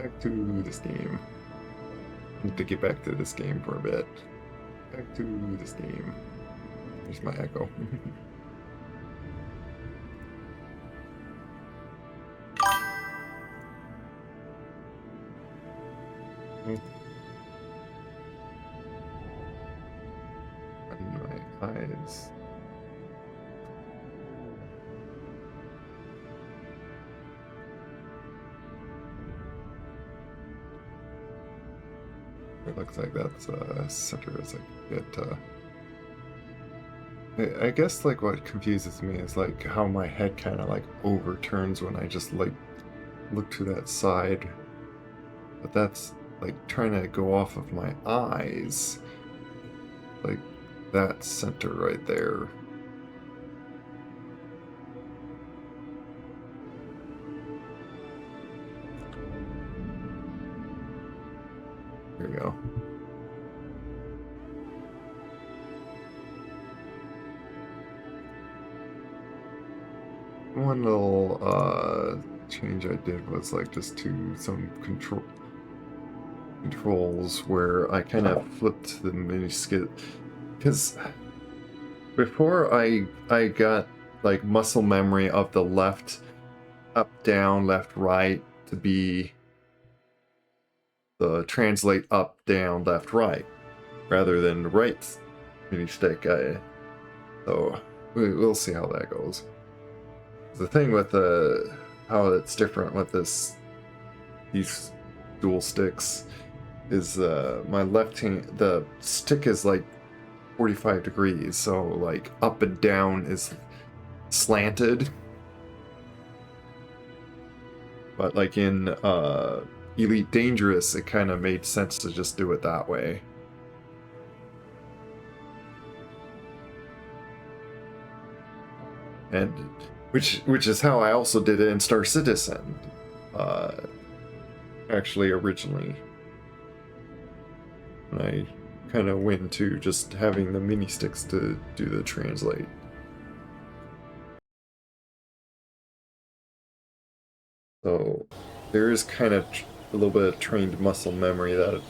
Back to this game. I need to get back to this game for a bit. Back to this game. There's my echo. And my eyes. It looks like that's center as I get. I guess like what confuses me is like how my head kind of like overturns when I just like look to that side, but that's like trying to go off of my eyes, like that center right there. Here we go. One little change I did was like just to some controls where I kind of flipped the mini skid, because before I got like muscle memory of the left up down left right to be the translate up down left right rather than right mini stick. So we'll see how that goes. The thing with how it's different with these dual sticks is my left hand, the stick is like 45 degrees, so like up and down is slanted, but like in Elite Dangerous it kind of made sense to just do it that way. And which is how I also did it in Star Citizen, actually originally. And I kind of went to just having the mini sticks to do the translate. So there is kind of a little bit of trained muscle memory that I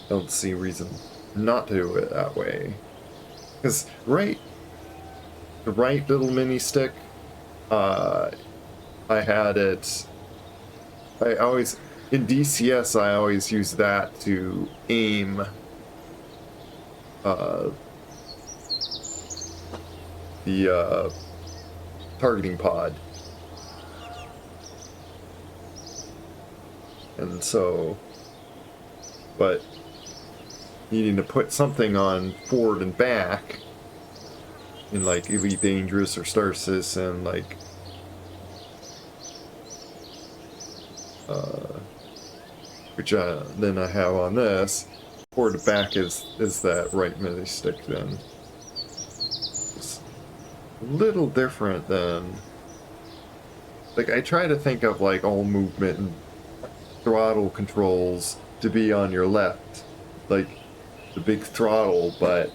don't see reason not to do it that way. Because the right little mini stick, I had it. I always in DCS I always use that to aim the targeting pod, and so, but needing to put something on forward and back in like Elite Dangerous or Star Citizen, like which then I have on this. Forward to back is that right mini stick then. It's a little different than, like, I try to think of like all movement and throttle controls to be on your left, like the big throttle, but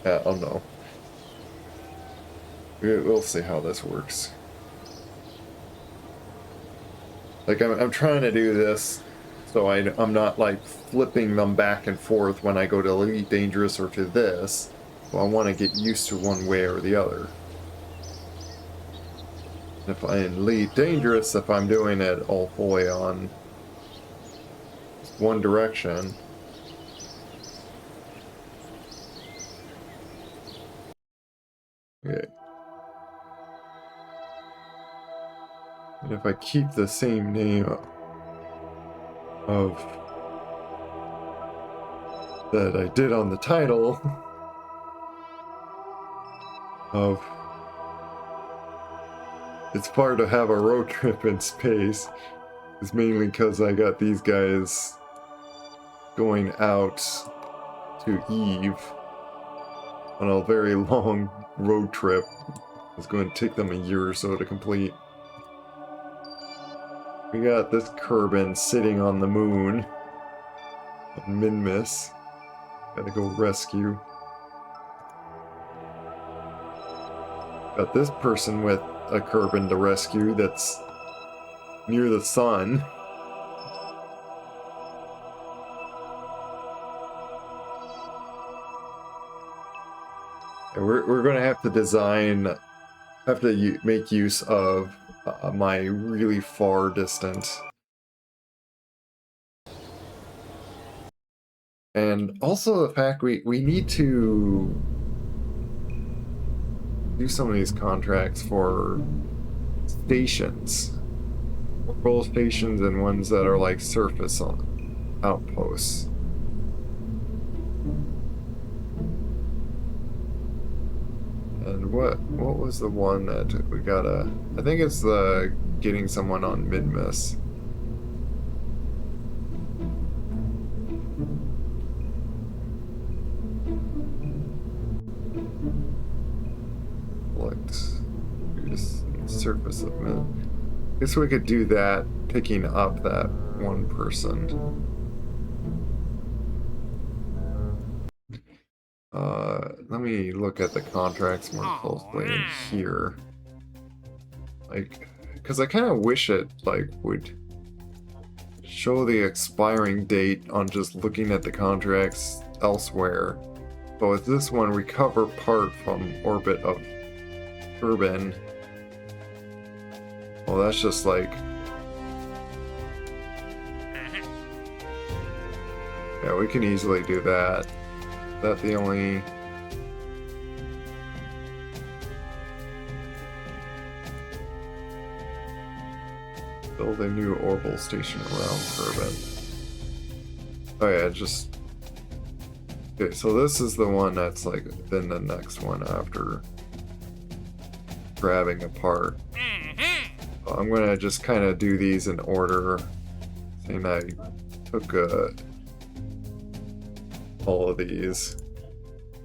I don't know. We'll see how this works. Like I'm trying to do this so I'm not like flipping them back and forth when I go to Elite Dangerous or to this. So I want to get used to one way or the other. If I'm in Elite Dangerous, if I'm doing it all fully on one direction, okay. And if I keep the same name of that I did on the title of it's far to have a road trip in space, is mainly because I got these guys going out to Eve on a very long road trip. It's going to take them a year or so to complete. We got this Kerbin sitting on the moon of Minmus. Gotta go rescue. Got this person with a Kerbin to rescue that's near the sun. And we're going to have to make use of my really far distance. And also the fact we need to do some of these contracts for stations. Orbital stations and ones that are like surface outposts. And what was the one that we gotta... I think it's the getting someone on mid-miss. Surface of mid. Guess we could do that, picking up that one person. Let me look at the contracts more closely in here. Like, because I kind of wish it like would show the expiring date on just looking at the contracts elsewhere. But with this one, recover part from orbit of Urban. Well, that's just like... Yeah, we can easily do that. Is that the only... Build a new orbital station around Urban. Oh yeah, just... Okay, so this is the one that's like then the next one after grabbing apart. I'm gonna just kind of do these in order, saying I took all of these.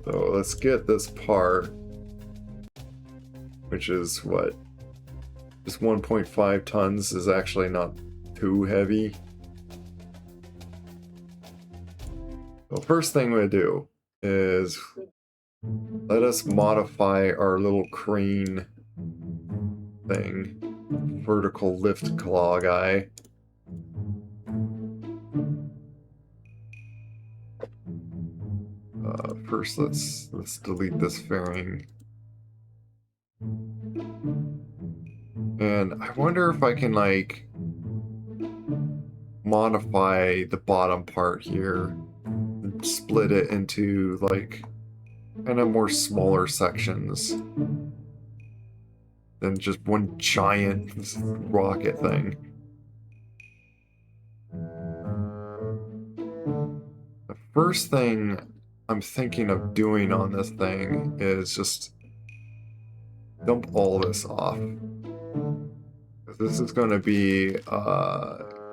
So let's get this part, which is what? Just 1.5 tons is actually not too heavy. The first thing we do is let us modify our little crane thing. Vertical lift claw guy. First, let's delete this fairing. And I wonder if I can like modify the bottom part here and split it into like kind of more smaller sections than just one giant rocket thing. The first thing I'm thinking of doing on this thing is just dump all this off. This is going to be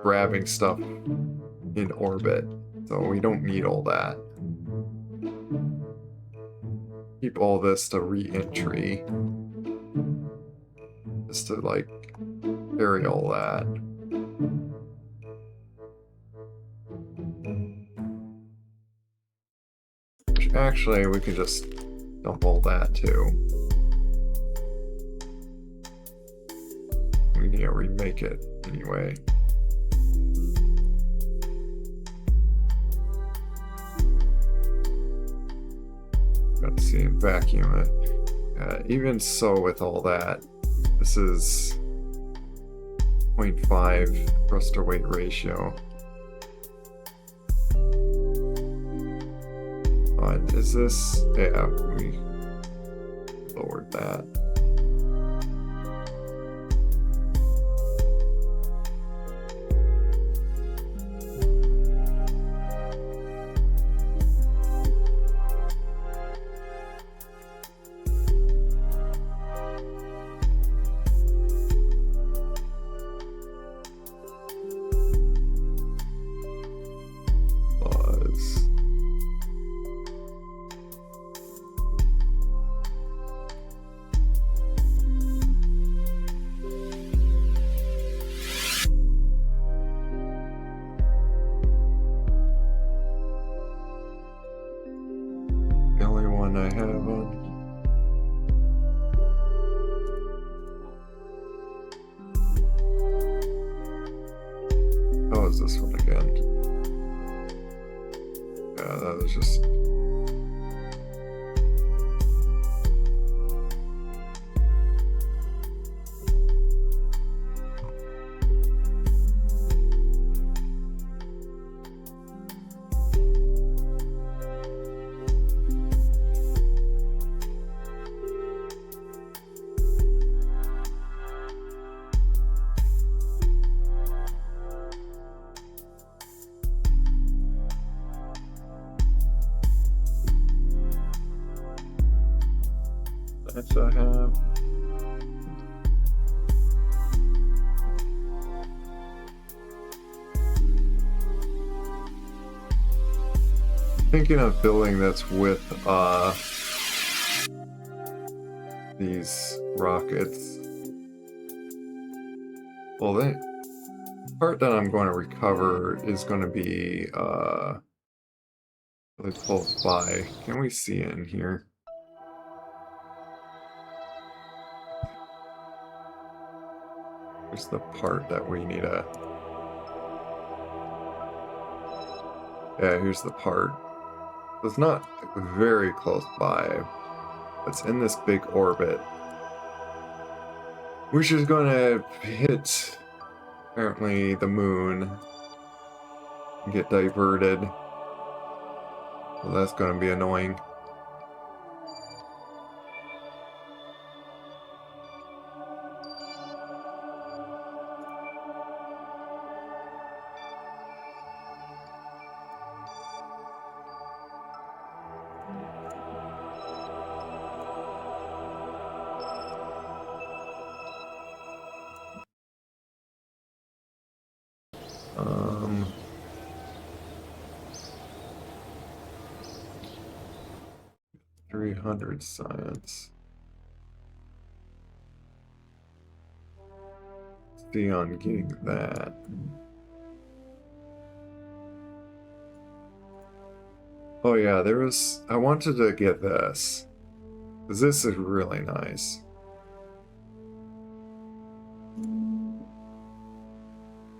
grabbing stuff in orbit, so we don't need all that. Keep all this to re-entry. Just to like carry all that. Which actually we could just dump all that too. We need to remake it anyway. Gotta see and vacuum it. Even so, with all that, this is 0.5 thrust to weight ratio. Is this... Yeah, we lowered that. it's just... That's I have. Thinking of building this with these rockets. Well, the part that I'm going to recover is going to be really close by. Can we see in here? Here's the part that we need to... Yeah, here's the part. It's not very close by. It's in this big orbit, which is going to hit, apparently, the moon and get diverted. So that's going to be annoying. Um... 300 science. See on getting that. Oh yeah, there was... I wanted to get this. Because this is really nice.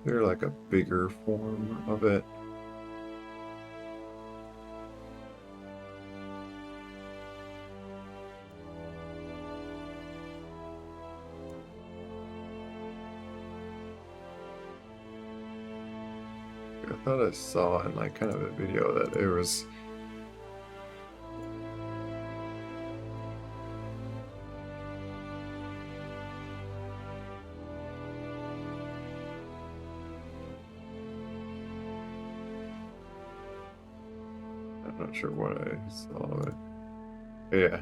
They're like a bigger form of it. I thought I saw in like kind of a video that it was... I'm not sure what I saw, but yeah.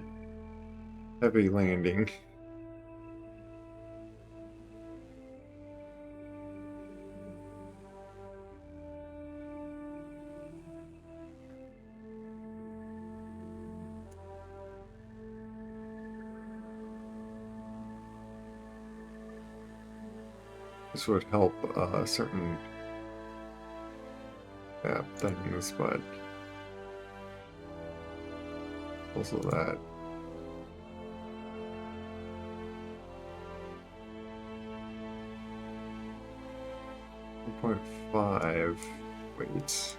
Heavy landing. This would help certain things, but also that. 1.5. Wait.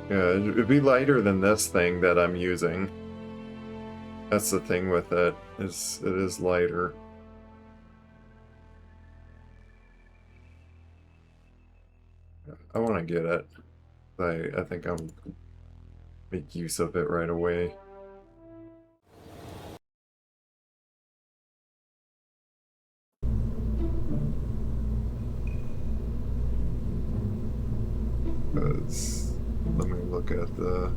Yeah, it'd be lighter than this thing that I'm using. That's the thing with it, is it is lighter. I want to get it. I think I'm make use of it right away. Because let me look at the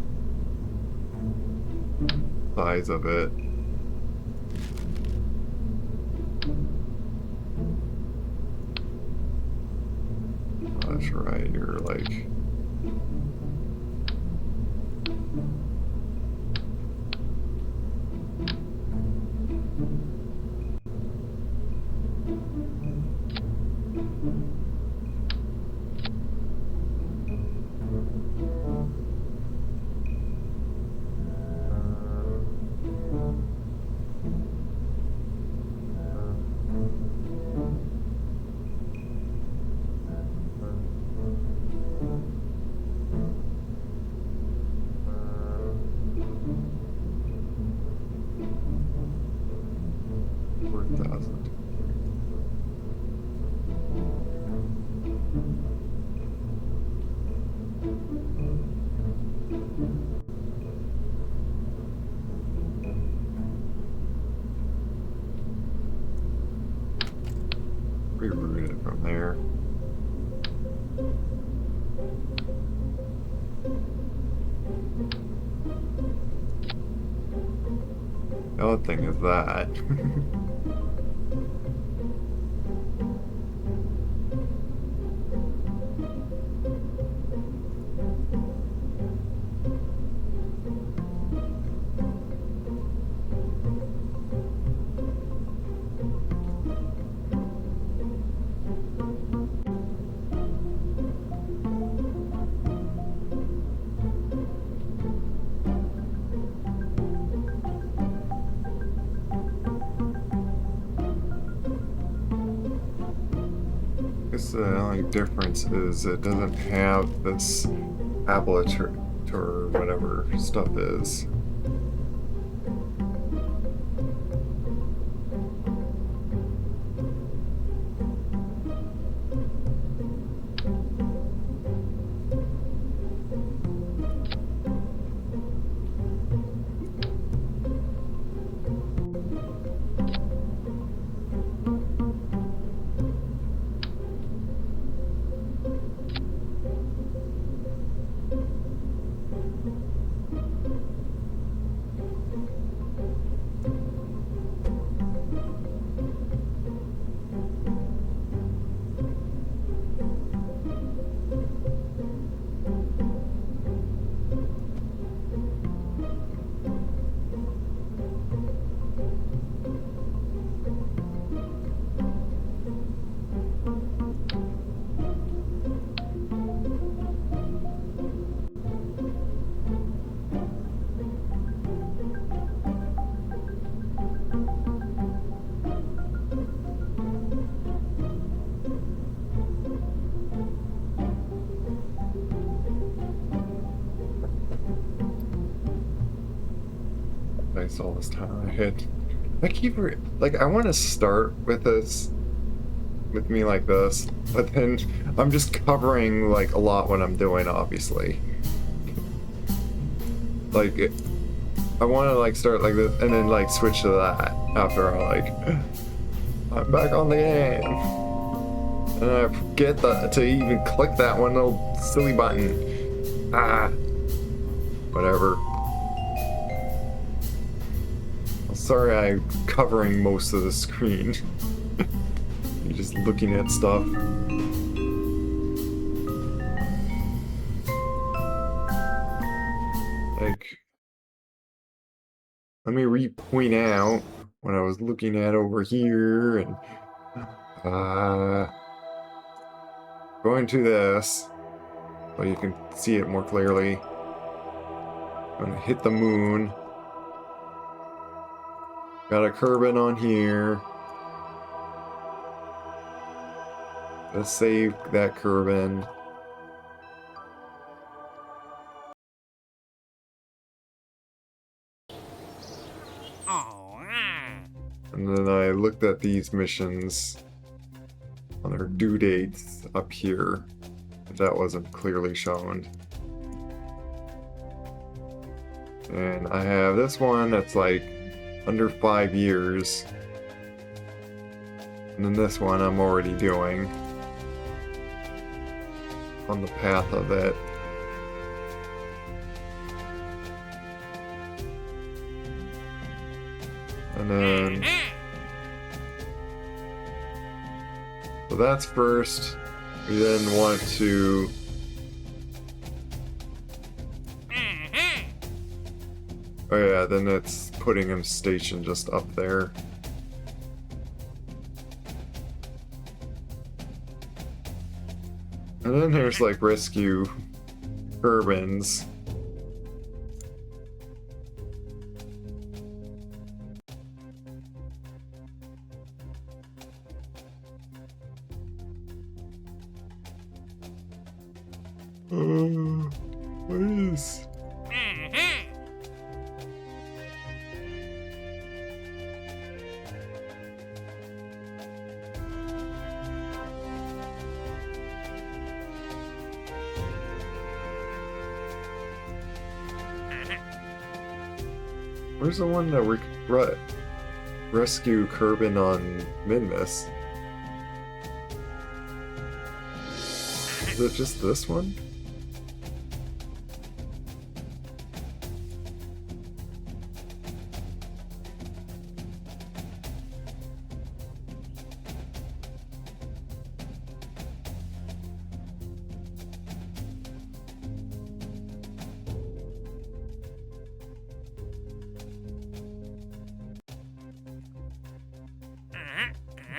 size of it. Oh, that's right, you're like... reroute it from there. The odd thing is that. The only difference is it doesn't have this tablet or whatever stuff is. All this time I keep like I want to start with this with me like this, but then I'm just covering like a lot when I'm doing, obviously. Like I want to like start like this and then like switch to that after I'm back on the game, and I forget to even click that one little silly button. Whatever. Sorry, I'm covering most of the screen. You're just looking at stuff. Like, let me point out what I was looking at over here, and going to this, so you can see it more clearly. I'm gonna hit the moon. Got a kerbin on here. Let's save that kerbin. And then I looked at these missions on their due dates up here. That wasn't clearly shown. And I have this one that's like under 5 years. And then this one I'm already doing. On the path of it. And then... So that's first. We then want to... Oh yeah, then it's putting him stationed just up there. And then there's like rescue kerbins. What is... Where's the one that rescue kerbin on Minmus? Is it just this one?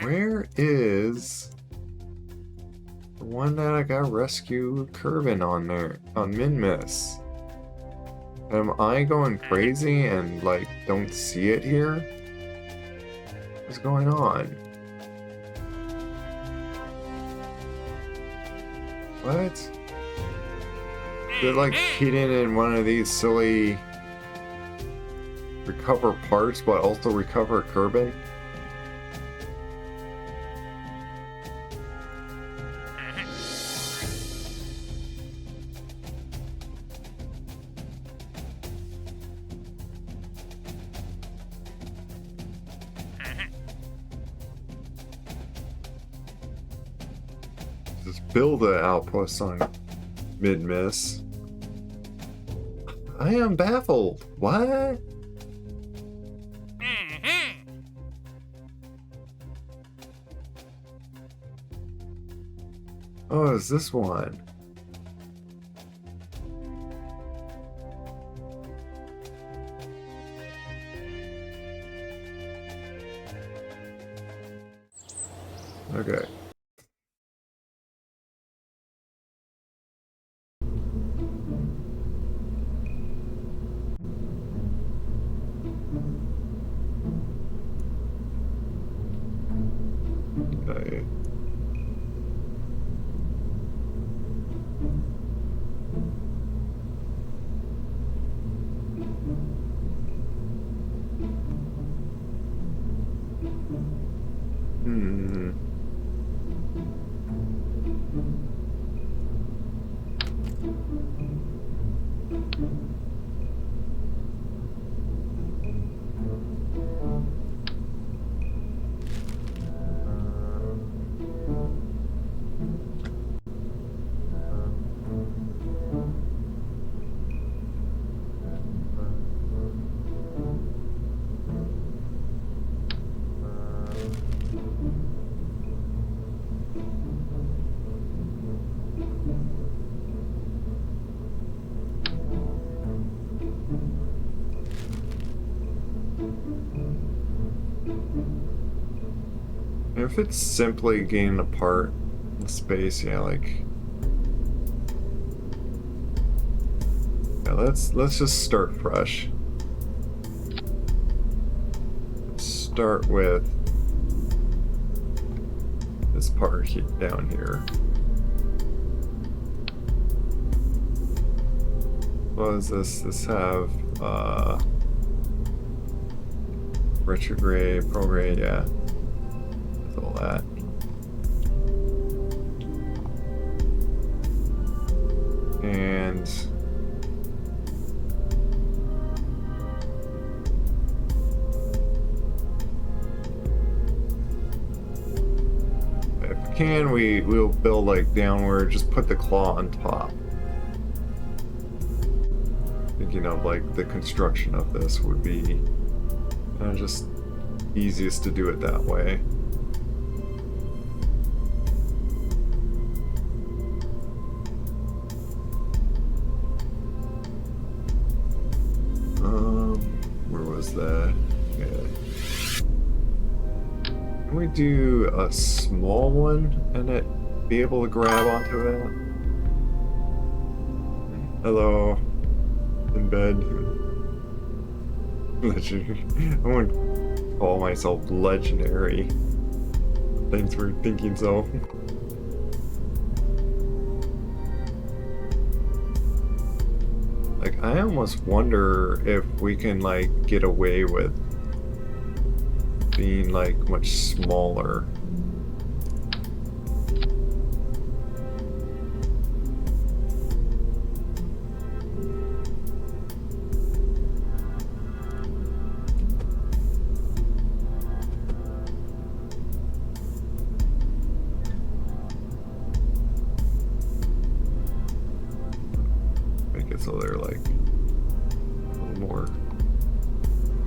Where is the one that I got rescue Kerbin on there? On Min-Miss? Am I going crazy and, like, don't see it here? What's going on? What? Is it, like, hidden in one of these silly recover parts, but also recover Kerbin? Just build the outpost on Min-Miss. I am baffled. What? Oh, is this one? Okay. Okay. Hmm. If it's simply getting apart in space, yeah, like, yeah, let's just start fresh. Start with this part down here. What does this have? Retrograde, prograde, yeah. All that. And if we can, we'll build like downward, just put the claw on top. Thinking of like the construction of this would be just easiest to do it that way. Where was that? Yeah. Can we do a small one and it be able to grab onto that? Hello. In bed. Legendary. I wouldn't call myself legendary. Thanks for thinking so. Like, I almost wonder if we can, like, get away with being, like, much smaller.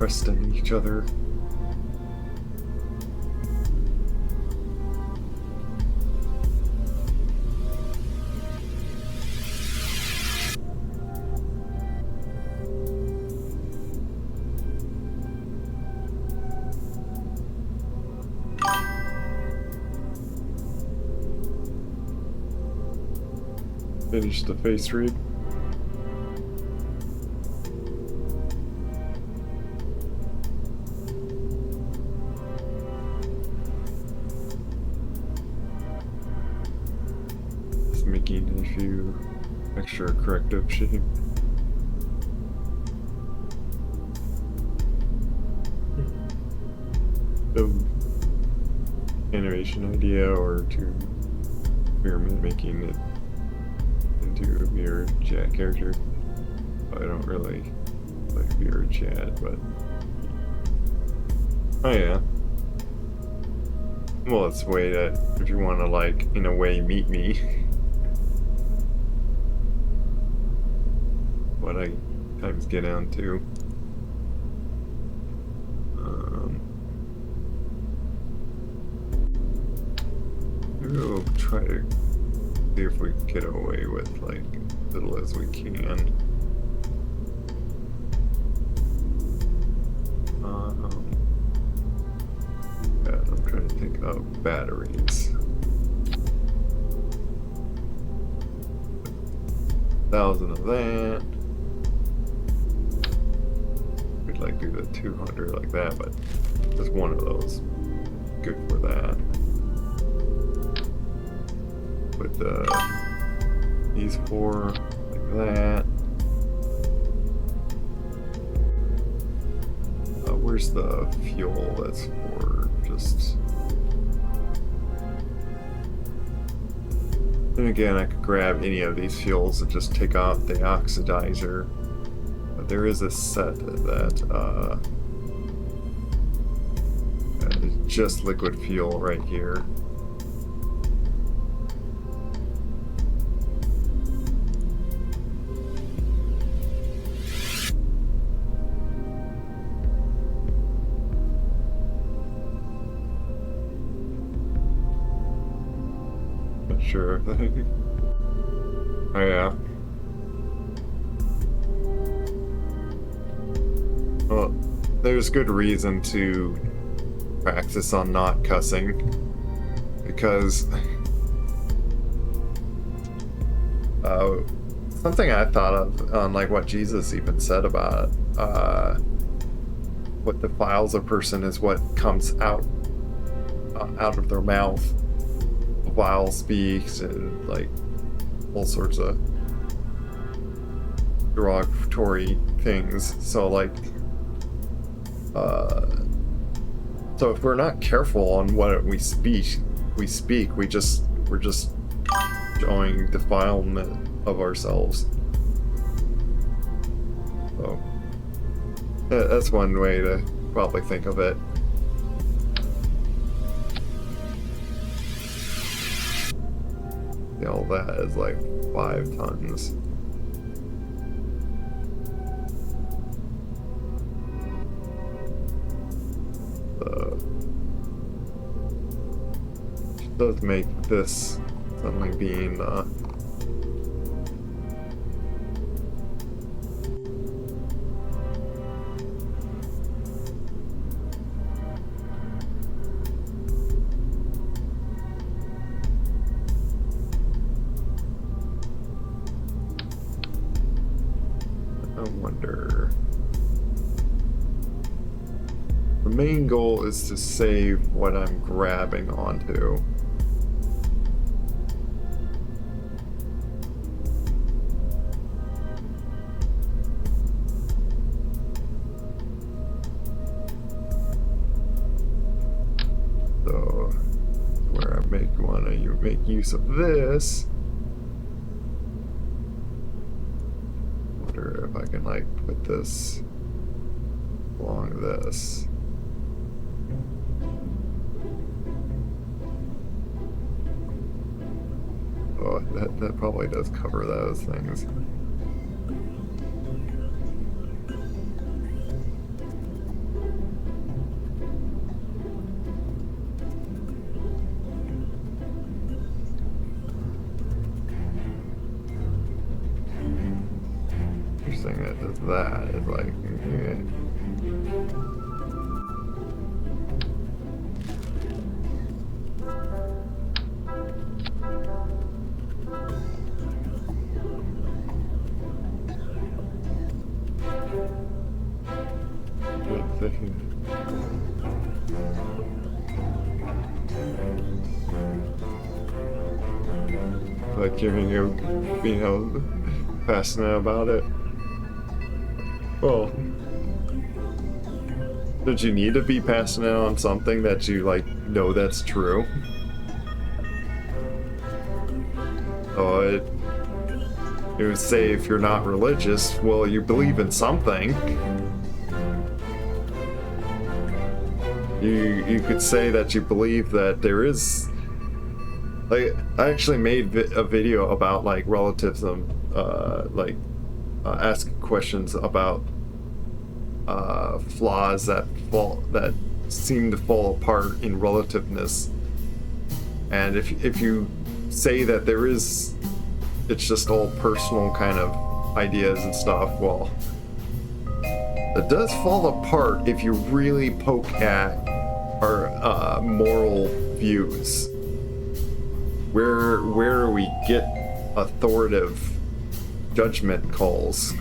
pressed into each other. Finish the face read. Just making a few extra corrective shit. Animation idea or to experiment making it into your chat character. I don't really like your chat, but oh yeah. Well, it's a way that if you want to, like, in a way, meet me. What I times get down to. Maybe we'll try to see if we can get away with, like, as little as we can. Yeah, I'm trying to think of batteries. 1,000 of that. We'd like do the 200 like that, but just one of those. Good for that. With these 4 like that. Where's the fuel that's for just... And again, I could grab any of these fuels and just take off the oxidizer. But there is a set that is just liquid fuel right here. Sure. Oh yeah. Well, there's good reason to practice on not cussing, because something I thought of on, like, what Jesus even said about what defiles a person is what comes out of their mouth. While speaks and, like, all sorts of derogatory things. So, like, so if we're not careful on what we're just showing defilement of ourselves. So that's one way to probably think of it. All that is like 5 tons. It does make this suddenly being the main goal is to save what I'm grabbing onto. So, where I want to make use of this. Wonder if I can, like, put this along this. Oh, that probably does cover those things. that. It's like, yeah. Good thing. Like hearing you, passionate about it. Well, did you need to be passionate on something that you like know that's true? Oh, it would say if you're not religious, well, you believe in something. You could say that you believe that there is. Like, I actually made a video about like relativism, asking questions about flaws that seem to fall apart in relativeness. And if you say that there is, it's just all personal kind of ideas and stuff, well, it does fall apart if you really poke at our moral views. Where we get authoritative judgment calls,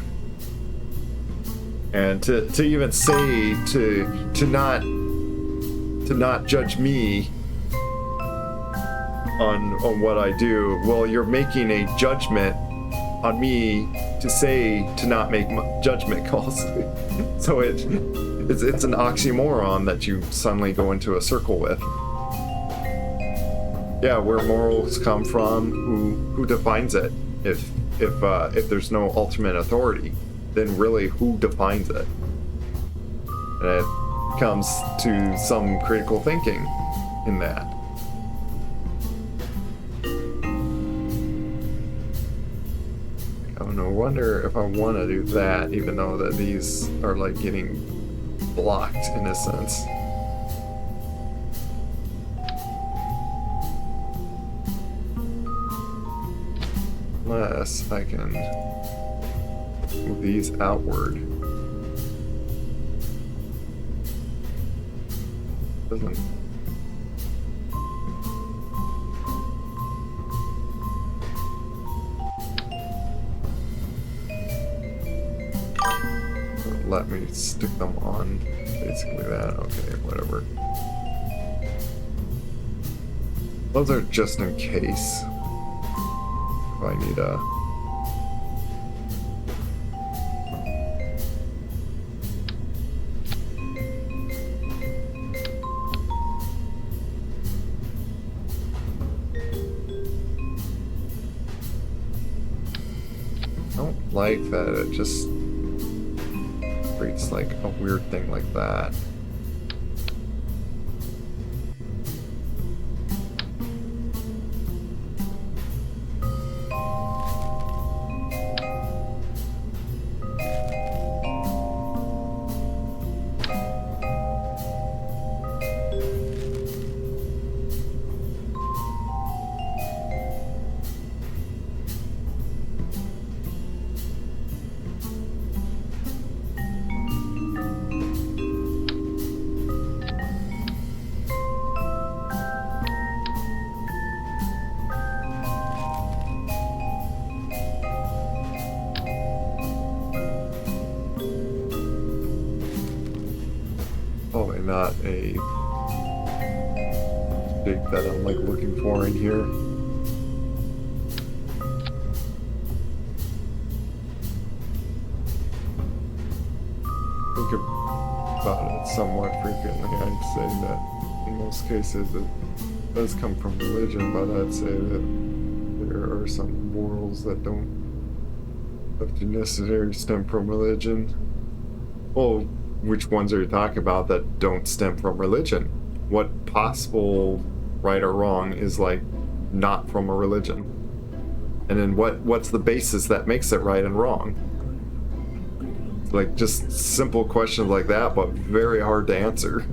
and to even say to not judge me on what I do, well, you're making a judgment on me to say to not make judgment calls. So it's an oxymoron that you suddenly go into a circle with. Yeah, where morals come from, who defines it? If there's no ultimate authority, then really who defines it? And it comes to some critical thinking in that. I don't know, wonder if I want to do that, even though that these are like getting blocked in a sense. Unless I can move these outward. Doesn't. Let me stick them on. Basically that. Okay, whatever. Those are just in case. I need a I don't like that it just creates like a weird thing like that. Probably not a shape that I'm like looking for in here. Think about it somewhat frequently. I'd say that in most cases it does come from religion, but I'd say that there are some morals that don't have to necessarily stem from religion. Well, which ones are you talking about that don't stem from religion? What possible right or wrong is like not from a religion? And then what's the basis that makes it right and wrong? Like just simple questions like that, but very hard to answer.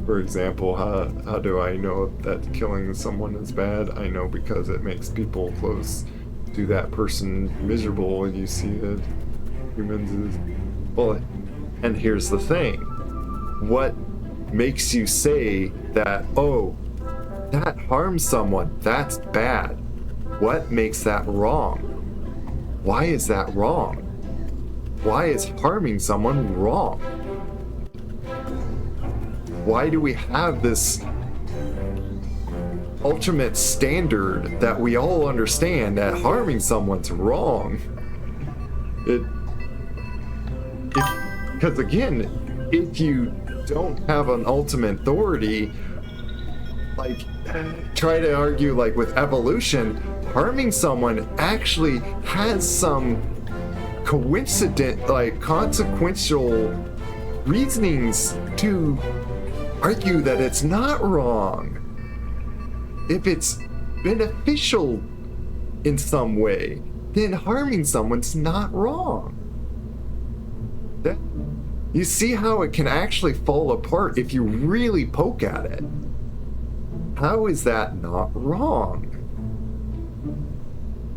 For example, how do I know that killing someone is bad? I know because it makes people close do that person miserable, and you see that humans is, well, and here's the thing. What makes you say that, oh, that harms someone, that's bad? What makes that wrong? Why is that wrong? Why is harming someone wrong? Why do we have this ultimate standard that we all understand that harming someone's wrong? Because again, if you don't have an ultimate authority, like, try to argue like with evolution, harming someone actually has some consequential reasonings to argue that it's not wrong. If it's beneficial in some way, then harming someone's not wrong. You see how it can actually fall apart if you really poke at it. How is that not wrong?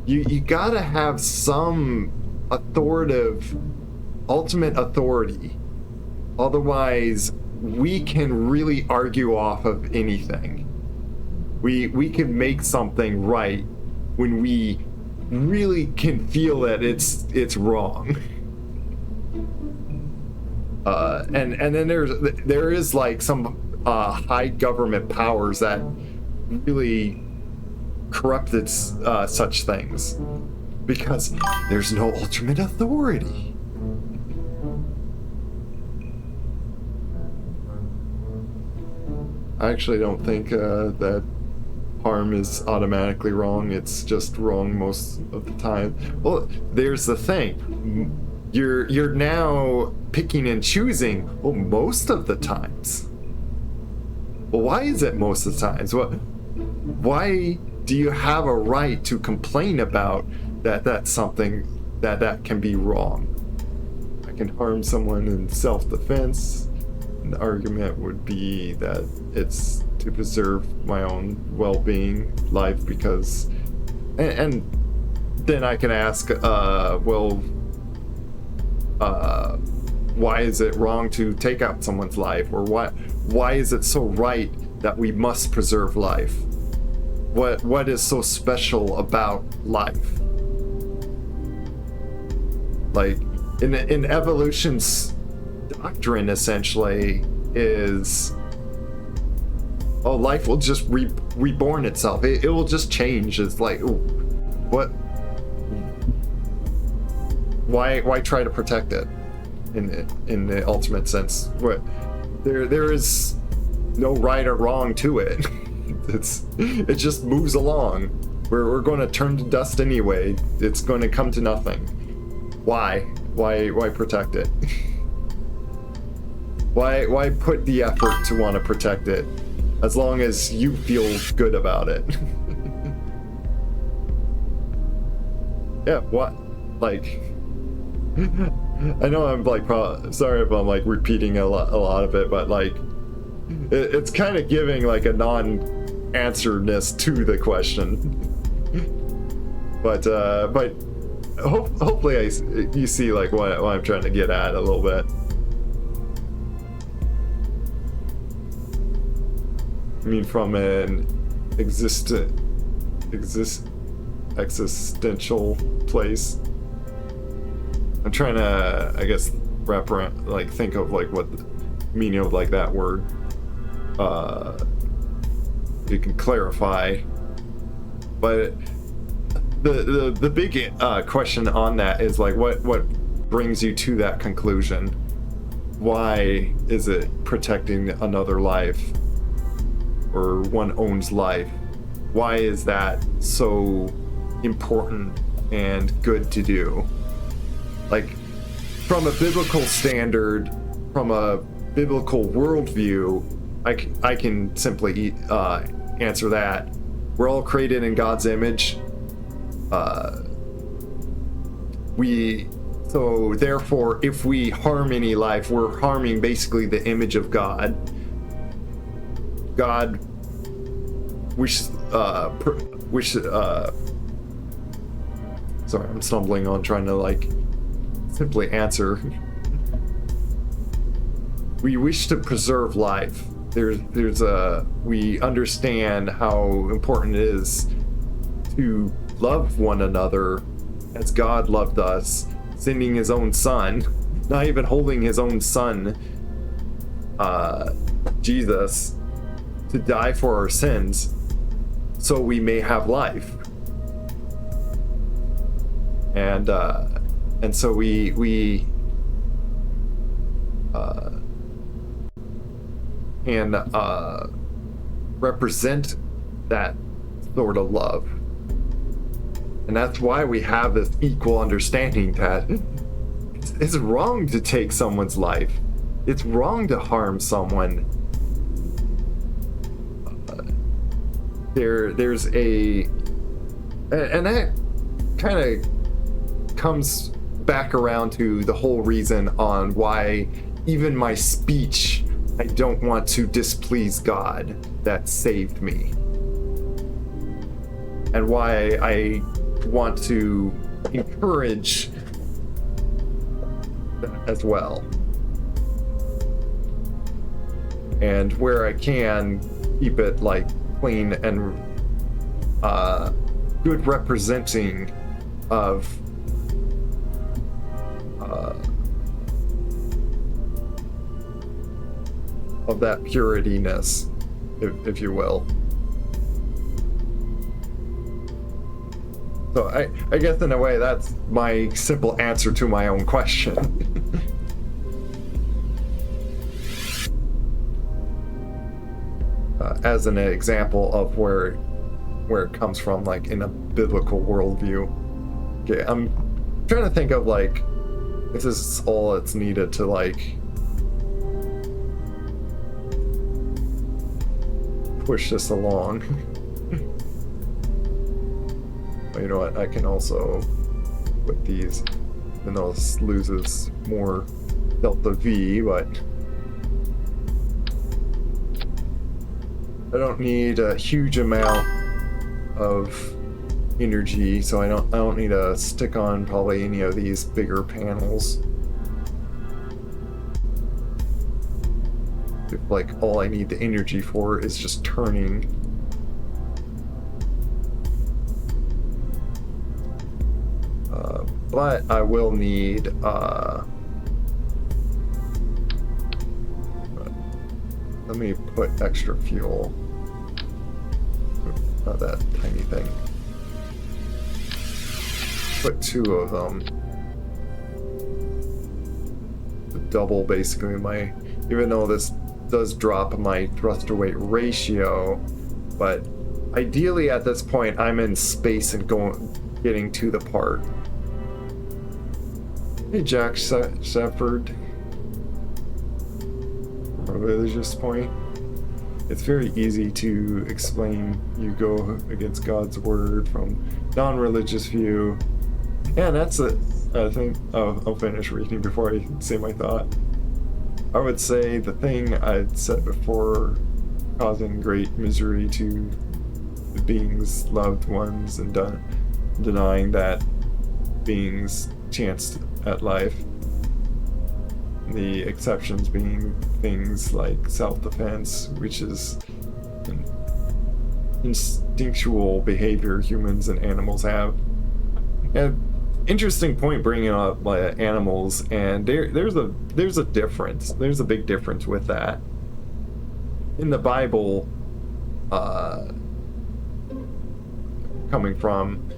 You gotta have some authoritative, ultimate authority. Otherwise, we can really argue off of anything. We can make something right when we really can feel that it's wrong. And then there is like some high government powers that really corrupted such things because there's no ultimate authority. I actually don't think that harm is automatically wrong. It's just wrong most of the time. Well, there's the thing. You're now picking and choosing. Well, most of the times. Well, why is it most of the times? Why do you have a right to complain about that's something that can be wrong? I can harm someone in self-defense. The argument would be that it's to preserve my own well-being, life, because, and then I can ask, why is it wrong to take out someone's life, or why is it so right that we must preserve life? What is so special about life? Like in evolution's doctrine, essentially, is, oh, life will just reborn itself. It will just change. It's like, what? Why try to protect it in the ultimate sense? What? There is no right or wrong to it. It just moves along. We're going to turn to dust anyway. It's going to come to nothing. Why protect it? Why put the effort to want to protect it, as long as you feel good about it? Yeah, what? Like, I know I'm like, sorry if I'm like repeating a lot of it, but like, it's kind of giving like a non-answerness to the question. But hopefully you see like what I'm trying to get at a little bit. I mean, from an existential place. I'm trying to, I guess, wrap around, like, think of like what the meaning of like that word. You can clarify, but the big question on that is like, what brings you to that conclusion? Why is it protecting another life, or one owns life? Why is that so important and good to do? Like, from a biblical standard, from a biblical worldview, I can simply answer that. We're all created in God's image. So therefore, if we harm any life, we're harming basically the image of God. God Sorry, I'm stumbling on trying to like simply answer. We wish to preserve life. We understand how important it is to love one another as God loved us, sending his own son, not even holding his own son, Jesus, to die for our sins so we may have life. And so we can represent that sort of love. And that's why we have this equal understanding that it's wrong to take someone's life. It's wrong to harm someone. There's a... And that kind of comes back around to the whole reason on why even my speech, I don't want to displease God that saved me. And why I want to encourage that as well. And where I can, keep it like clean and good representing of that purityness, if you will. So I guess in a way that's my simple answer to my own question. As an example of where it comes from, like in a biblical worldview. Okay, I'm trying to think of like, if this is all that's needed to like push this along. You know what, I can also put these, even though this loses more deltaV, but I don't need a huge amount of energy, so I don't need to stick on probably any of these bigger panels. If like all I need the energy for is just turning. But I will need let me put extra fuel. Not that tiny thing. Put 2 of them. Double basically my, even though this does drop my thrust to weight ratio, but ideally at this point I'm in space and getting to the part. Hey Jack Shepard. From a religious point, it's very easy to explain you go against God's word from non-religious view. Yeah, that's a thing. I'll finish reading before I say my thought. I would say the thing I'd said before, causing great misery to the beings' loved ones and denying that beings' chance at life. The exceptions being things like self-defense, which is an instinctual behavior humans and animals have. And interesting point bringing up animals, and there's a difference. There's a big difference with that. In the Bible, coming from,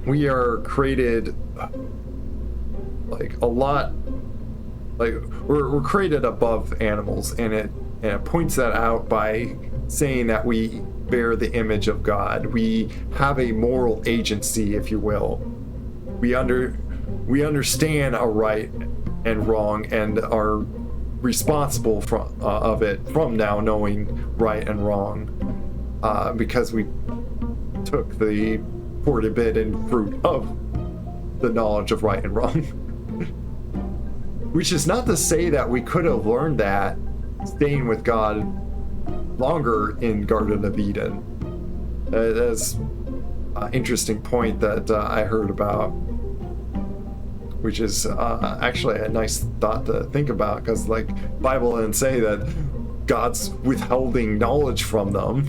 we are created like a lot, like we're created above animals, and it points that out by saying that we bear the image of God. We have a moral agency, if you will. We understand a right and wrong and are responsible of it from now, knowing right and wrong, because we took the forbidden fruit of the knowledge of right and wrong. Which is not to say that we could have learned that staying with God longer in Garden of Eden. As interesting point that I heard about, which is actually a nice thought to think about, because like Bible didn't say that God's withholding knowledge from them.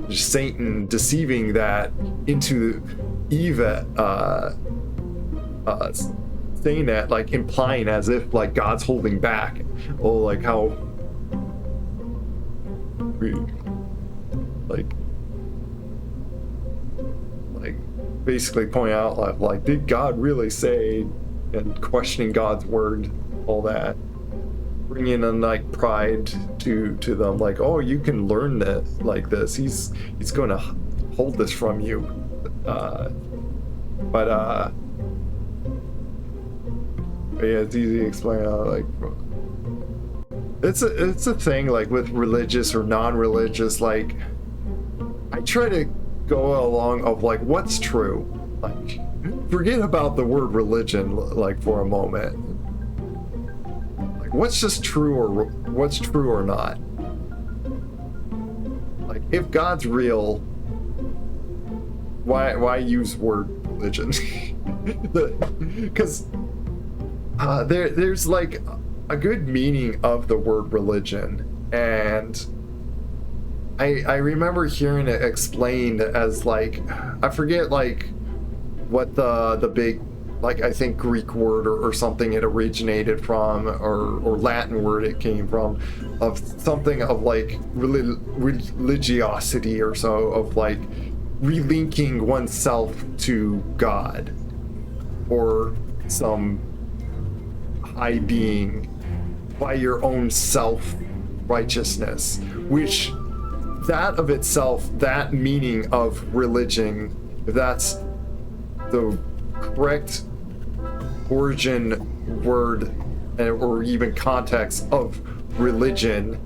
Just Satan deceiving that into Eve, saying that, like implying as if like God's holding back, or like how we like basically point out like did God really say, and questioning God's word, all that, bringing in like pride to them, like, oh, you can learn that like this, he's going to hold this from you, but yeah, it's easy to explain how like it's a thing like with religious or non-religious, like I try to go along of like what's true, like forget about the word religion like for a moment, like what's just true, or what's true or not. Like if God's real, why use word religion? Because there's like a good meaning of the word religion, and I remember hearing it explained as like, I forget like what the big, like I think Greek word or something it originated from, or Latin word it came from, of something of like religiosity or so, of like relinking oneself to God or some high being by your own self-righteousness, which that of itself, that meaning of religion, if that's the correct origin word or even context of religion,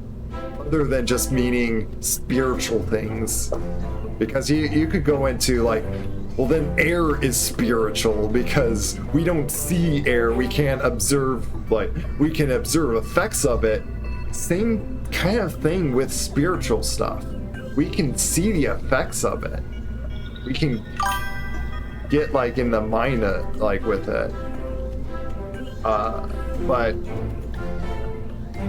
other than just meaning spiritual things, because you could go into like, well then air is spiritual because we don't see air, we can't observe, like we can observe effects of it. Same kind of thing with spiritual stuff, we can see the effects of it, we can get like in the mind like with it, but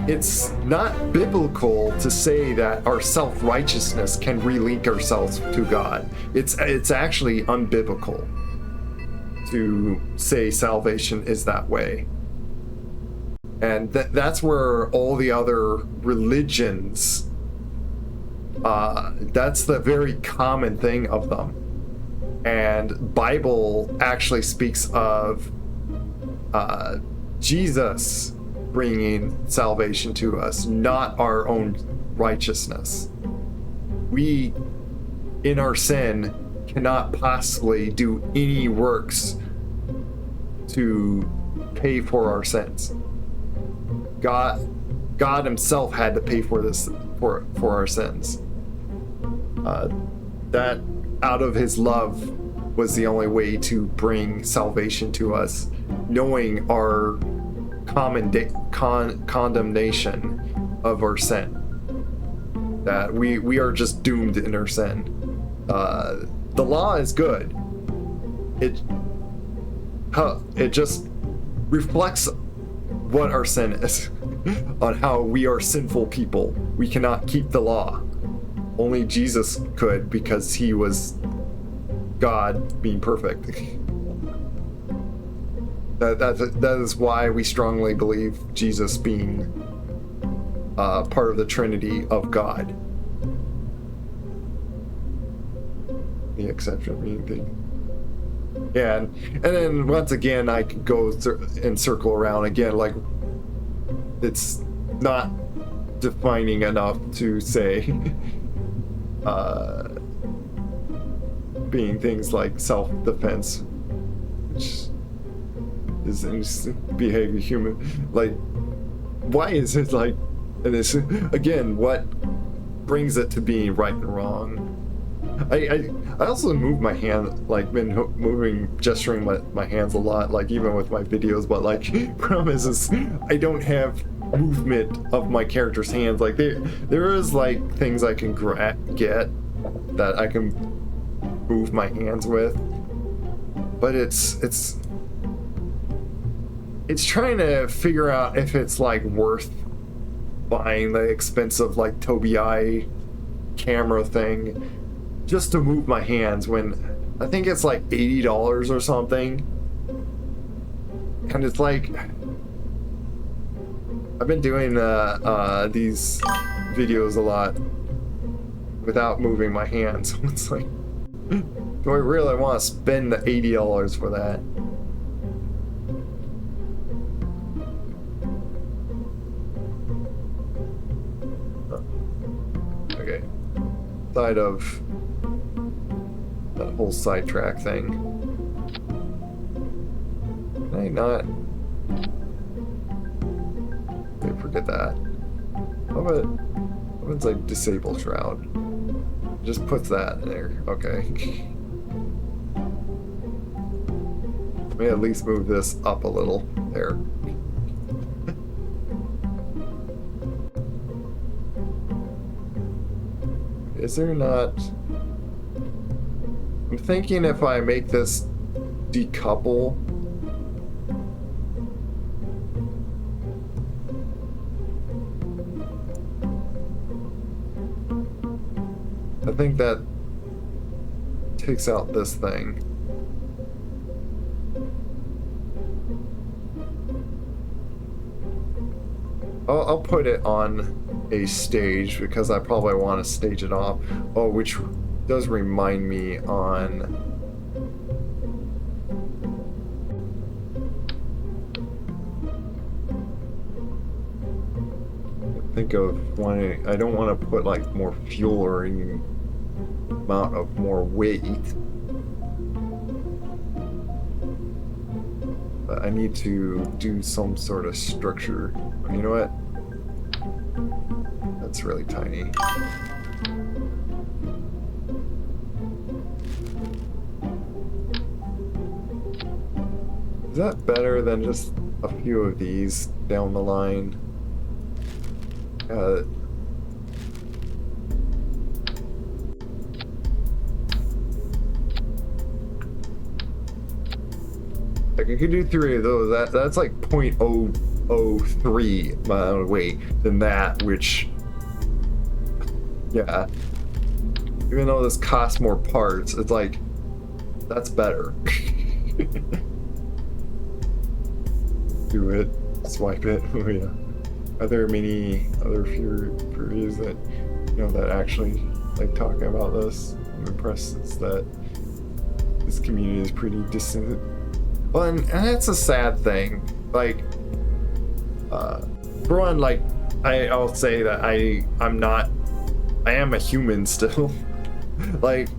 it's not biblical to say that our self-righteousness can relink ourselves to God. It's actually unbiblical to say salvation is that way. And that's where all the other religions, that's the very common thing of them. And Bible actually speaks of Jesus bringing salvation to us, not our own righteousness. We, in our sin, cannot possibly do any works to pay for our sins. God himself had to pay for this, for our sins. That out of his love was the only way to bring salvation to us, knowing our condemnation of our sin, that we are just doomed in our sin. The law is good. It just reflects what our sin is, on how we are sinful people. We cannot keep the law. Only Jesus could, because he was God being perfect. That is why we strongly believe Jesus being part of the Trinity of God. The exception being thing. Yeah, and then once again, I could go and circle around again, like it's not defining enough to say being things like self-defense, which is behavior human. Like, why is it like, and this again, what brings it to being right and wrong? I also move my hand, like been moving, gesturing my hands a lot, like even with my videos, but like problem is I don't have movement of my character's hands. Like there is like things I can get that I can move my hands with. But it's trying to figure out if it's like worth buying the expensive like Tobii camera thing just to move my hands when I think it's like $80 or something. And it's like I've been doing these videos a lot without moving my hands. So it's like, do I really want to spend the $80 for that? Okay. Side of that whole sidetrack thing. Can I not? Okay, forget that. How about it's like disable shroud? Just puts that in there. Okay. Let me at least move this up a little. There. Is there not... I'm thinking if I make this decouple... I think that takes out this thing. I'll put it on a stage because I probably want to stage it off. Oh, which does remind me on... think of wanting... I don't want to put like more fuel or any amount of more weight. But I need to do some sort of structure. You know what? That's really tiny. Is that better than just a few of these down the line? Like I could do 3 of those. That's like 0.003 amount of weight than that, which, yeah. Even though this costs more parts, it's like that's better. Do it. Swipe it. Oh yeah. Are there many other Furies that that actually like talking about this? I'm impressed that this community is pretty distant. Well, and that's a sad thing. Like, for one, like I'll say that I am a human still. Like,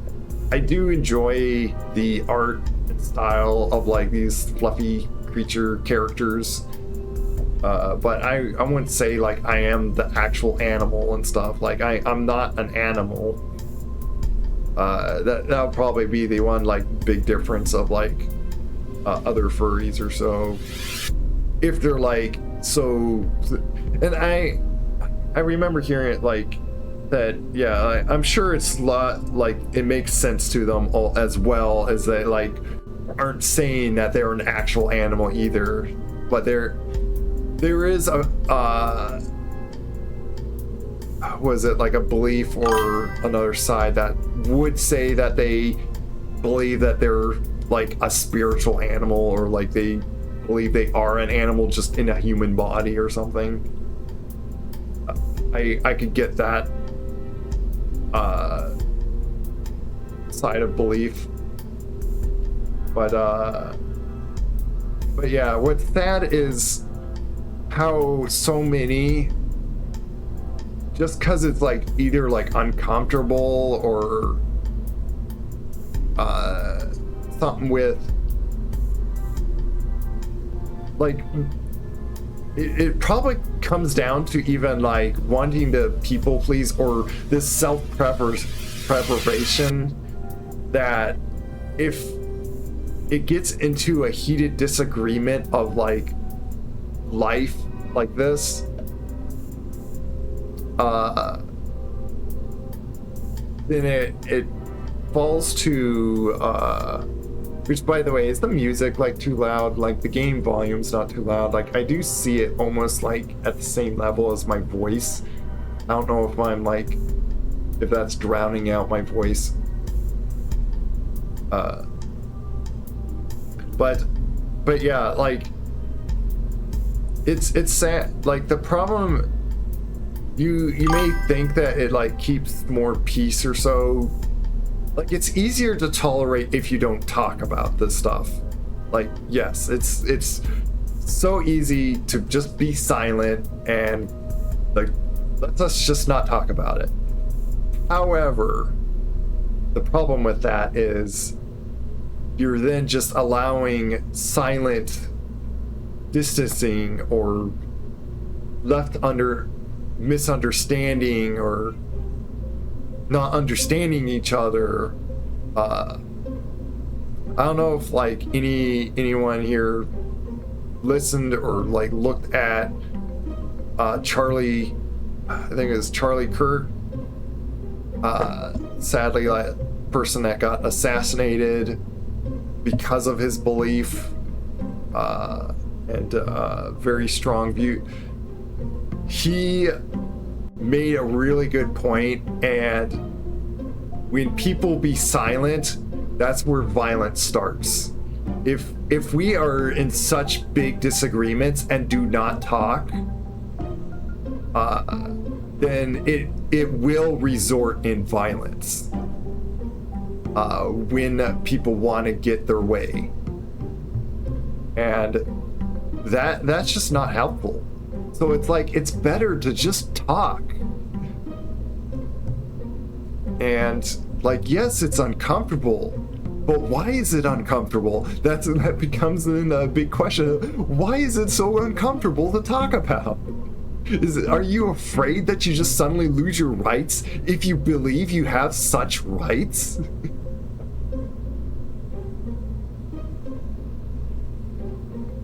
I do enjoy the art and style of like these fluffy creature characters. But I wouldn't say like I am the actual animal and stuff. Like I'm not an animal. That'll probably be the one like big difference of like other furries or so. If they're like so, and I remember hearing it like that. Yeah, I'm sure it's like it makes sense to them all, as well as they like aren't saying that they're an actual animal either, but there is a was it like a belief or another side that would say that they believe that they're like a spiritual animal, or like they believe they are an animal just in a human body or something. I could get that side of belief, but yeah, what's sad is how so many, just because it's like either like uncomfortable or something with like it probably comes down to even like wanting to people please, or this self-preservation, that if it gets into a heated disagreement of like life like this, then falls to which, by the way, is the music like too loud? Like the game volume's not too loud. Like I do see it almost like at the same level as my voice. I don't know if I'm like, if that's drowning out my voice. But yeah, like it's sad. Like the problem, you may think that it like keeps more peace or so. Like it's easier to tolerate if you don't talk about this stuff. Like yes, it's so easy to just be silent and like let's just not talk about it. However, the problem with that is you're then just allowing silent distancing or left under misunderstanding or not understanding each other. I don't know if like anyone here listened or like looked at Charlie, I think it was Charlie Kirk, sadly like person that got assassinated because of his belief and very strong view. He made a really good point, and when people be silent, that's where violence starts. If we are in such big disagreements and do not talk, then it will resort in violence when people want to get their way, and that's just not helpful. So it's like it's better to just talk. And like yes, it's uncomfortable, but why is it uncomfortable? That becomes then a big question. Why is it so uncomfortable to talk about? Are you afraid that you just suddenly lose your rights if you believe you have such rights?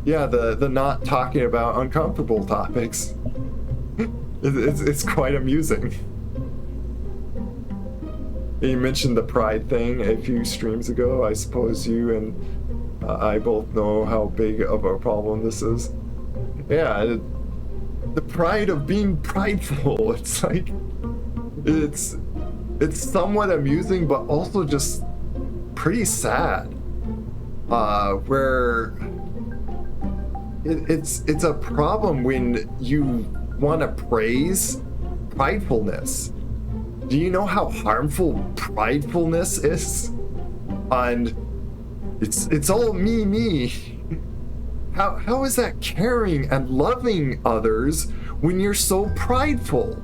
Yeah, the not talking about uncomfortable topics. It's quite amusing. You mentioned the pride thing a few streams ago. I suppose you and I both know how big of a problem this is. Yeah, the pride of being prideful. It's like, it's somewhat amusing, but also just pretty sad. Where it's a problem when you want to praise pridefulness. Do you know how harmful pridefulness is? And it's all me. How is that caring and loving others when you're so prideful?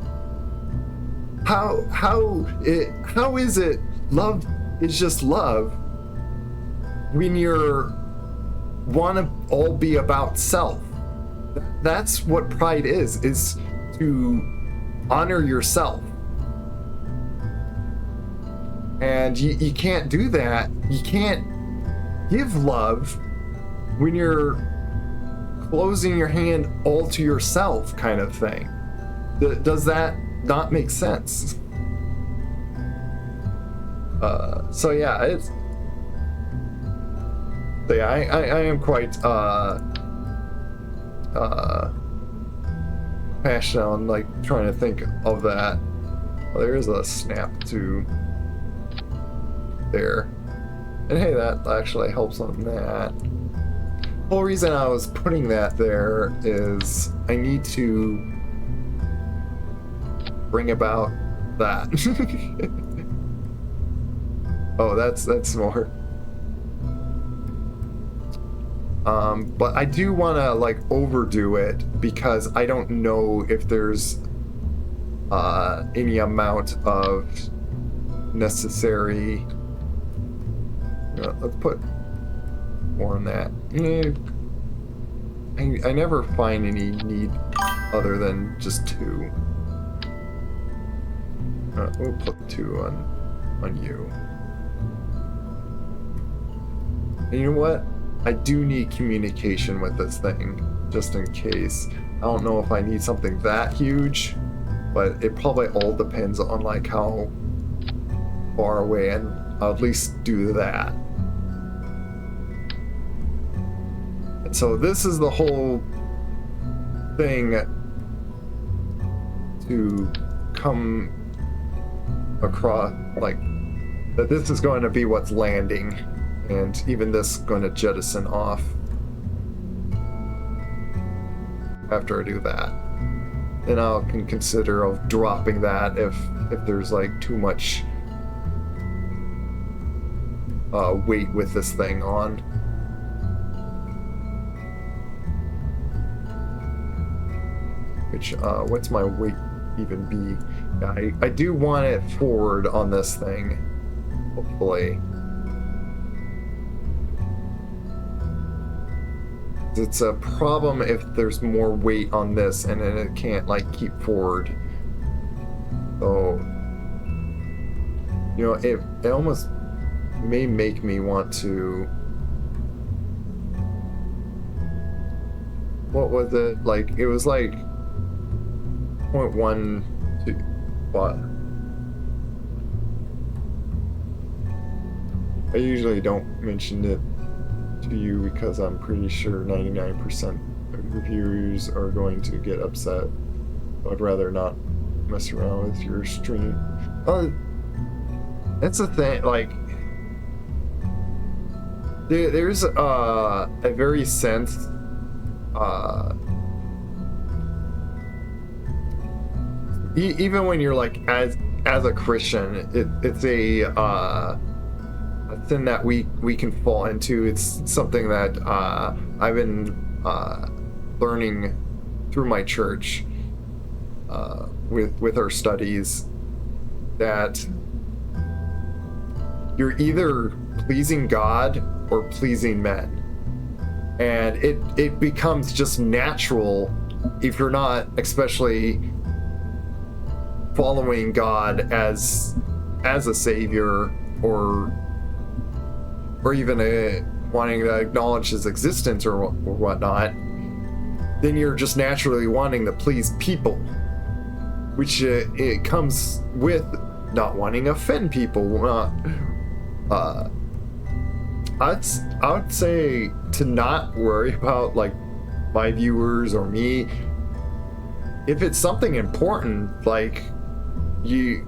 How is it love is just love when you're want to all be about self? That's what pride is to honor yourself. And you can't do that. You can't give love when you're closing your hand all to yourself, kind of thing. Does that not make sense? So yeah, it's. So yeah, I am quite passionate on like trying to think of that. Well, there is a snap to there, and hey, that actually helps on that. The whole reason I was putting that there is I need to bring about that. Oh, that's more. But I do want to like overdo it because I don't know if there's any amount of necessary. Let's put more on that. I never find any need other than just 2. We'll put 2 on you. And you know what? I do need communication with this thing, just in case. I don't know if I need something that huge, but it probably all depends on like how far away and I'll at least do that. And so this is the whole thing to come across, like, that this is going to be what's landing, and even this is going to jettison off after I do that. Then I can consider of dropping that if there's like too much weight with this thing on. Which what's my weight even be? Yeah, I do want it forward on this thing, hopefully. It's a problem if there's more weight on this and then it can't like keep forward. So, you know, it almost may make me want to, what was it, like, it was like 0.12, what? I usually don't mention it to you because I'm pretty sure 99% of reviewers are going to get upset. I'd rather not mess around with your stream. That's the thing, like, there's a very sense even when you're like as a Christian, it's a sin that we can fall into. It's something that I've been learning through my church with our studies, that you're either pleasing God or pleasing men, and it becomes just natural if you're not especially following God as a savior, or even wanting to acknowledge his existence or whatnot, then you're just naturally wanting to please people, which it comes with not wanting to offend people. I would say to not worry about like my viewers or me. If it's something important, like you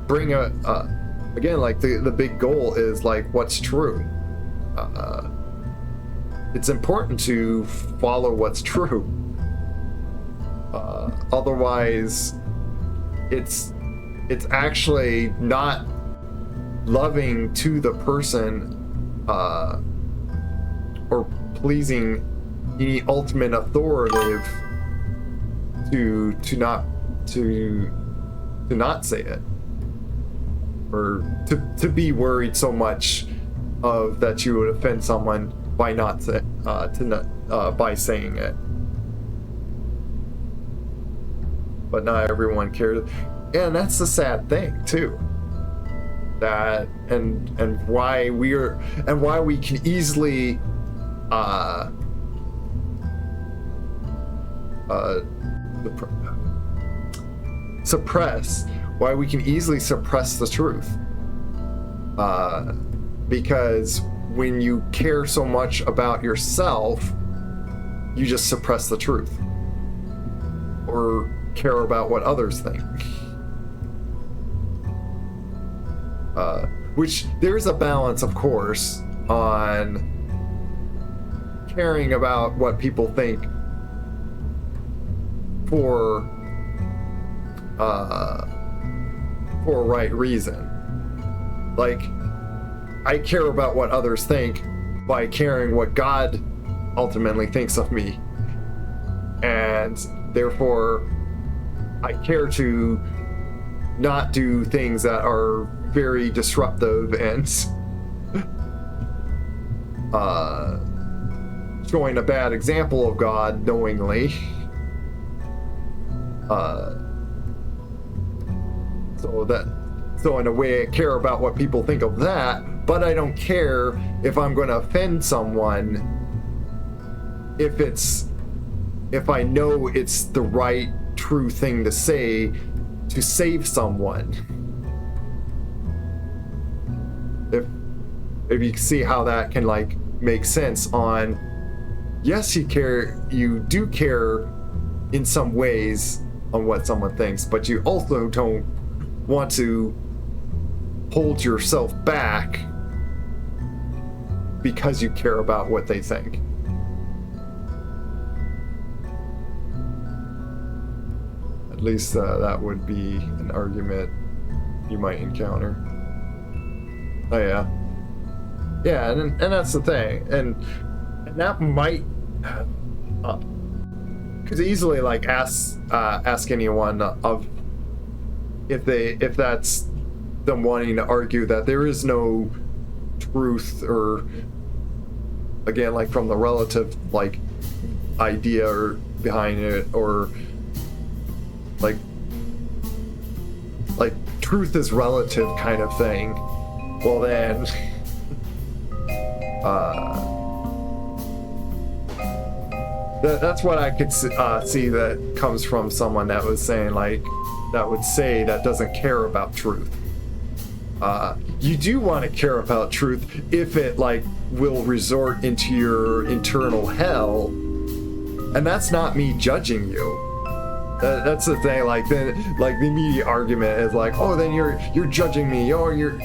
bring again, like the big goal is like what's true. It's important to follow what's true. Otherwise, it's actually not loving to the person or pleasing the ultimate authoritative to not say it, or to be worried so much of that you would offend someone by not by saying it. But not everyone cares, and that's the sad thing too. That and why we can easily suppress the truth, because when you care so much about yourself, you just suppress the truth or care about what others think. Which there's a balance, of course, on caring about what people think for a right reason. Like, I care about what others think by caring what God ultimately thinks of me, and therefore I care to not do things that are very disruptive and showing a bad example of God knowingly. So in a way, I care about what people think of that, but I don't care if I'm going to offend someone if I know it's the right, true thing to say to save someone. if you see how that can like make sense on, yes, you do care in some ways on what someone thinks, but you also don't want to hold yourself back because you care about what they think. At least that would be an argument you might encounter. Oh yeah. Yeah, and that's the thing. And that might could easily like ask anyone of if that's them wanting to argue that there is no truth, or again like from the relative like idea or behind it, or like truth is relative kind of thing. Well then that's what I could see that comes from someone that was saying like, that would say that doesn't care about truth. You do want to care about truth if it like will resort into your internal hell, and that's not me judging you. That's the thing. Like the immediate argument is like, oh, then you're judging me, or you're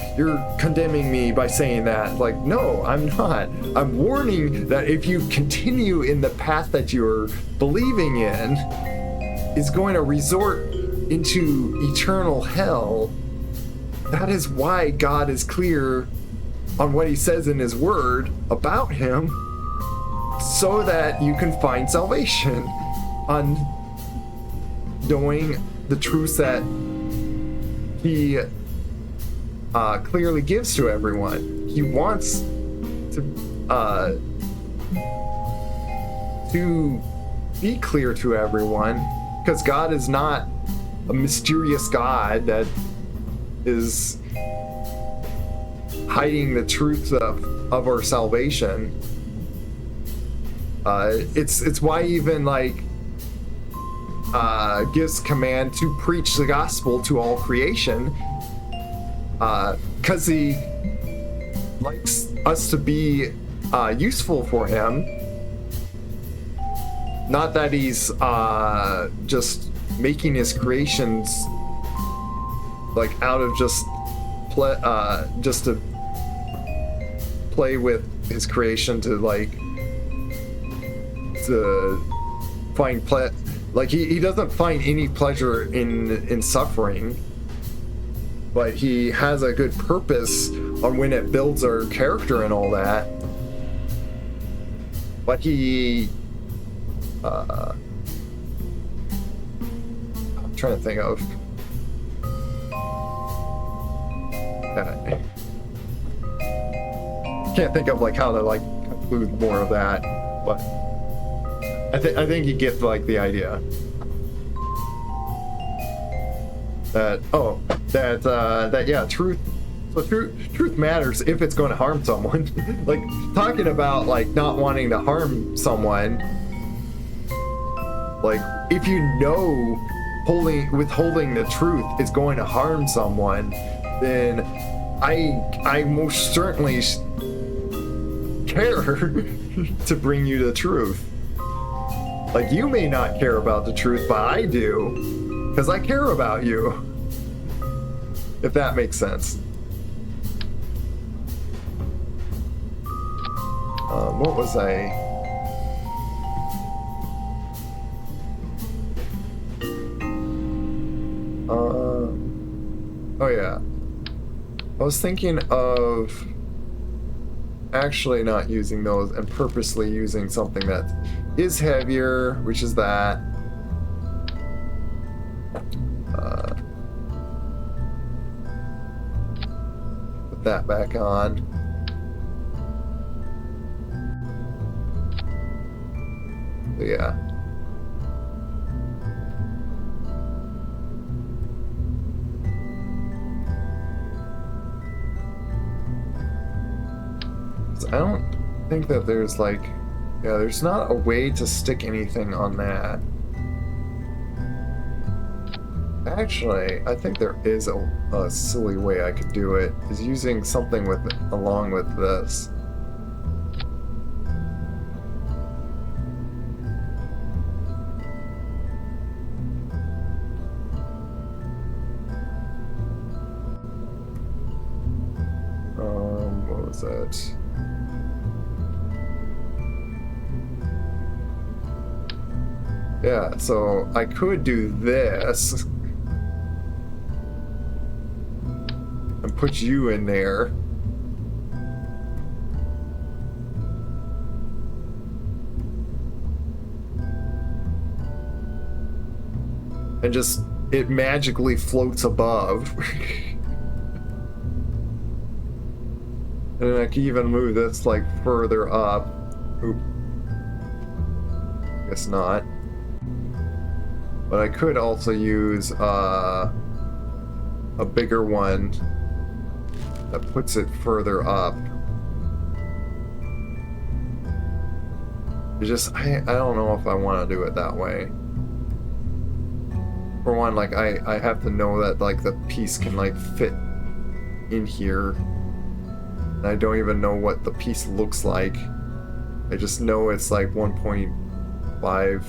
condemning me by saying that. Like, no, I'm not. I'm warning that if you continue in the path that you're believing in, is going to resort into eternal hell. That is why God is clear on what he says in his word about him, so that you can find salvation on knowing the truths that he clearly gives to everyone. He wants to be clear to everyone, because God is not a mysterious God that is hiding the truth of our salvation. It's why he even like gives command to preach the gospel to all creation, because he likes us to be useful for him. Not that he's just making his creations like out of just to play with his creation, to like to find like he doesn't find any pleasure in suffering, but he has a good purpose on when it builds our character and all that. But he I'm trying to think of can't think of like how to like conclude more of that, but I think you get like the idea that yeah, truth matters if it's going to harm someone. Like talking about like not wanting to harm someone, like if you know withholding the truth is going to harm someone, then I most certainly care to bring you the truth. Like you may not care about the truth, but I do, because I care about you. If that makes sense. What was I? Oh yeah. I was thinking of actually not using those and purposely using something that is heavier, which is that. Put that back on. But yeah. I don't think that there's like, yeah, there's not a way to stick anything on that. Actually, I think there is a silly way I could do it, is using something with along with this. What was that? Yeah, so I could do this and put you in there. And just, it magically floats above. And I can even move this like further up. Oop. Guess not. But I could also use a bigger one that puts it further up. It just, I don't know if I want to do it that way. For one, like I have to know that like the piece can like fit in here. And I don't even know what the piece looks like. I just know it's like 1.5.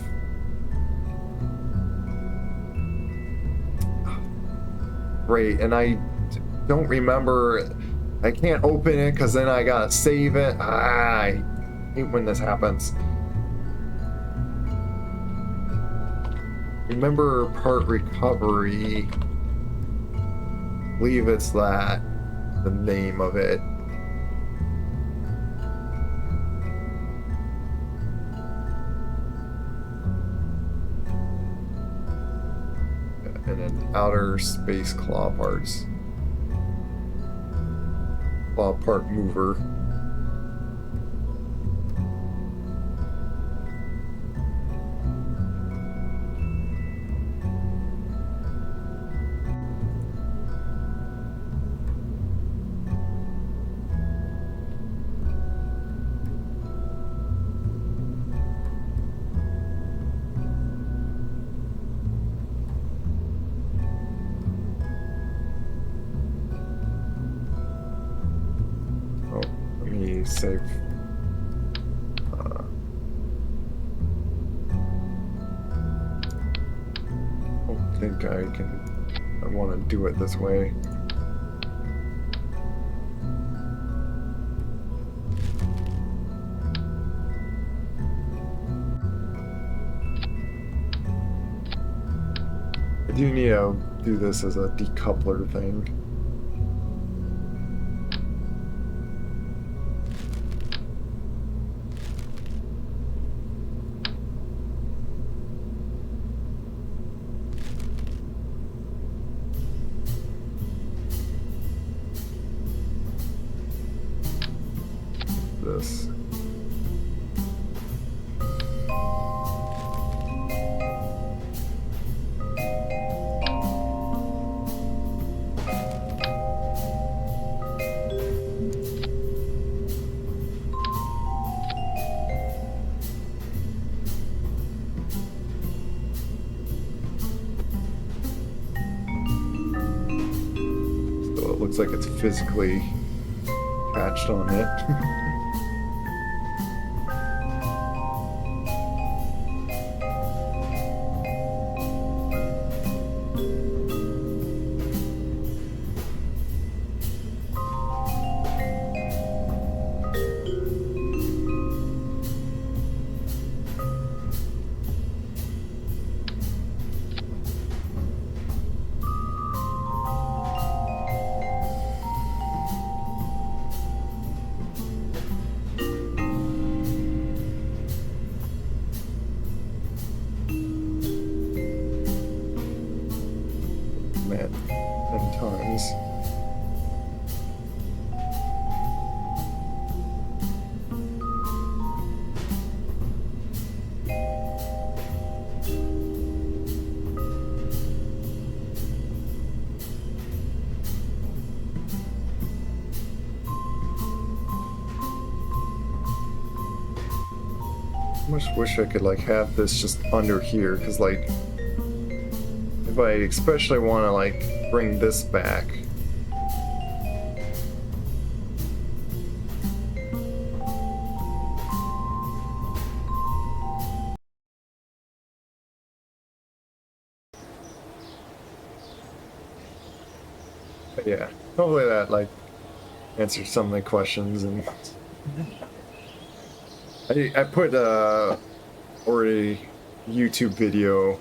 Great, and I don't remember. I can't open it because then I gotta save it. I hate when this happens. Remember part recovery. I believe it's that. The name of it. And then outer space claw parts. Claw part mover. Save. I don't think I want to do it this way. I do need to do this as a decoupler thing. This. So it looks like it's physically patched on it. Man, 10 times. I wish I could like have this just under here, because like if if I especially want to like bring this back. But yeah, hopefully that like answers some of the questions. And I put already YouTube video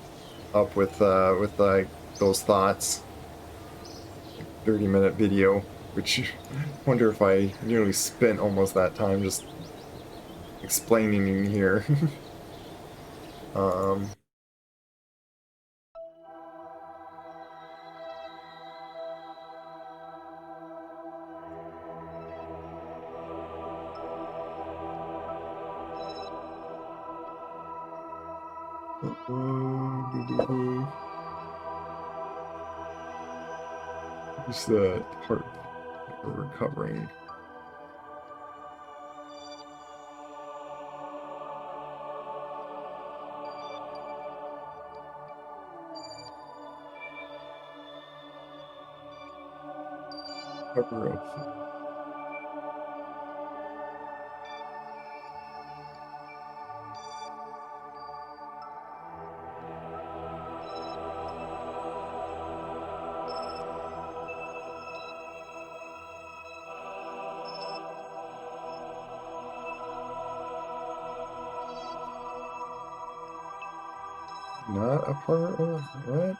up with like those thoughts, like 30-minute video, which wonder if I nearly spent almost that time just explaining in here. um What's the part that we're recovering? Cover up. Not a part of what?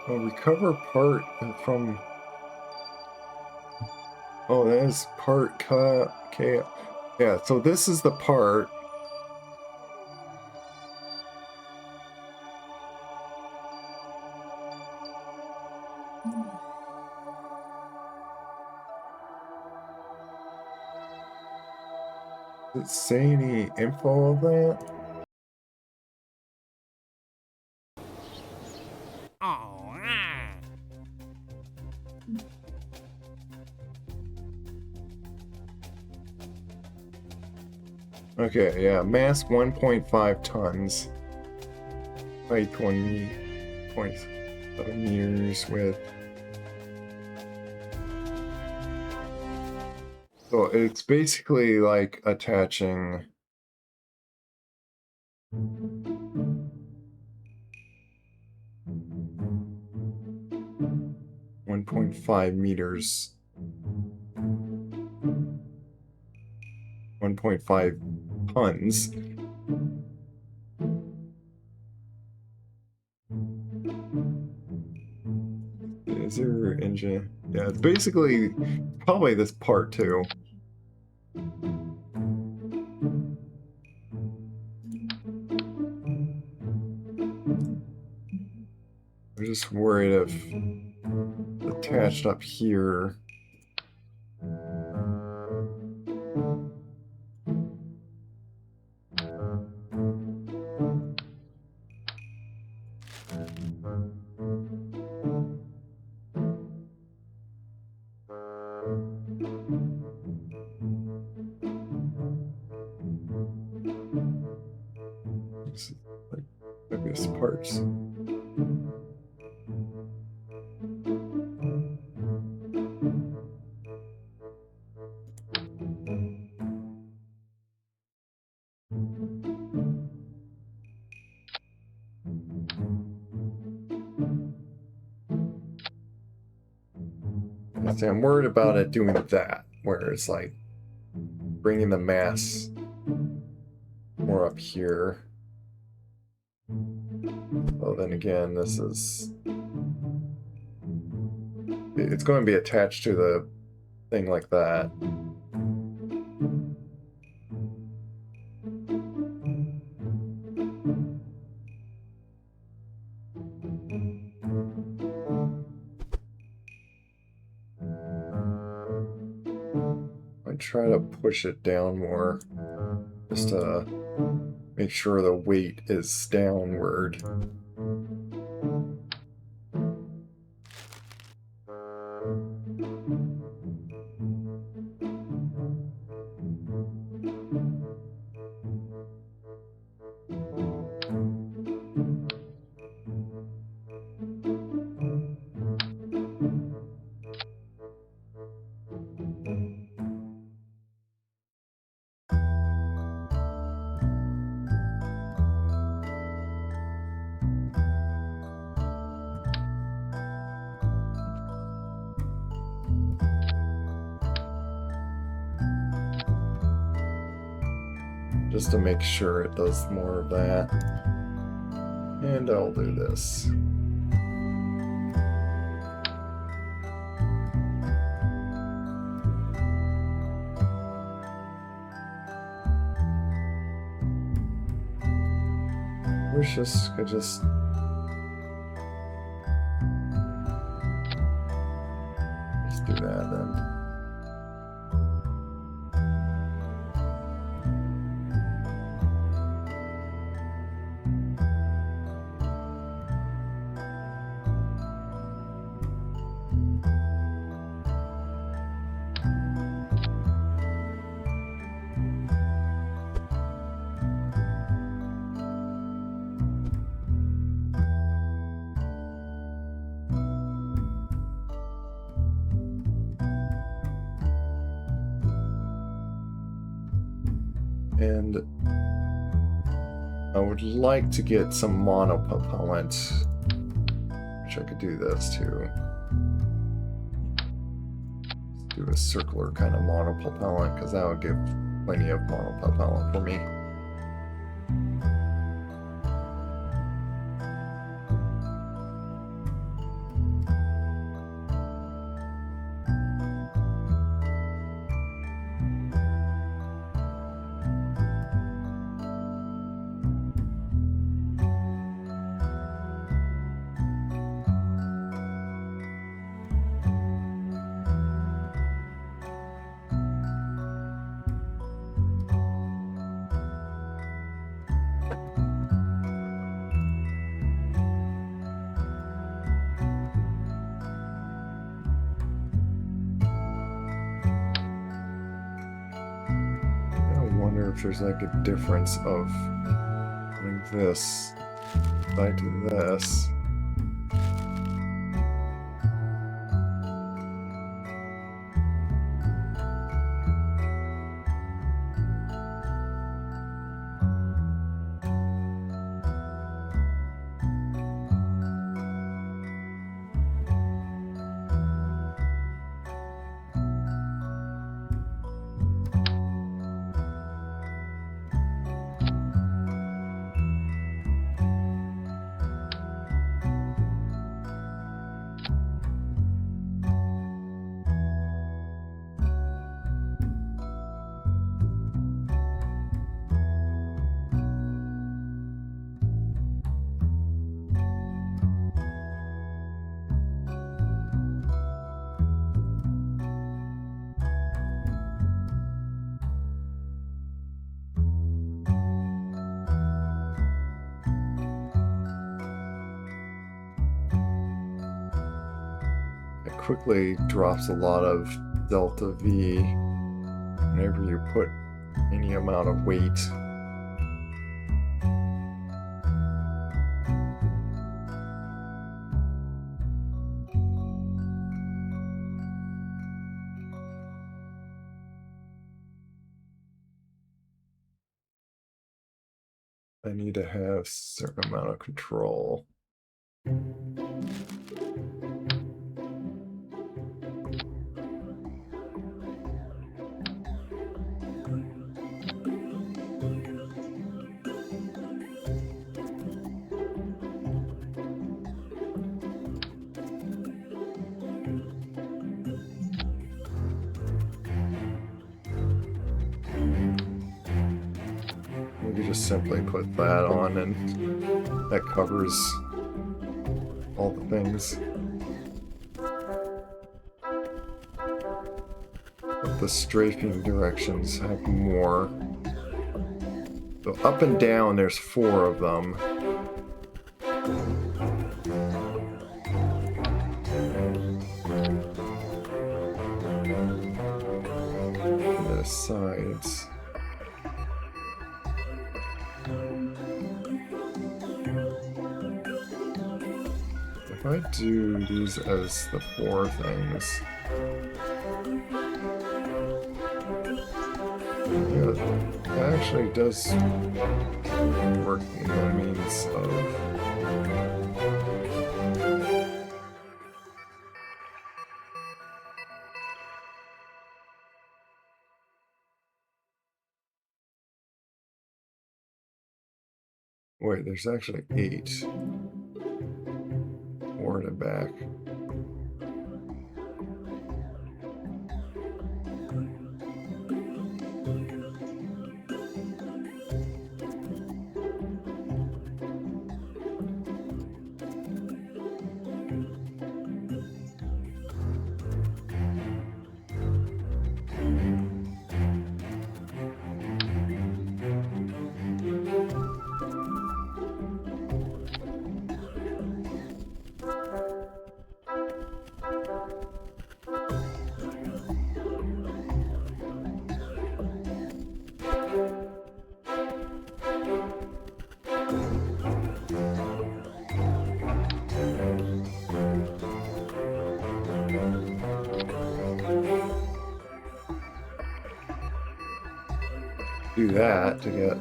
Oh, recover part from. Oh, that is part K. Yeah, so this is the part. Does it say any info of that? Okay, yeah, mass 1.5 tons. Height 20.7 meters with. So it's basically like attaching 1.5 meters, 1.5 tons. Is there engine? Yeah, it's basically probably this part too. I'm just worried if attached up here. It's like various parts. See, I'm worried about it doing that, where it's like bringing the mass more up here. Well, then again, this is... It's going to be attached to the thing like that. I try to push it down more, just to make sure the weight is downward. just to make sure it does more of that. And I'll do this. Wish this could just do that then. And I would like to get some monopropellant, which I could do this too. Let's do a circular kind of monopropellant, because that would give plenty of monopropellant for me. If there's like a difference of doing this, if I do this. Quickly drops a lot of deltaV whenever you put any amount of weight. I need to have a certain amount of control. Just simply put that on and that covers all the things. But the strafing directions have more. So up and down there's 4 of them. And the sides. If I do these as the 4 things, yeah, that actually does work in the means of Wait, there's actually 8. Forward and back. Do that to get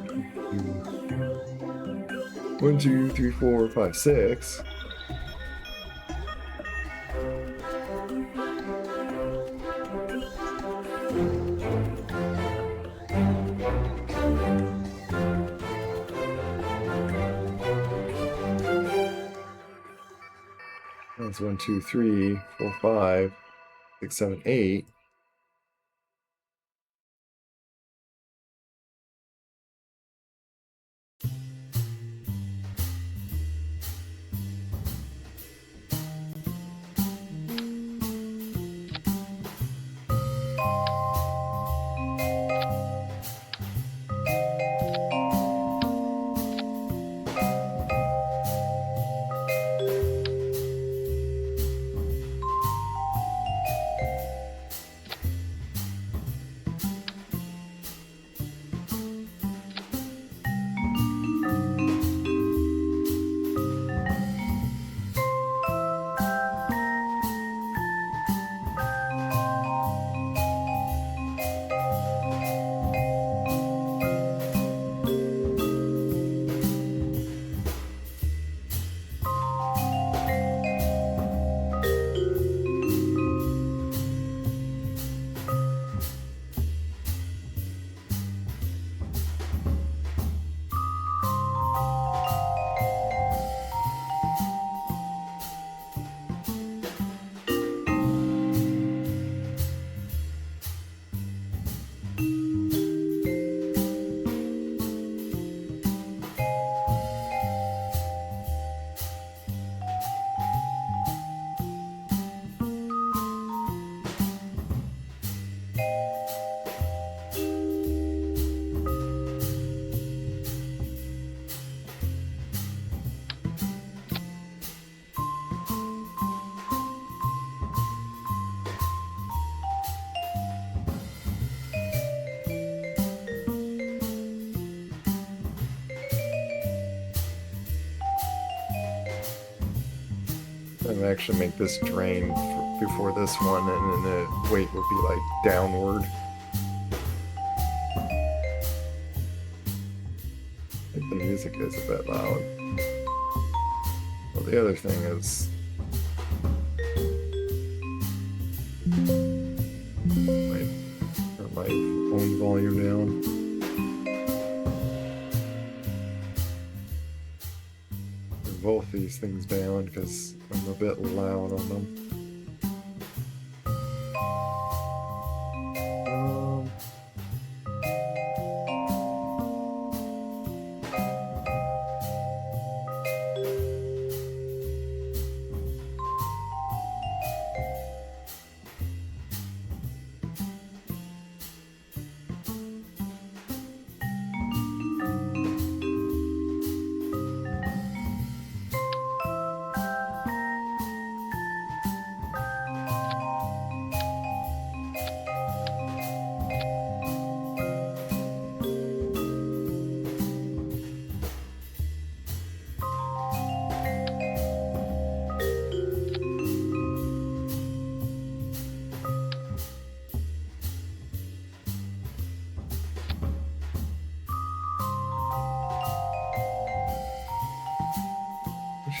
1, 2, 3, 4, 5, 6. That's 1, 2, 3, 4, 5, 6, 7, 8. And actually make this drain before this one, and then the weight would be like downward. I think the music is a bit loud. Well, the other thing is turn my phone volume down. Both these things down because I'm a bit loud on them.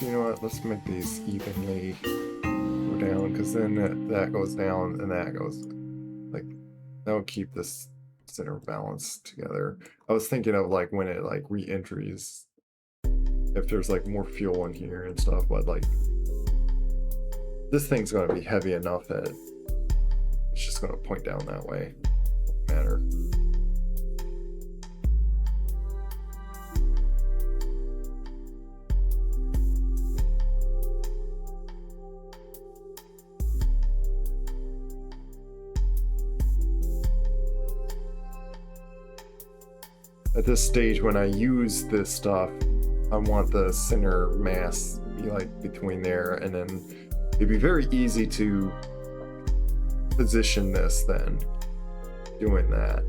You know what, let's make these evenly go down, because then that goes down and that goes, like, that would keep this center balance together. I was thinking of like when it like re-entries if there's like more fuel in here and stuff, but like this thing's going to be heavy enough that it's just going to point down that way. Won't matter. At this stage, when I use this stuff, I want the center mass to be like between there, and then it'd be very easy to position this then, doing that.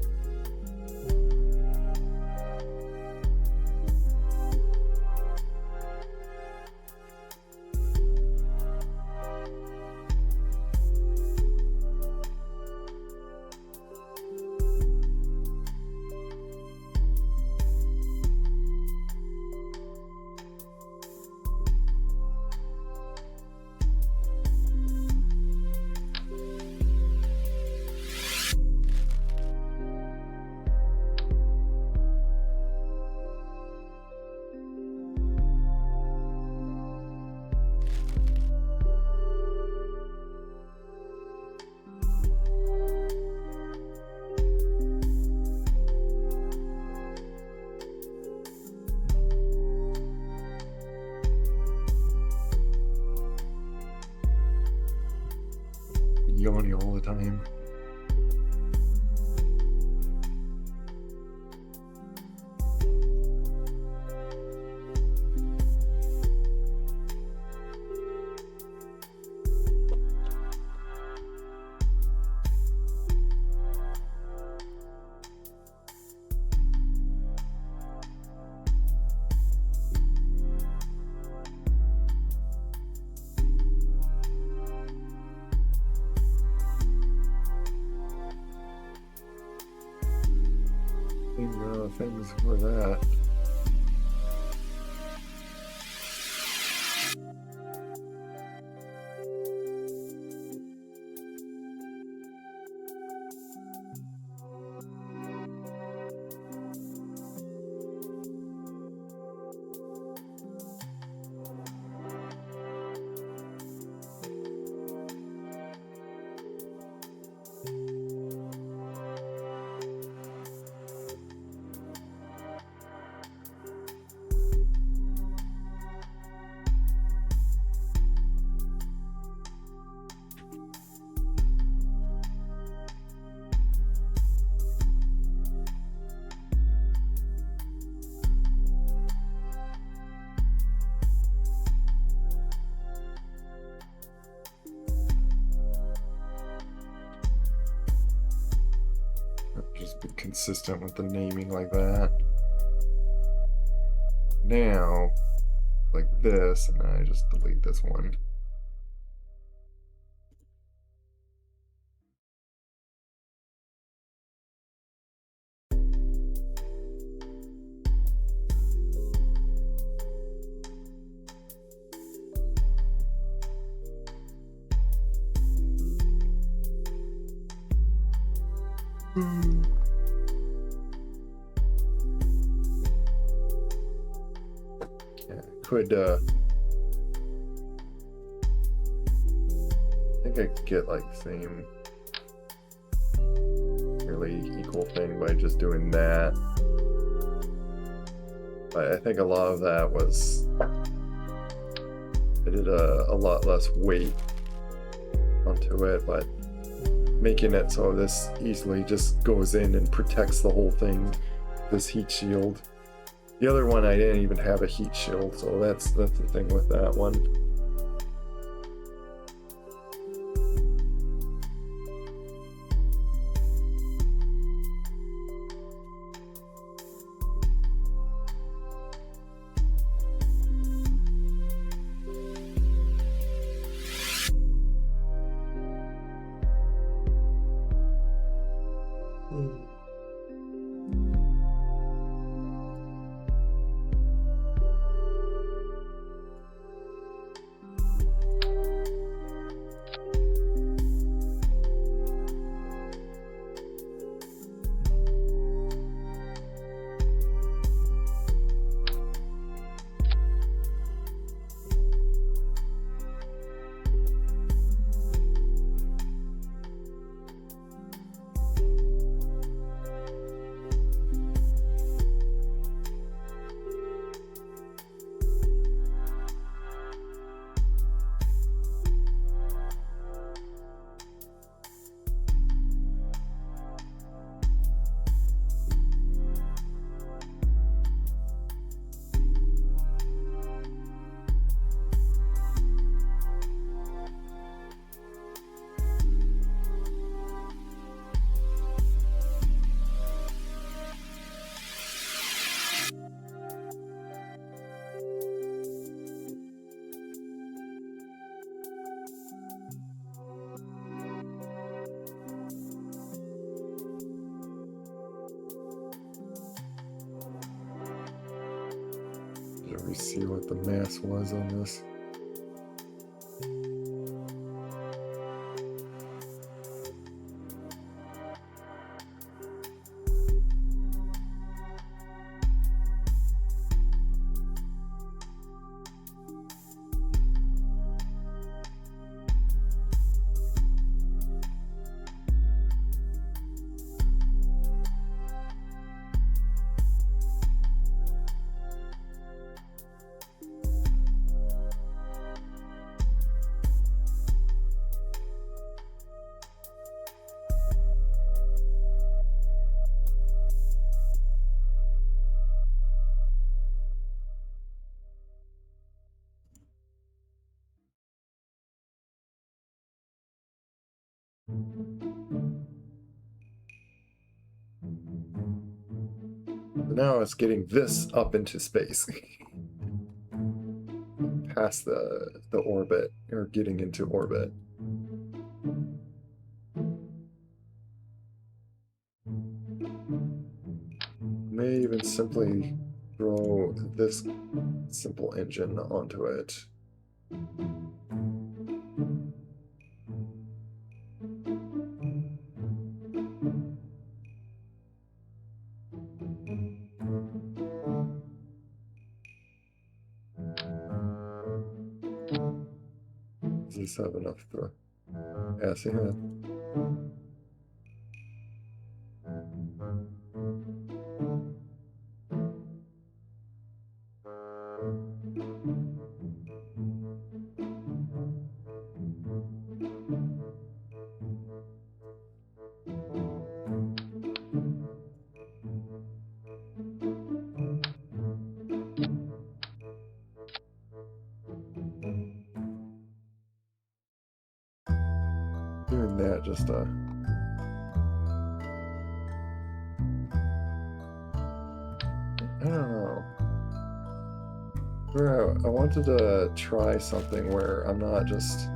Yawning all the time. Things for that. Just be consistent with the naming like that. Now, like this, and then I just delete this one. Yeah, could I think I could get like the same really equal thing by just doing that. But I think a lot of that was I did a lot less weight onto it, but making it so this easily just goes in and protects the whole thing, this heat shield. The other one I didn't even have a heat shield, so that's the thing with that one. Did we see what the mass was on this? Now it's getting this up into space. Past the orbit, or getting into orbit. May even simply throw this simple engine onto it. Does this have enough for passing it? Doing that just I don't know. I wanted to try something where I'm not just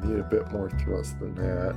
need a bit more thrust than that.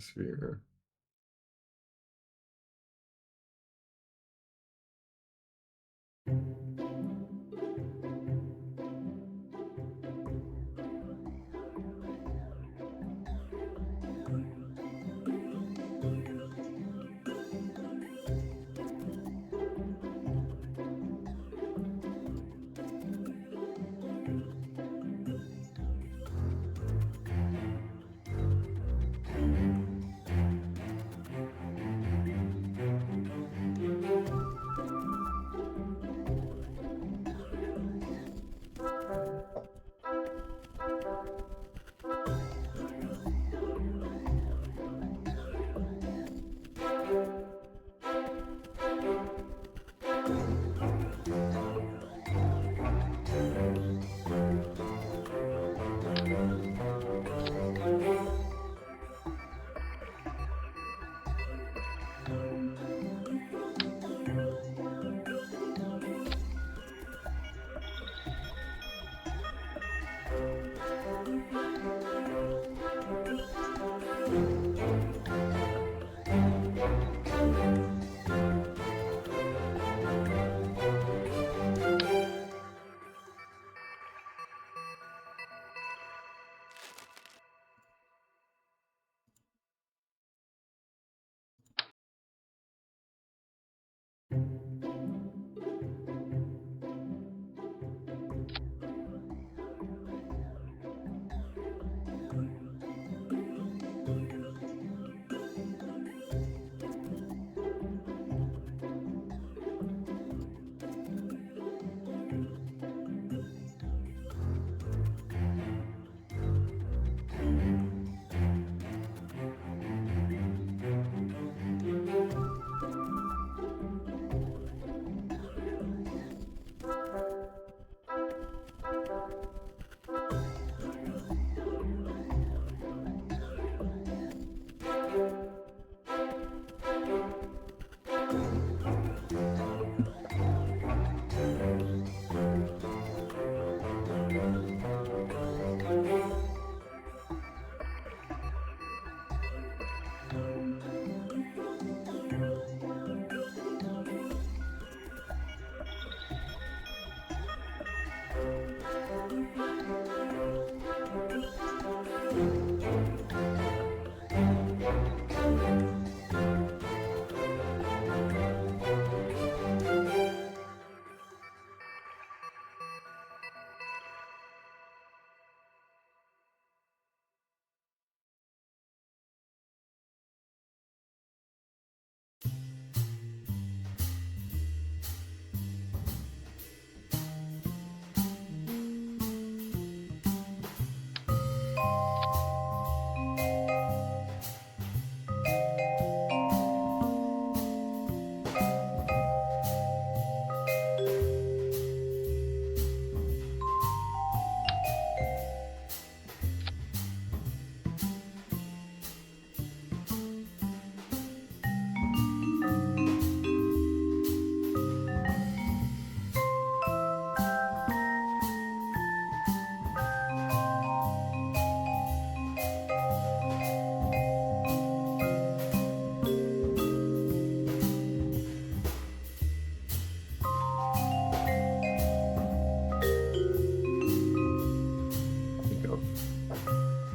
atmosphere.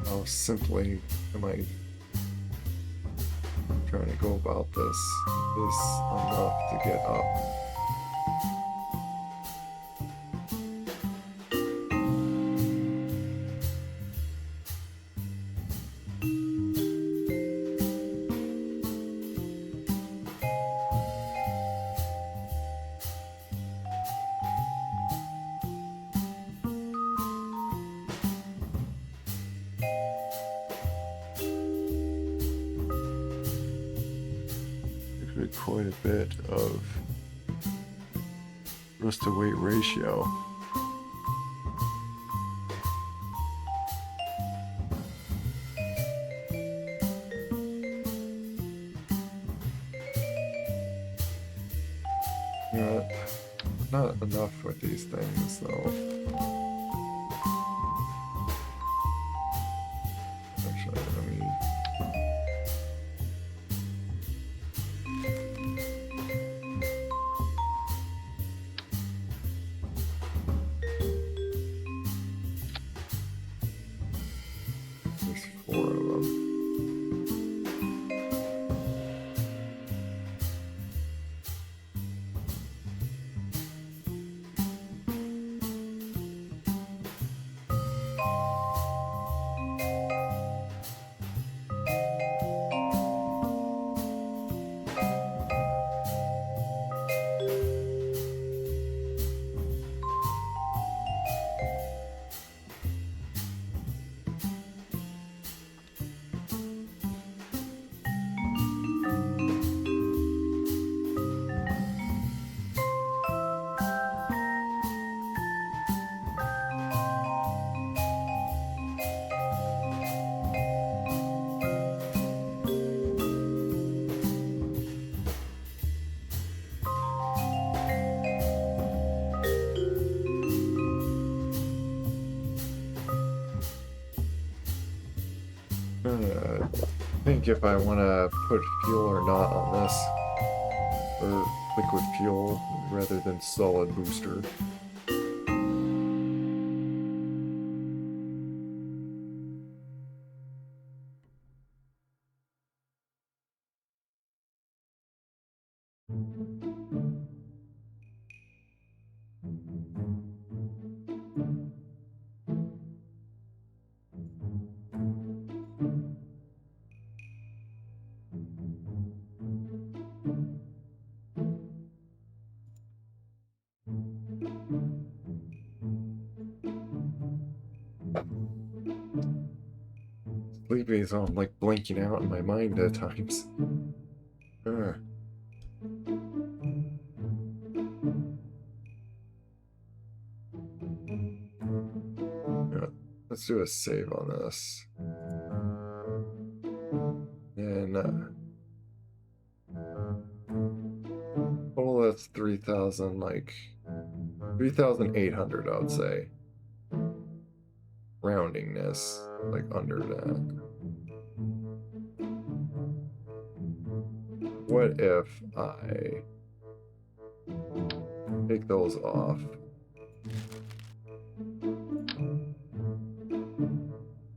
How simply am I trying to go about this? Is this enough to get up? Quite a bit of thrust to weight ratio. Not enough with these things though. Actually, let me think if I want to put fuel or not on this, or liquid fuel rather than solid booster. Sleepy, so I'm like blinking out in my mind at times. Yeah, let's do a save on this. And total that's 3,000, like 3,800, I would say. Rounding this, like under that. What if I take those off?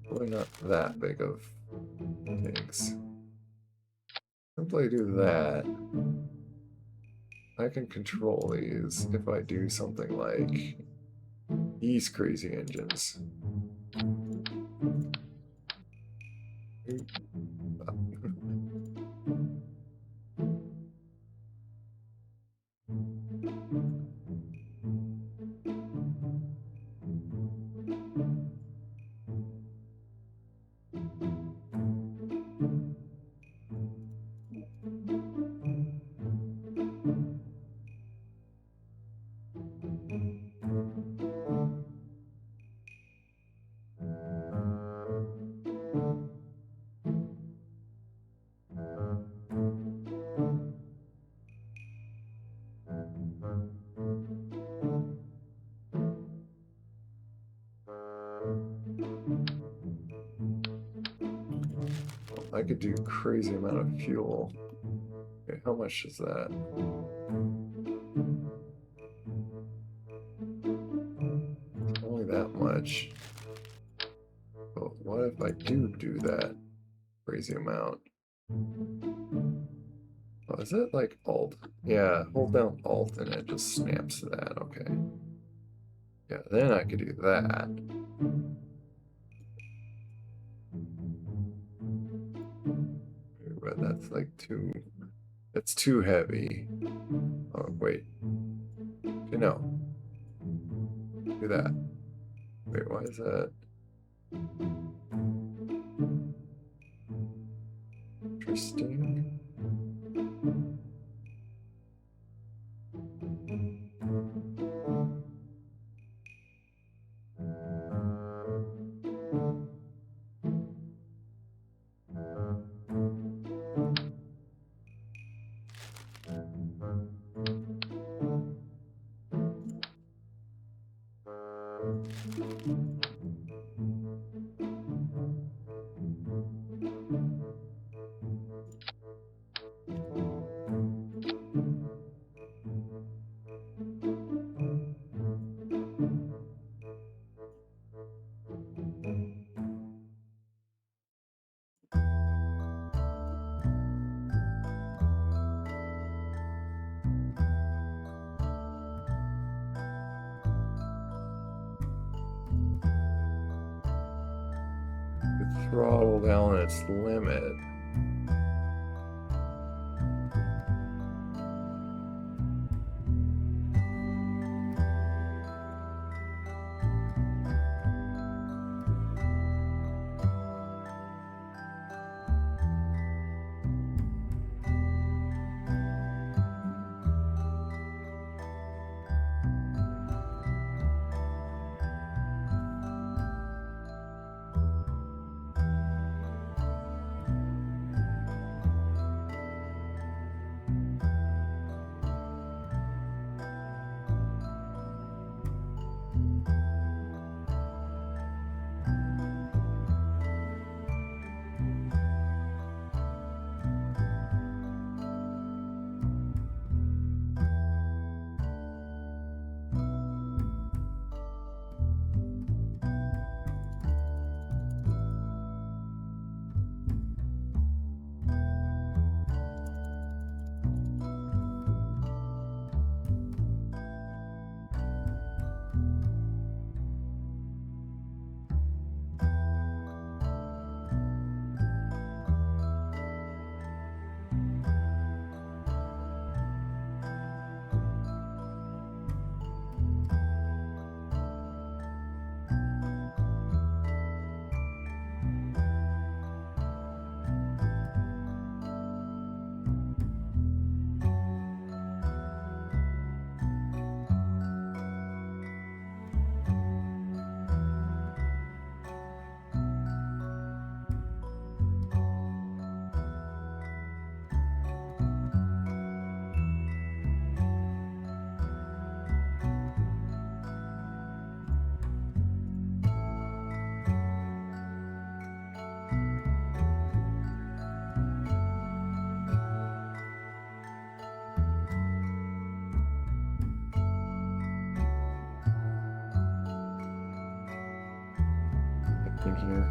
Probably not that big of things. Simply do that. I can control these if I do something like these crazy engines. I could do crazy amount of fuel. Okay, how much is that? It's only that much. But what if I do that crazy amount? Oh, is it like Alt? Yeah, hold down Alt and it just snaps to that. Okay. Yeah, then I could do that. But that's like too... It's too heavy. Oh, wait. Okay, no. Do that. Wait, why is that? Interesting. Throttle down its limit. working here.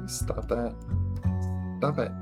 Stop that. Stop it.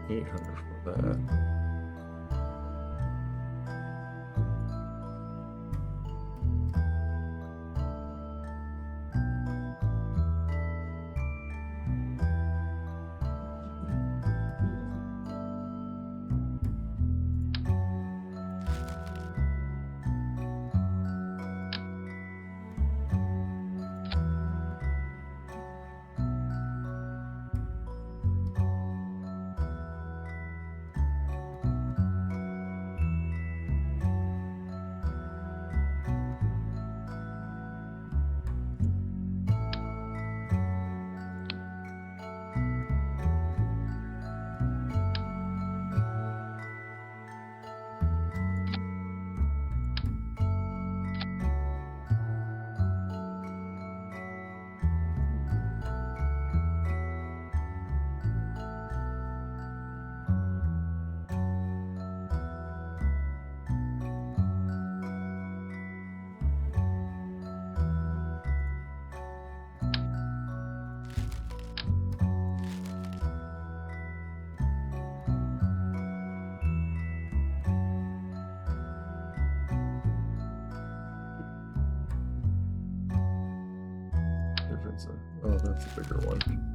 $800 for that. Oh, that's a bigger one.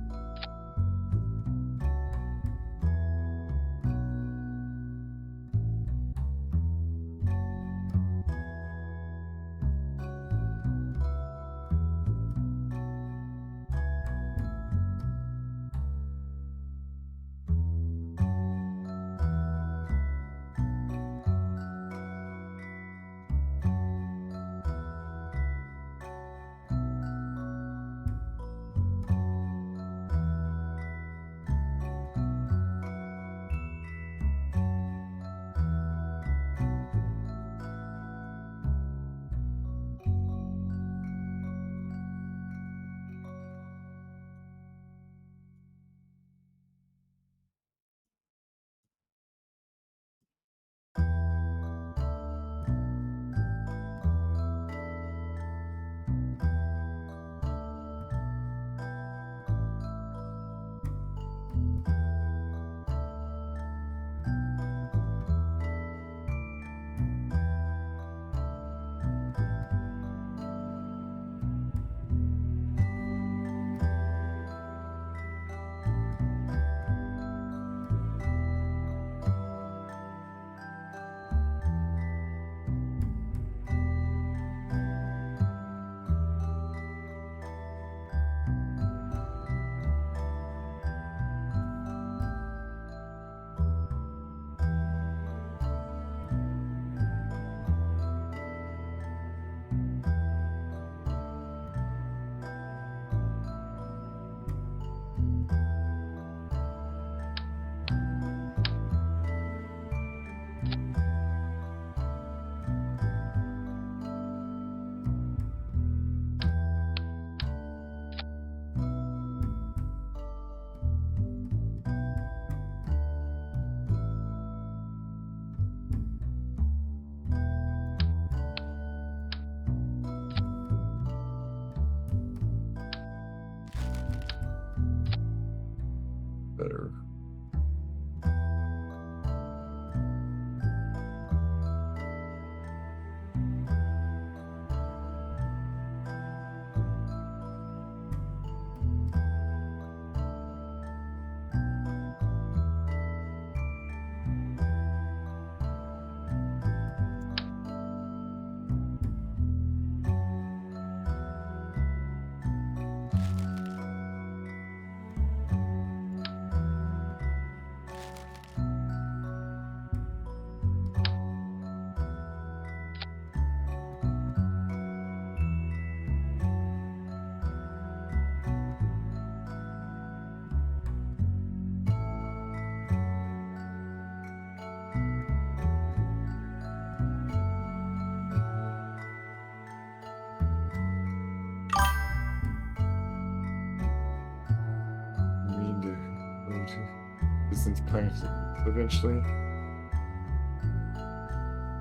these plants eventually.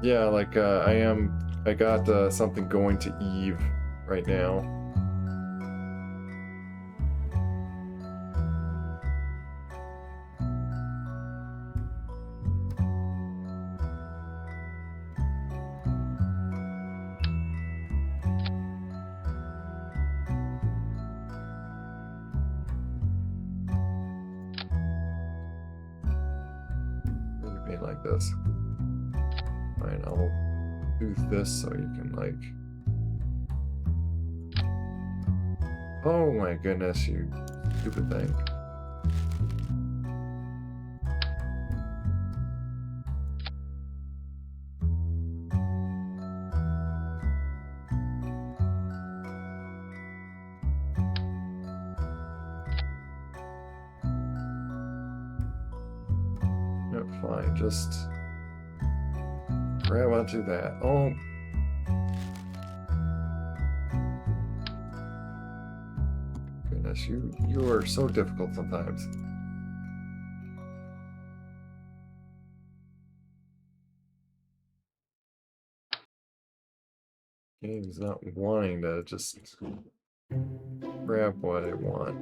Yeah, like I got something going to Eve right now. Like this. Alright, I'll do this so you can like... Oh my goodness, you stupid thing. Yeah, fine, just grab onto that. Oh. Goodness, you are so difficult sometimes. Game's not wanting to just grab what I want.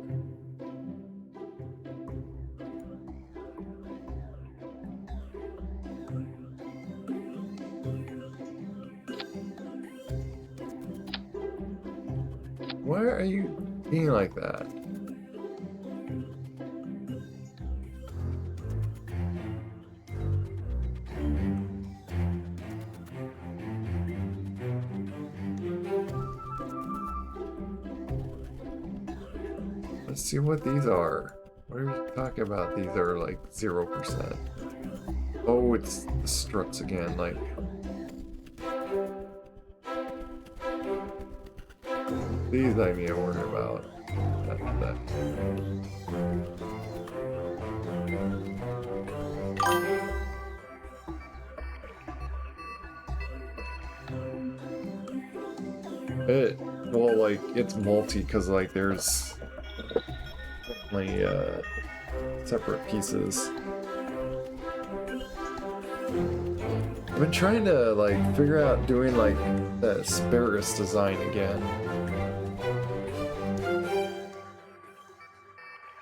Why are you being like that? Let's see what these are. What are we talking about? These are like 0%. Oh, it's the struts again, like... These I need to worry about. That. Well, like, it's multi, because, like, there's... definitely, separate pieces. I've been trying to, like, figure out doing, like, that asparagus design again.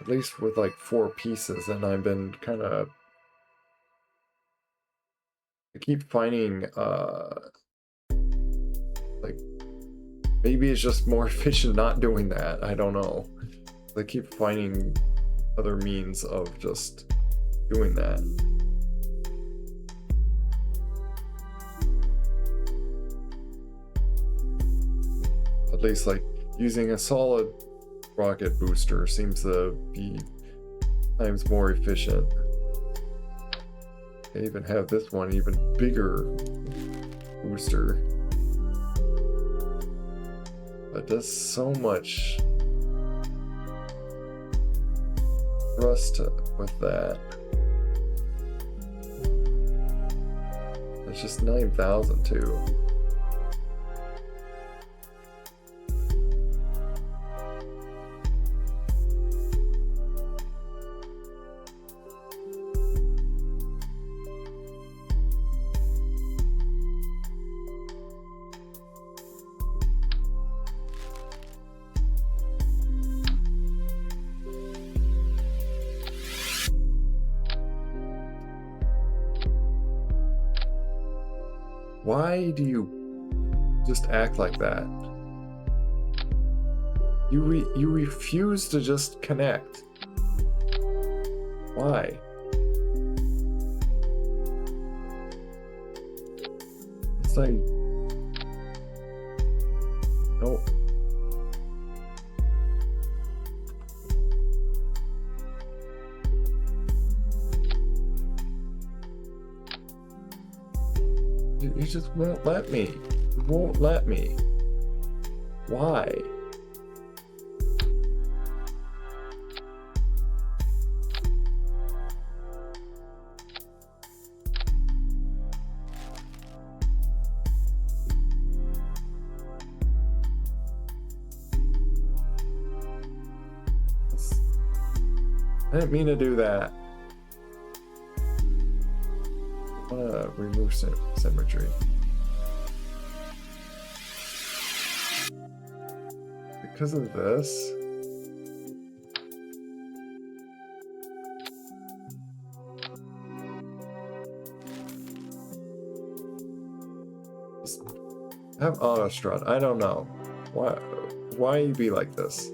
At least with, like, 4 pieces, and I've been kind of... I keep finding, like, maybe it's just more efficient not doing that, I don't know. I keep finding other means of just doing that. At least, like, using a solid rocket booster seems to be times more efficient. I even have this one even bigger booster. But it does so much thrust with that. It's just 9,000 too. Why do you just act like that? You refuse to just connect. Why? It's like... No. You just won't let me. You won't let me. Why? I didn't mean to do that. Remove symmetry. Because of this. Just have auto strut. I don't know. Why you be like this?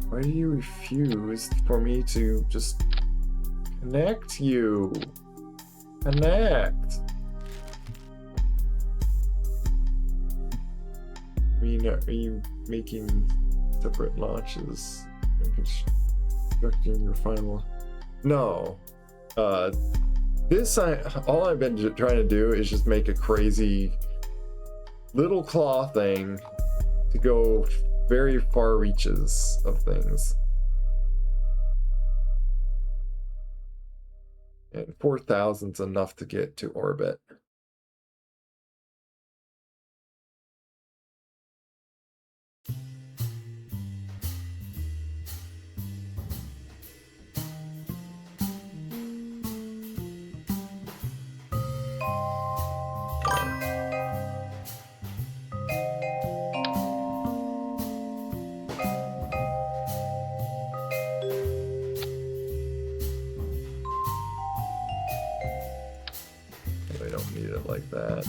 Why do you refuse for me to just connect you? Connect! I mean, are you making separate launches and constructing your final? No. All I've been trying to do is just make a crazy little claw thing to go very far reaches of things. And 4,000's enough to get to orbit. I don't need it like that.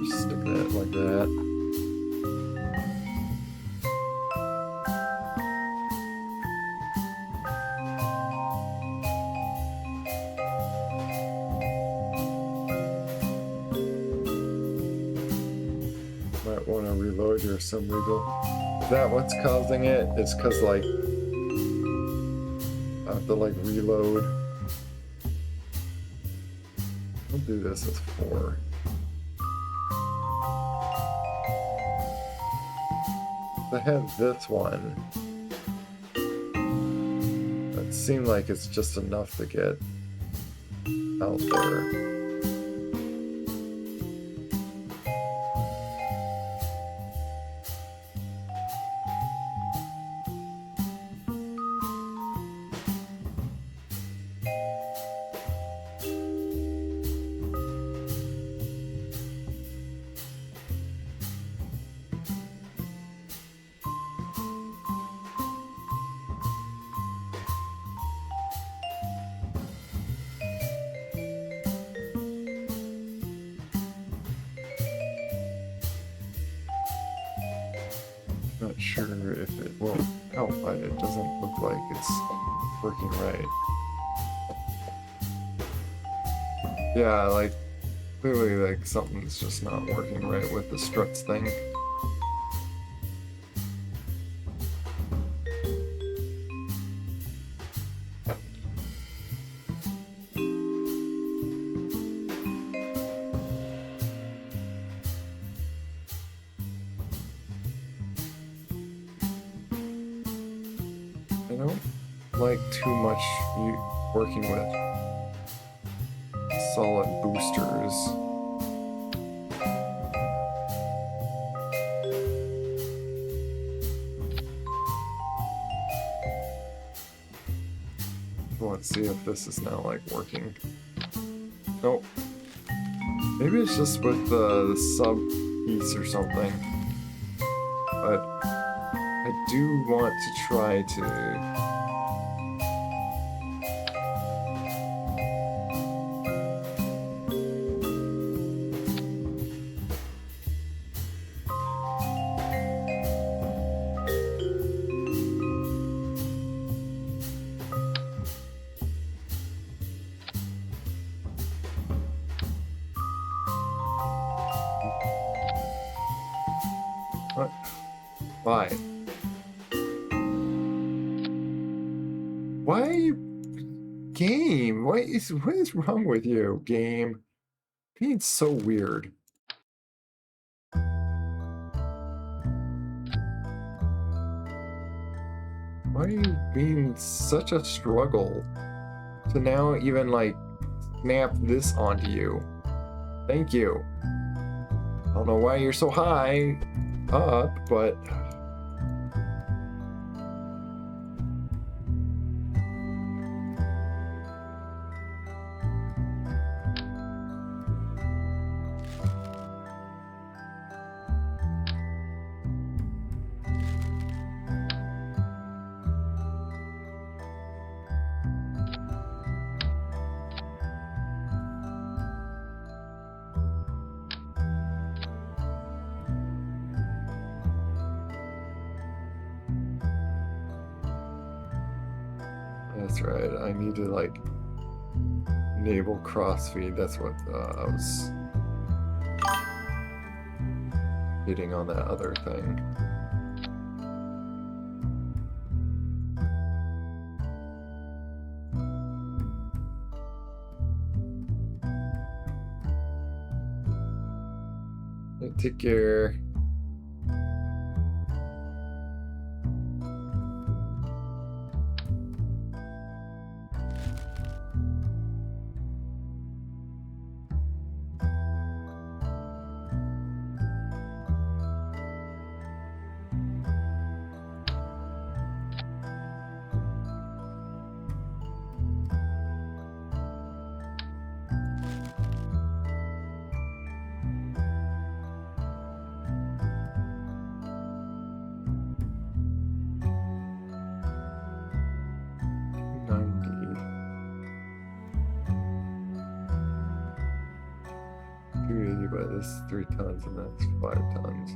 Just stick that like that. Might want to reload your subregal. Is that what's causing it? It's because, like, I have to, like, reload. I'll do this with 4. I have this one. It seemed like it's just enough to get out there. Not sure if it will help, but it doesn't look like it's working right. Yeah, like, clearly, like, something's just not working right with the struts thing. I don't like too much working with solid boosters. Let's see if this is now, like, working. Nope. Maybe it's just with the sub piece or something. But I do want to try to... What? Why? Why are you... Game? What is wrong with you, game? Being so weird. Why are you being such a struggle to now even, like, snap this onto you? Thank you. I don't know why you're so high up, but... That's right, I need to, like, enable crossfeed. That's what I was hitting on that other thing. Take care. But this is 3 tons and that's 5 tons.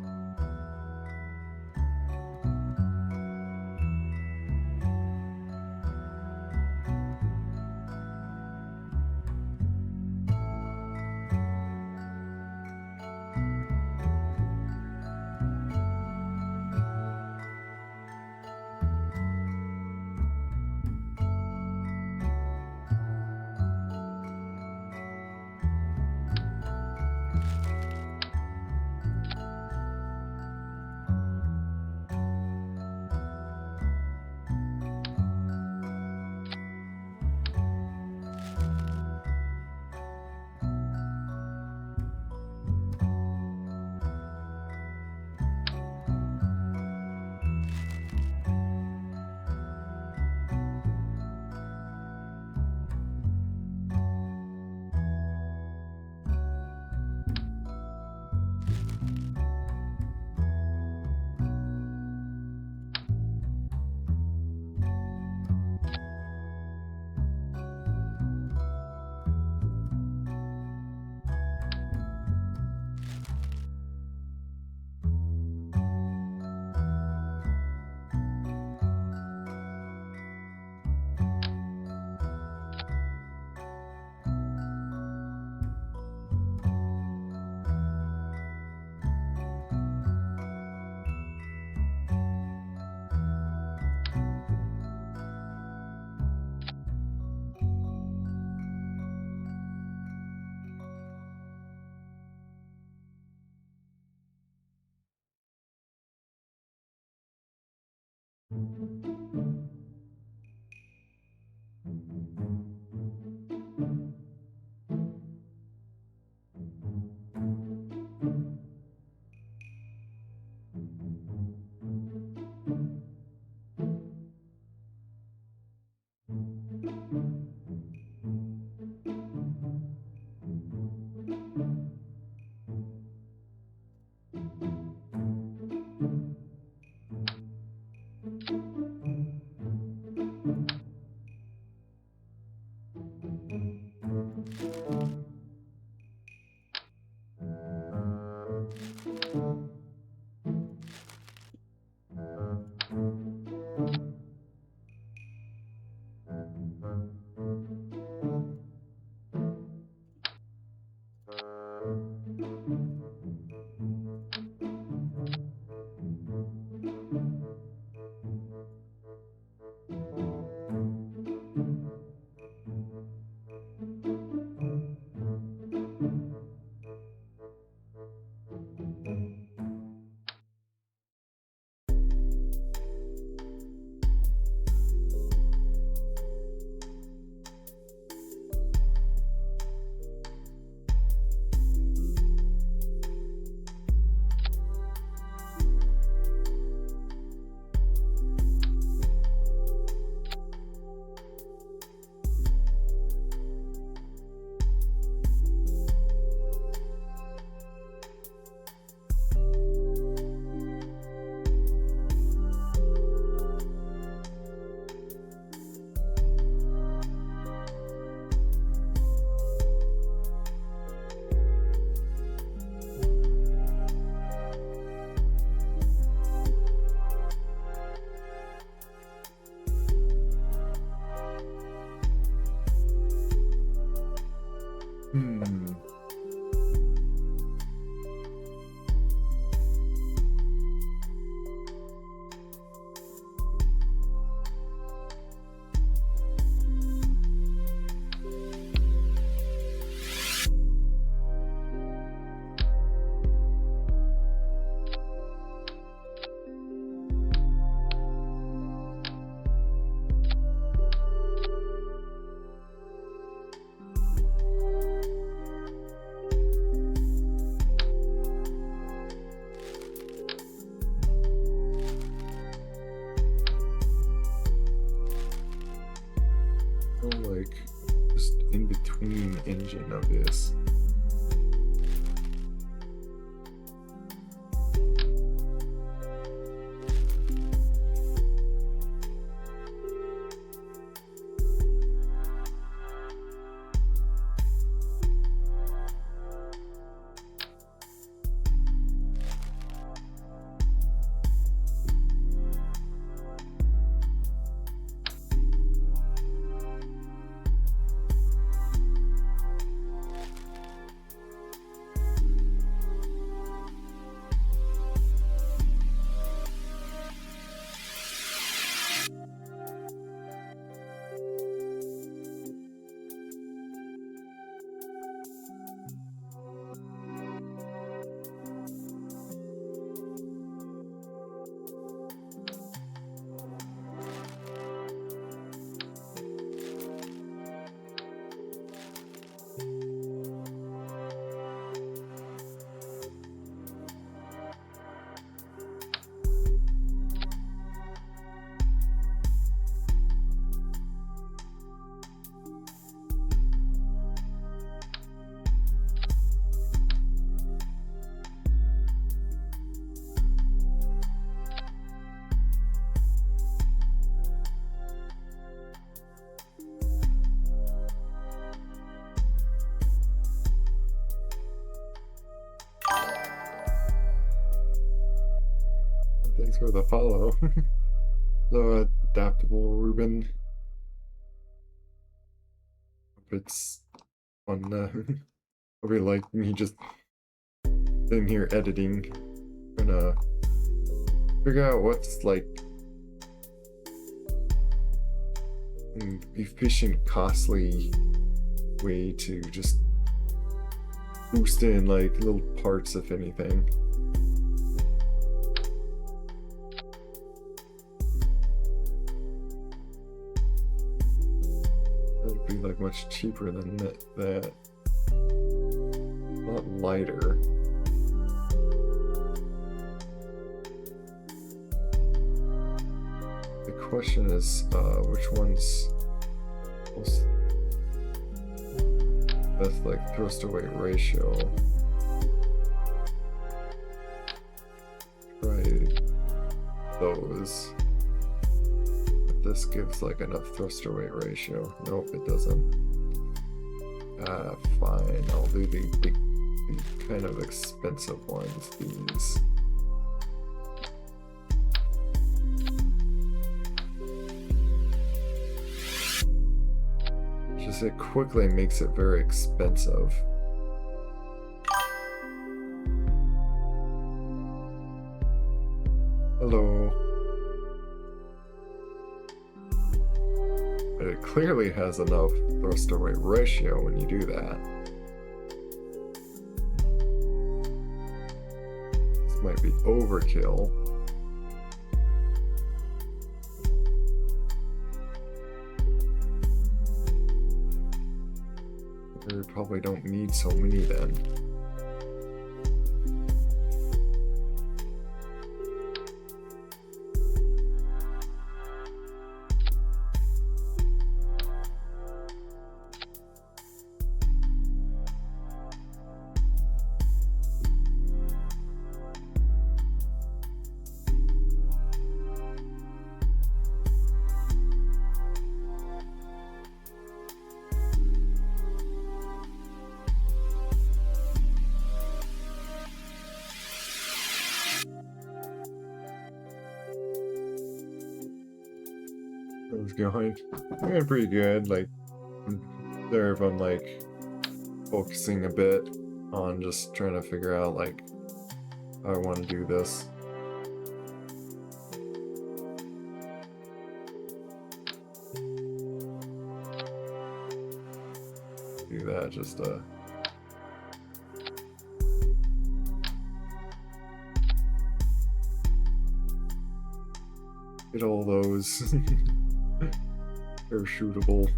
Hmm. Like just in between engine of this. Thanks for the follow. So adaptable Ruben. Hope it's fun. Hope you like me just sitting here editing, trying to figure out what's like an efficient, costly way to just boost in like little parts, if anything. That'd be like much cheaper than that. A lot lighter. The question is, which one's most best like thrust to weight ratio? Try those. But this gives like enough thrust to weight ratio. Nope, it doesn't. Fine. I'll do the big, kind of expensive ones. These. Just it quickly makes it very expensive. Hello. But it clearly has enough thrust to weight ratio when you do that. This might be overkill. We probably don't need so many then. How's it going? I'm doing pretty good. Like, there I'm like focusing a bit on just trying to figure out like how I want to do this. Do that just get all those parachutable.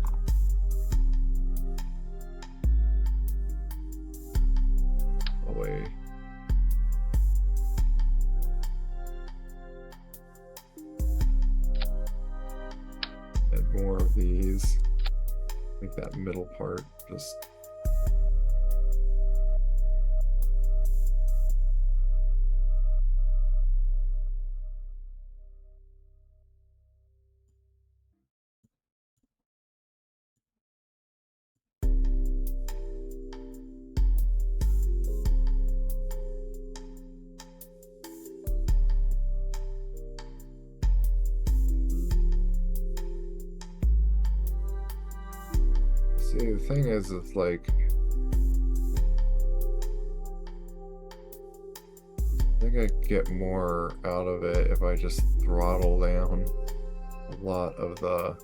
Away. Add more of these. Make that middle part just see, the thing is, it's like I think I get more out of it if I just throttle down a lot of the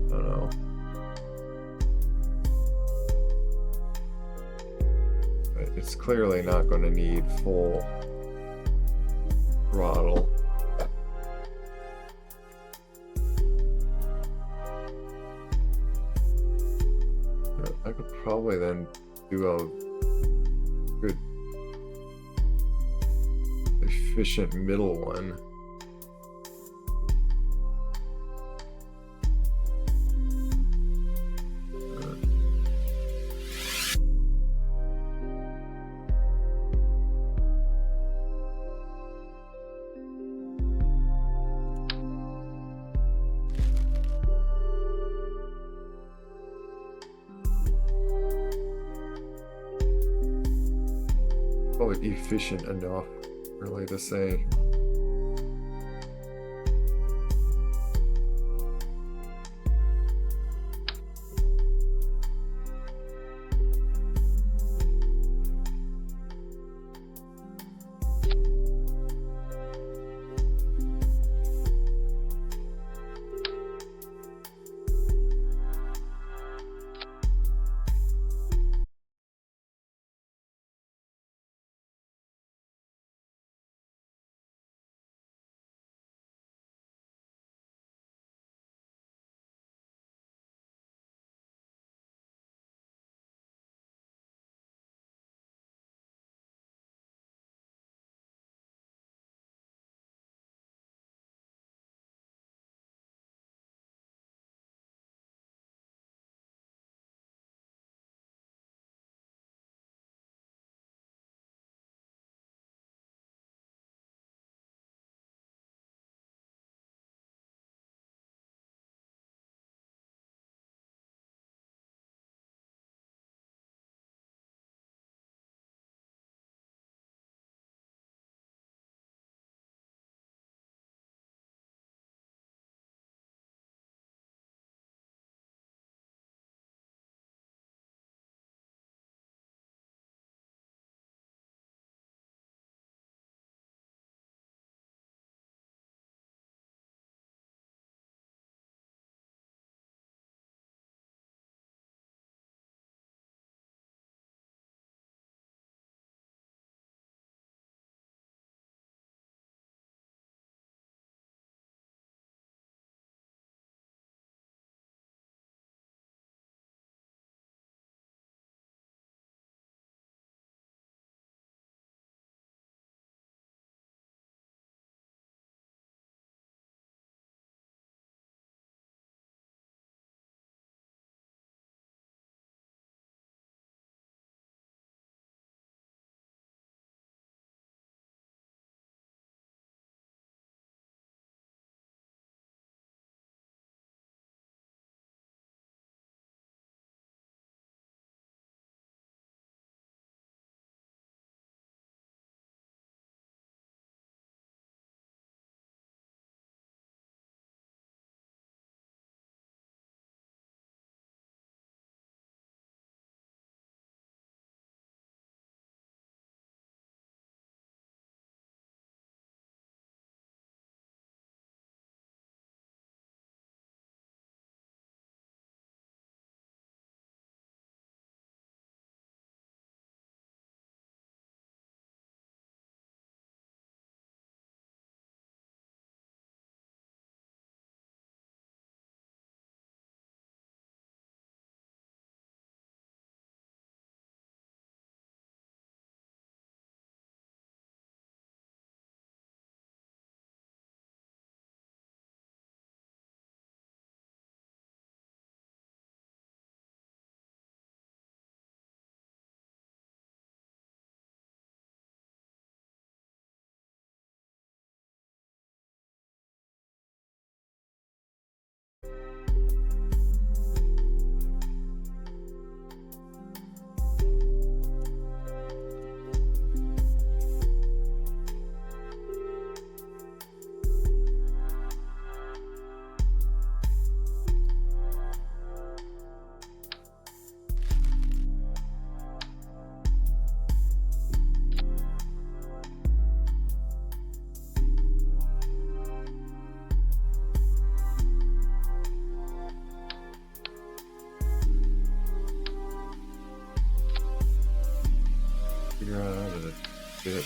I don't know. It's clearly not going to need full throttle. I could probably then do a good efficient middle one. Probably efficient enough, really, to say.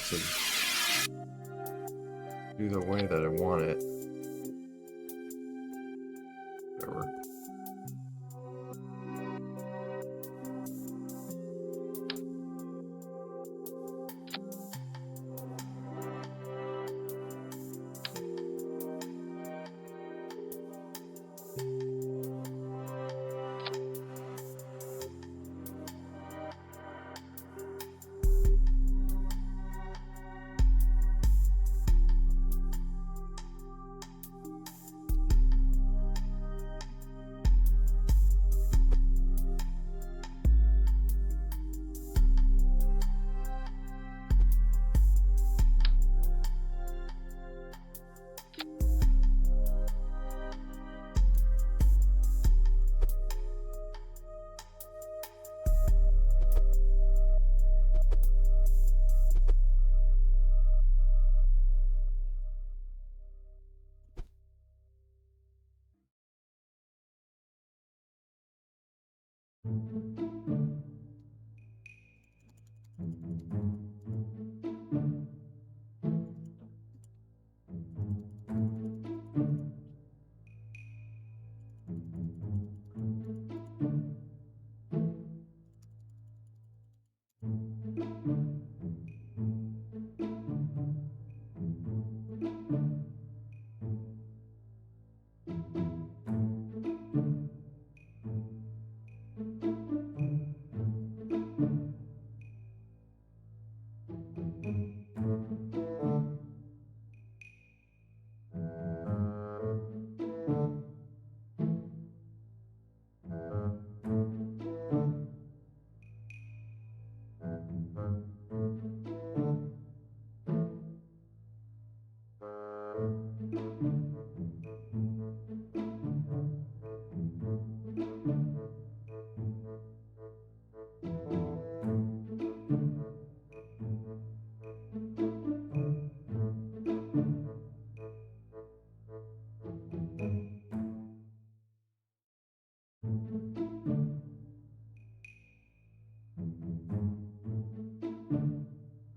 to do the way that I want it. Whatever.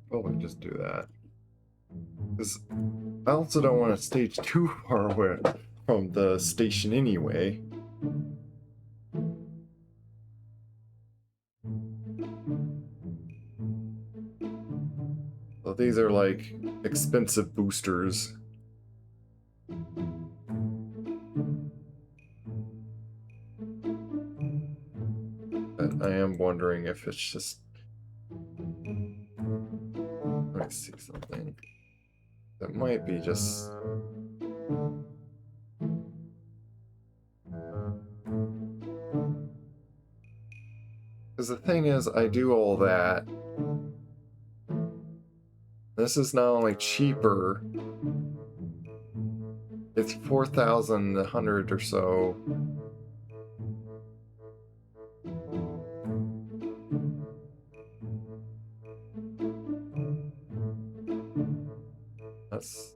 Probably just do that. Because I also don't want to stage too far away from the station anyway. So these are like expensive boosters. But I am wondering if it's just... Let me see something. That might be just... Because the thing is, I do all that. This is not only cheaper, it's 4,100 or so. That's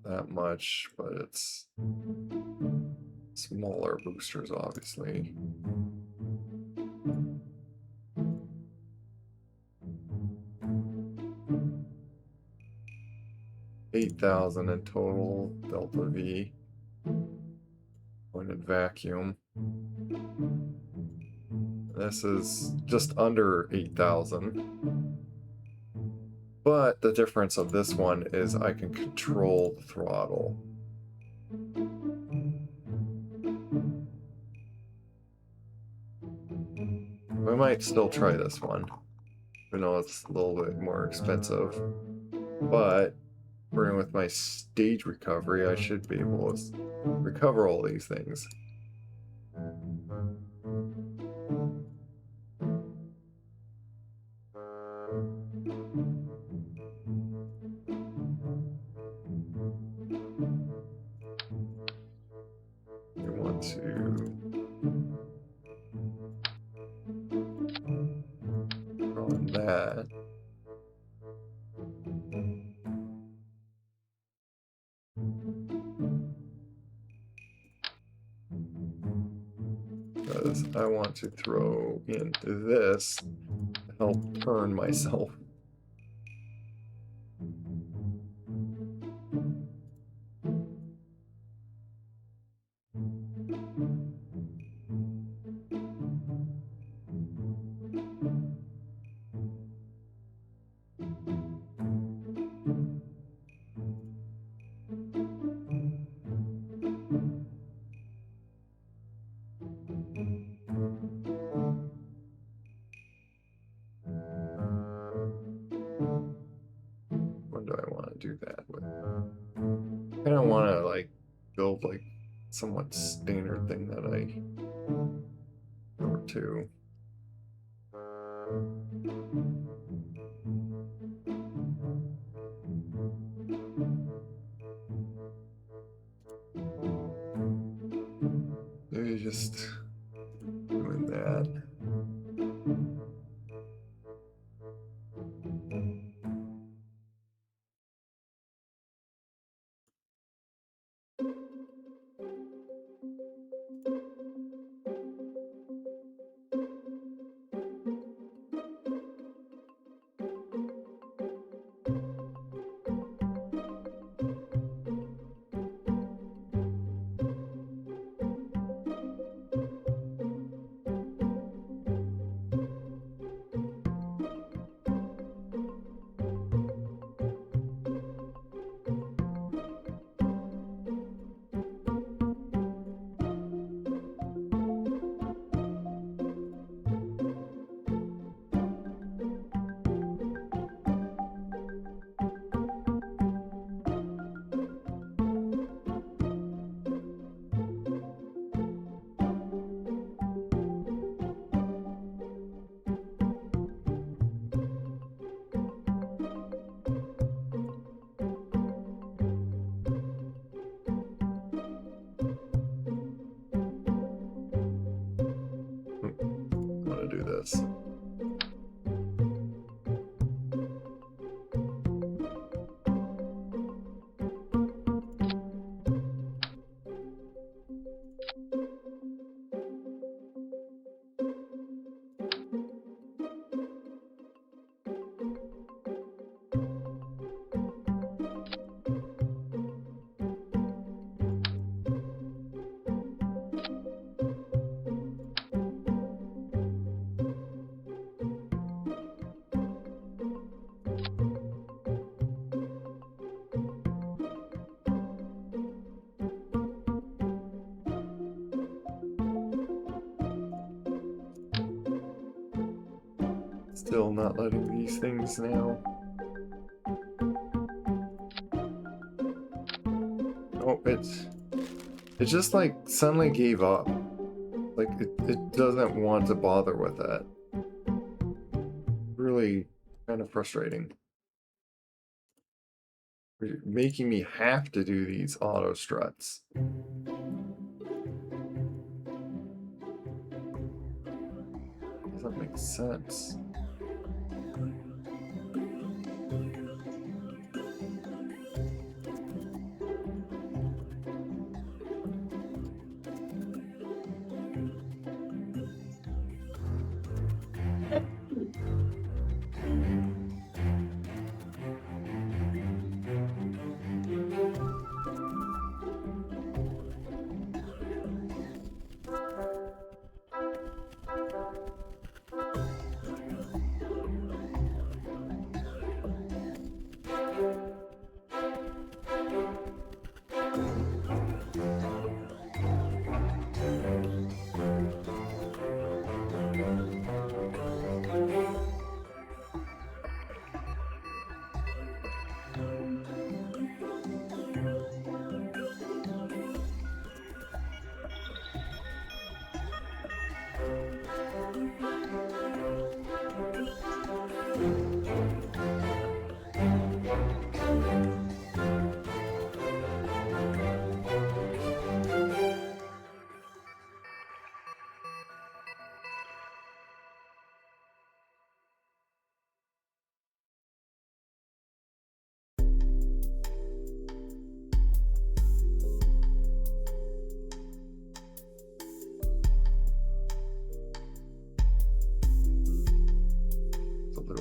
that much, but it's smaller boosters, obviously. $8,000 in total, deltaV. Pointed vacuum. This is just under 8,000. But the difference of this one is I can control the throttle. We might still try this one, even though it's a little bit more expensive. But working with my stage recovery, I should be able to recover all these things. We want to run that. is I want to throw in this to help turn myself. What do I want to do that with? I don't want to like build like somewhat standard thing that I or two. Maybe just doing that. I'm gonna do this. Still not letting these things now. Oh, it just like suddenly gave up. Like it doesn't want to bother with that. Really kind of frustrating. You're making me have to do these auto struts. Doesn't make sense.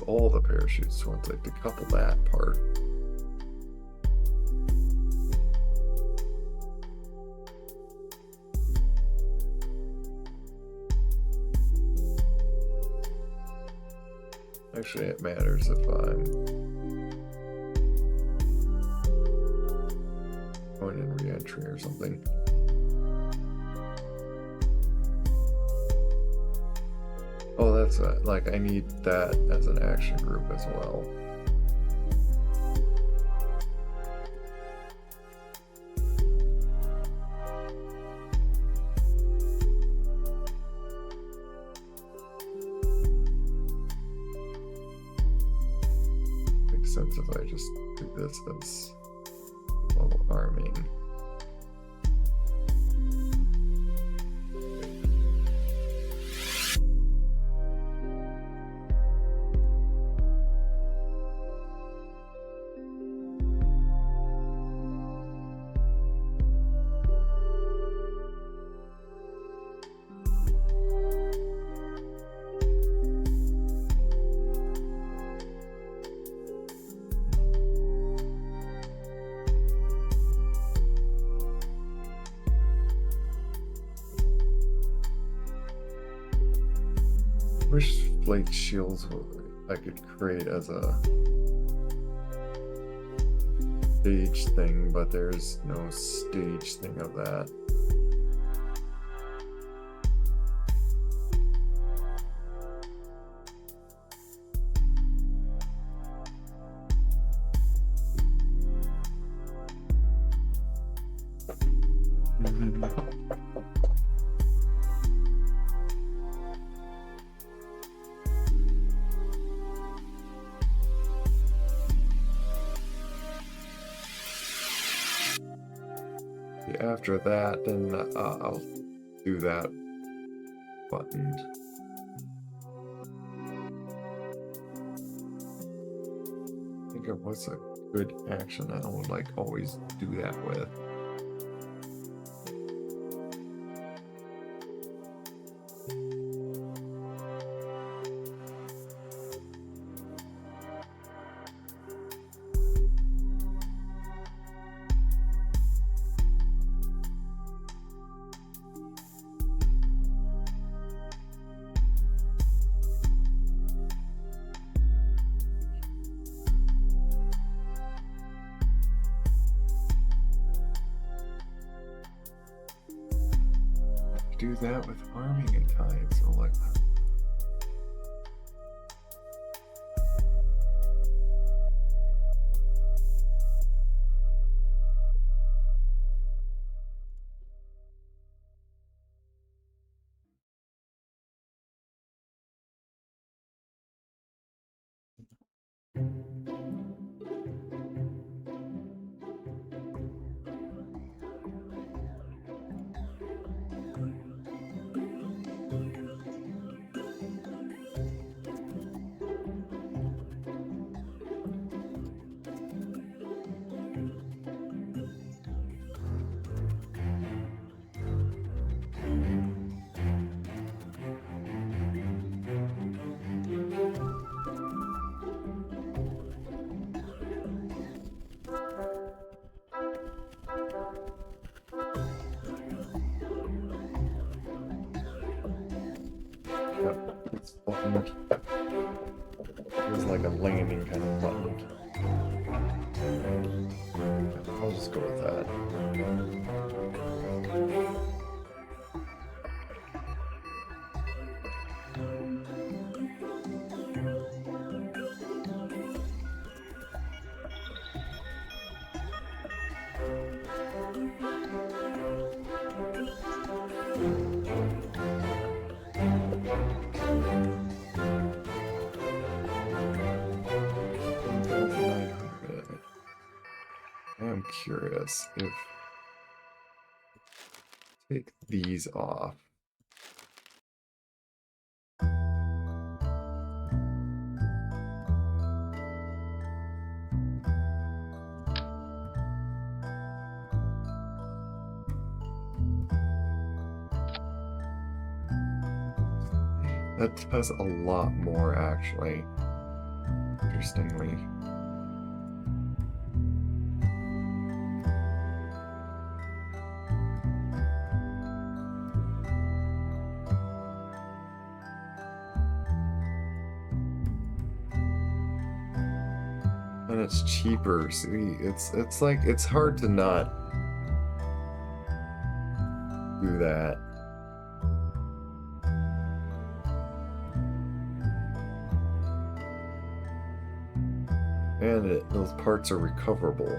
all the parachutes once I decouple that part. Actually, it matters if I'm going in re-entry or something. Oh, that's like I need that as an action group as well. Makes sense if I just do this as well, arming. Wish flake shields I could create as a stage thing, but there's no stage thing of that. After that, then I'll do that button. Think of what's a good action I would like always do that with. Do that with arming in time, so like it's buttoned. It's like a landing kind of button. I'll just go with that. I'm curious if take these off. That does a lot more actually. interestingly. And it's cheaper. See, it's like it's hard to not do that. And those parts are recoverable.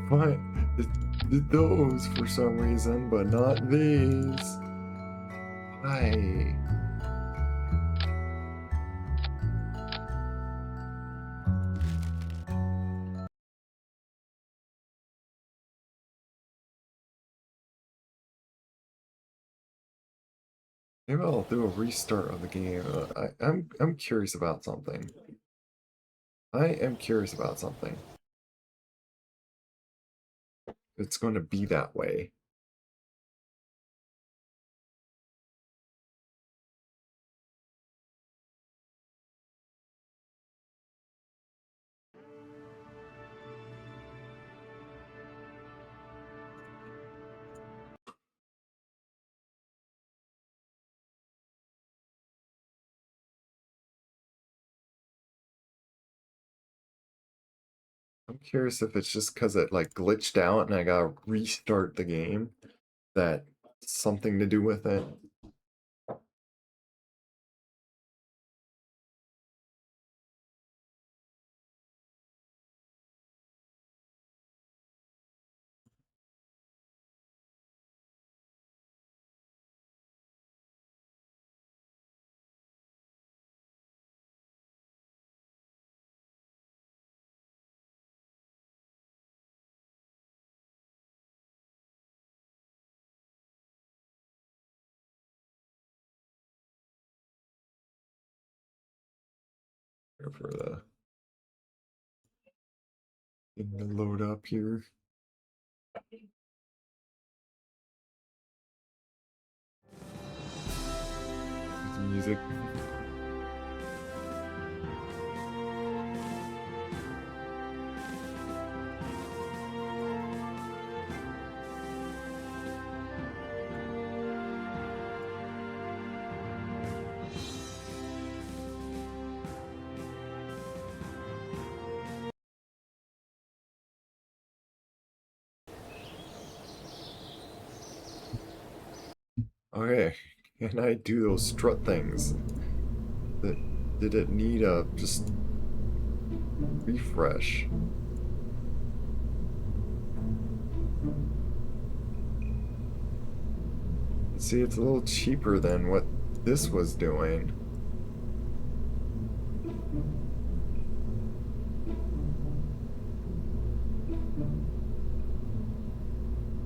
But those for some reason, but not these. Why? Maybe I'll do a restart of the game. I'm curious about something. I am curious about something. It's going to be that way. I'm curious if it's just because it like glitched out and I gotta restart the game. That something to do with it. Here for the thing to load up here. The music. Okay, can I do those strut things? Did it need a just refresh? See, it's a little cheaper than what this was doing.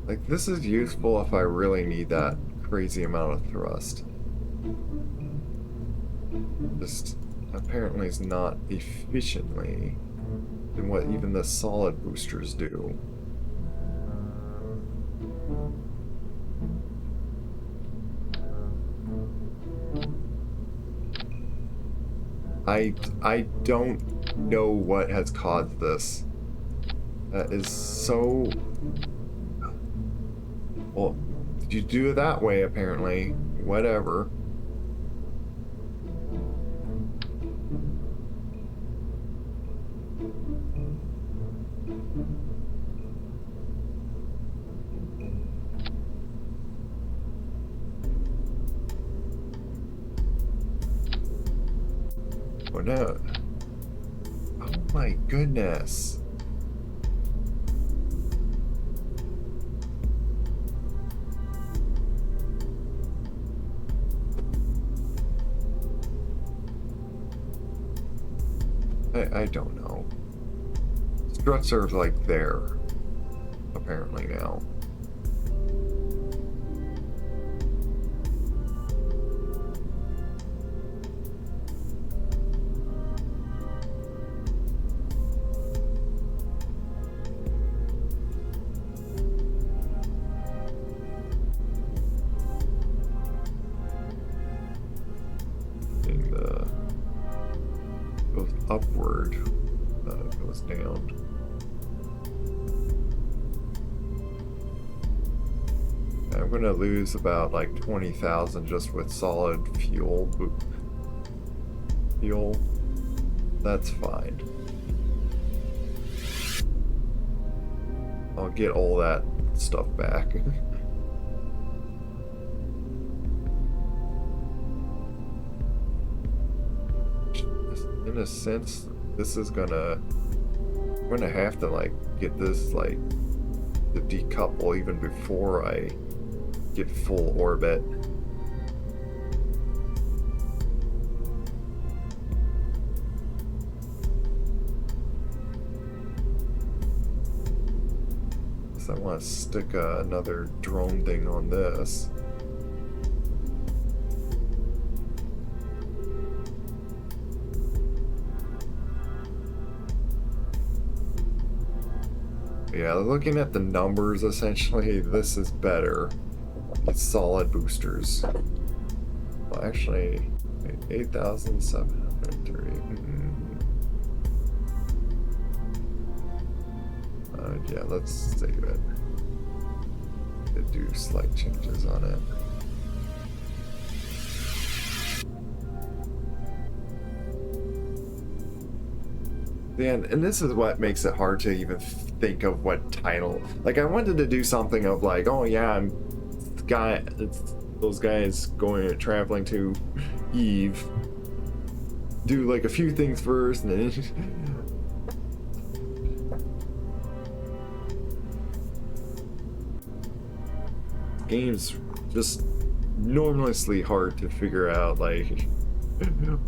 Like, this is useful if I really need that crazy amount of thrust. Just apparently is not efficiently. than what even the solid boosters do. I don't know what has caused this. That is so... Well, you do it that way, apparently. Whatever. Oh no. Oh my goodness. I don't know. Struts are like there, apparently now. Goes upward, it goes down. I'm gonna lose about like 20,000 just with solid fuel. That's fine. I'll get all that stuff back. In a sense, this is gonna... I'm gonna have to like get this like to decouple even before I get full orbit. So I want to stick another drone thing on this. Yeah, looking at the numbers, essentially, this is better. It's solid boosters. Well, actually, 8,730. Yeah, let's save it. Do slight changes on it. And this is what makes it hard to even think of what title. Like, I wanted to do something of like, oh yeah, it's those guys traveling to Eve. Do like a few things first, and then game's just enormously hard to figure out like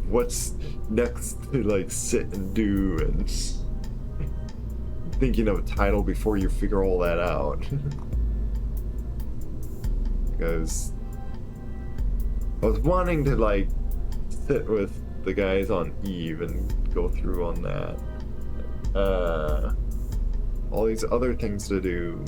what's next to like sit and do, and thinking of a title before you figure all that out. Because I was wanting to like sit with the guys on Eve and go through on that. All these other things to do.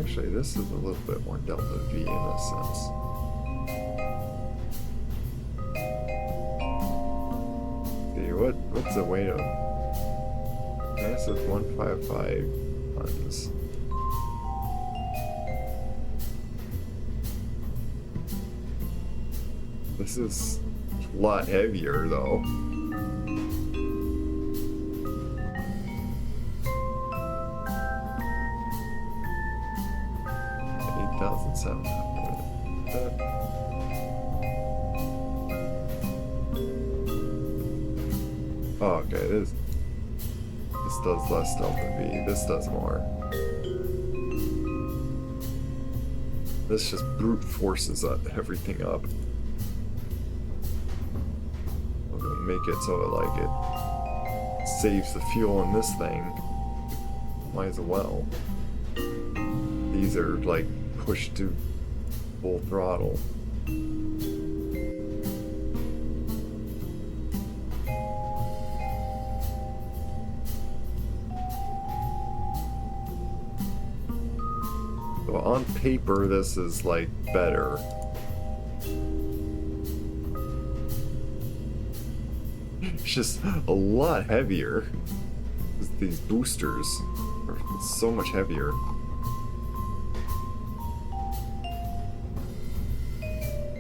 Actually, this is a little bit more deltaV in a sense. See, what's the weight of... This is 155 tons. This is a lot heavier, though. 8,700. Oh, okay, this does less deltaV. This does more. This just brute forces everything up. I'm gonna make it so it saves the fuel in this thing. Might as well. These are like pushed to full throttle. So on paper, this is like better. It's just a lot heavier. These boosters are so much heavier.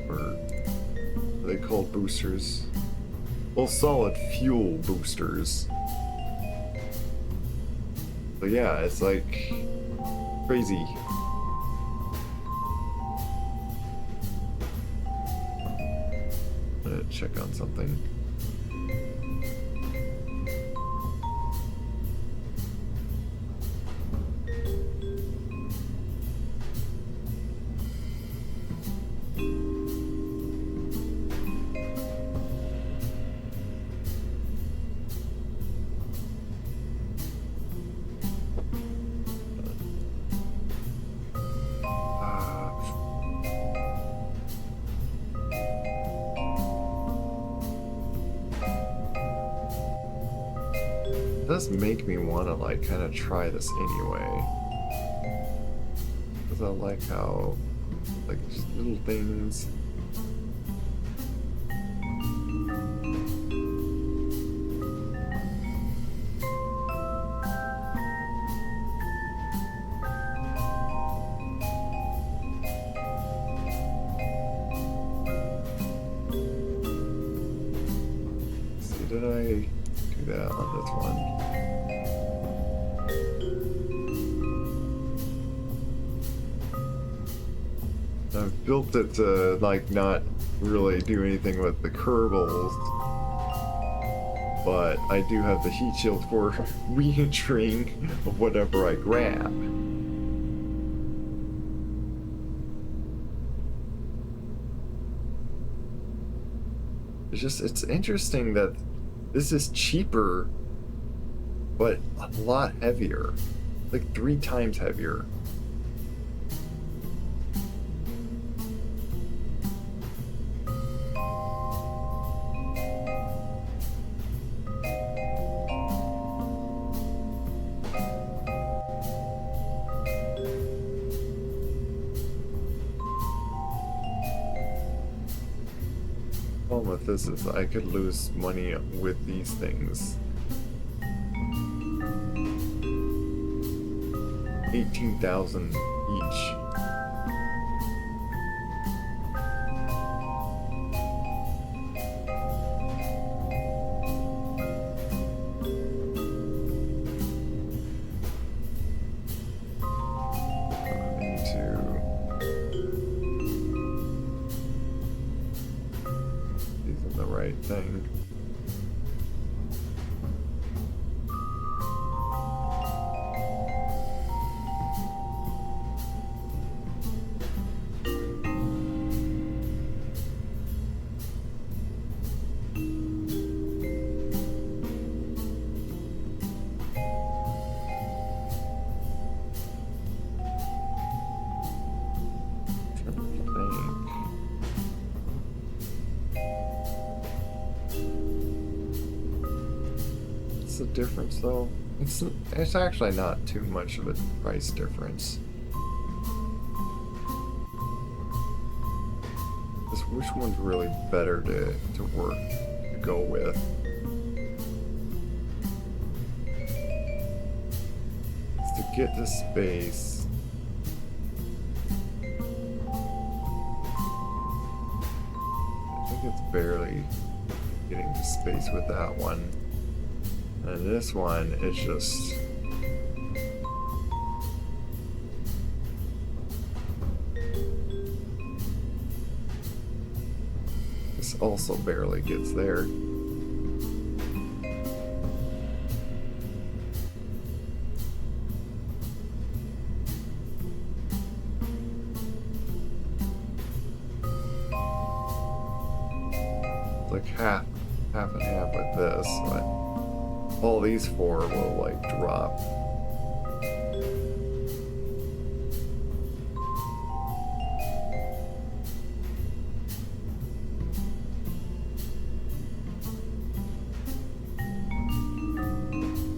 Or are they called boosters? Well, solid fuel boosters. But yeah, it's like crazy. I'm gonna check on something. It does make me want to like kind of try this anyway, because I like how like just little things. See, did I do that on this one? I've built it to like not really do anything with the kerbals, but I do have the heat shield for re-entering of whatever I grab. It's interesting that this is cheaper, but a lot heavier, like 3 times heavier. Problem with this is I could lose money with these things. 18,000 each. Thing. The difference though, it's actually not too much of a price difference. Which one's really better to work to go with? It's to get to space. I think it's barely getting to space with that one. And this one is just this also barely gets there. half and half with this, but all these four will like drop.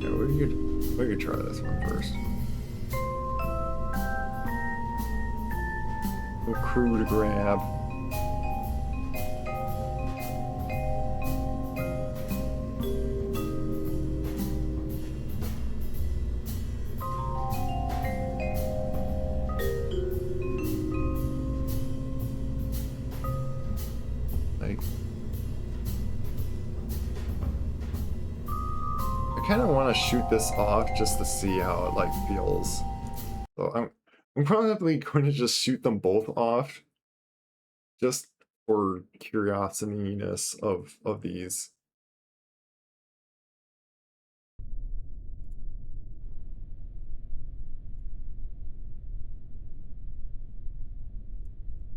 Yeah, we could try this one first. A crew to grab. I kind of want to shoot this off just to see how it like feels. So I'm probably going to just shoot them both off, just for curiosity-ness of these.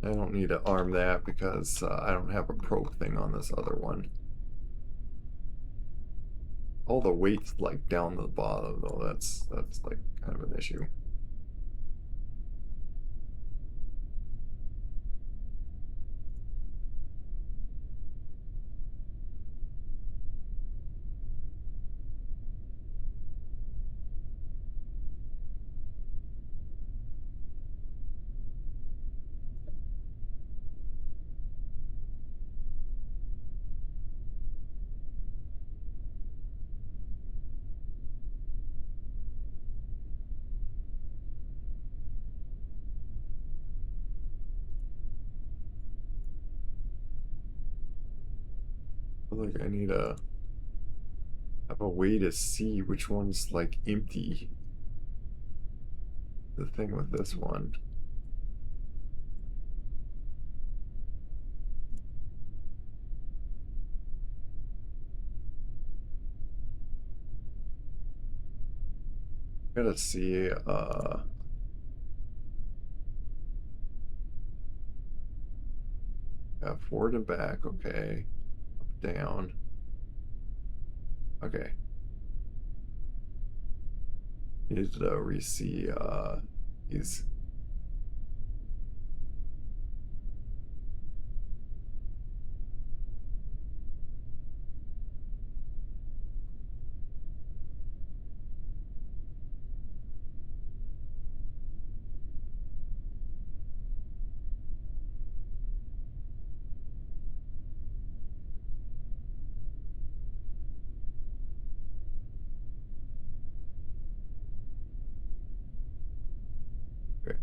I don't need to arm that because I don't have a probe thing on this other one. All the weight's like down the bottom though. That's like kind of an issue. I feel like I need to have a way to see which one's like empty. The thing with this one. Gotta see, yeah, forward and back, okay. Up, down. Okay. Need to re-see, these. Okay.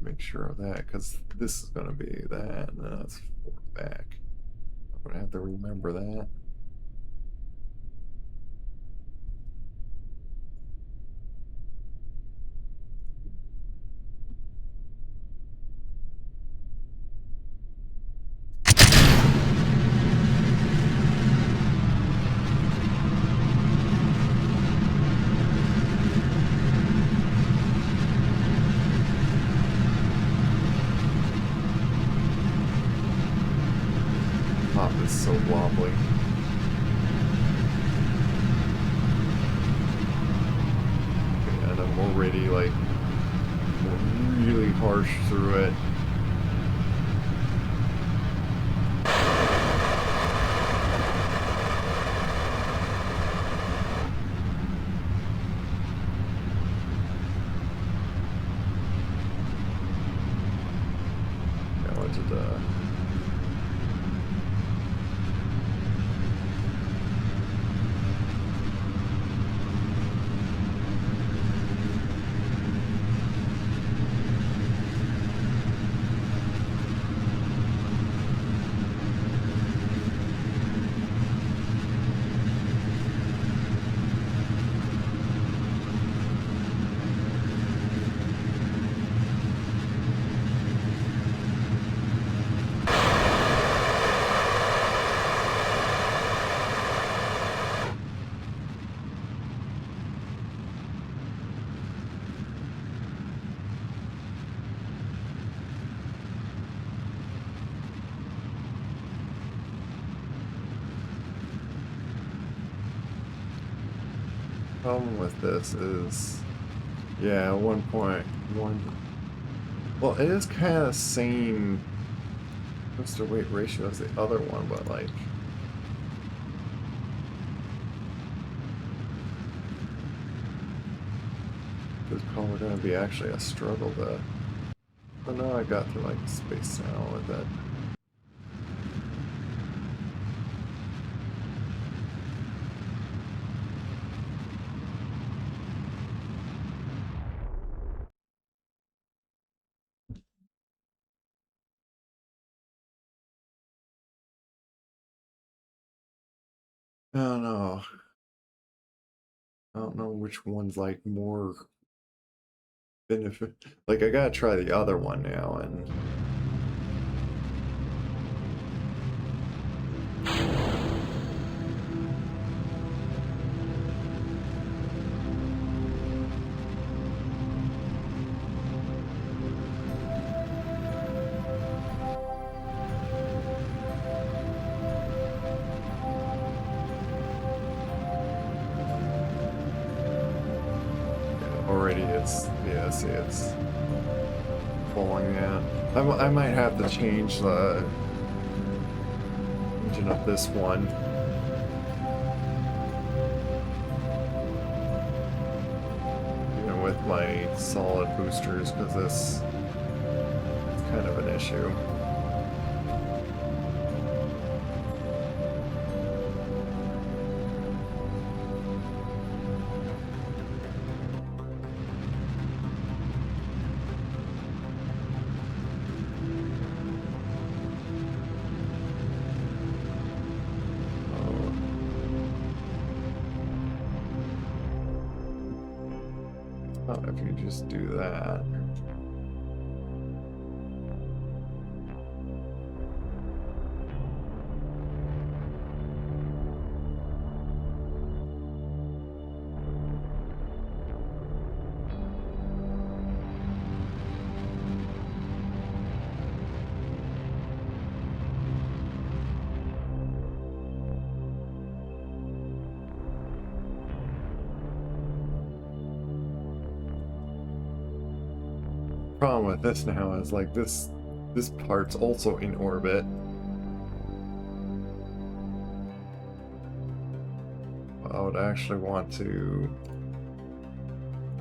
Make sure of that, because this is gonna be that, and then that's forward back. I'm gonna have to remember that. Top is so wobbly. Okay, and I'm already like really harsh through it. I wanted to Problem with this is, yeah, 1.1. Well, it is kind of the same booster weight ratio as the other one, but like, it's probably going to be actually a struggle to. But now I got to like space now with it. I don't know. I don't know which one's like more benefit. Like I gotta try the other one now, and yeah, already it's, yeah, see it's falling out. I might have to change the engine of this one. Even with my solid boosters, because this is kind of an issue. Oh, if you just do that. Problem with this now is like this part's also in orbit. I would actually want to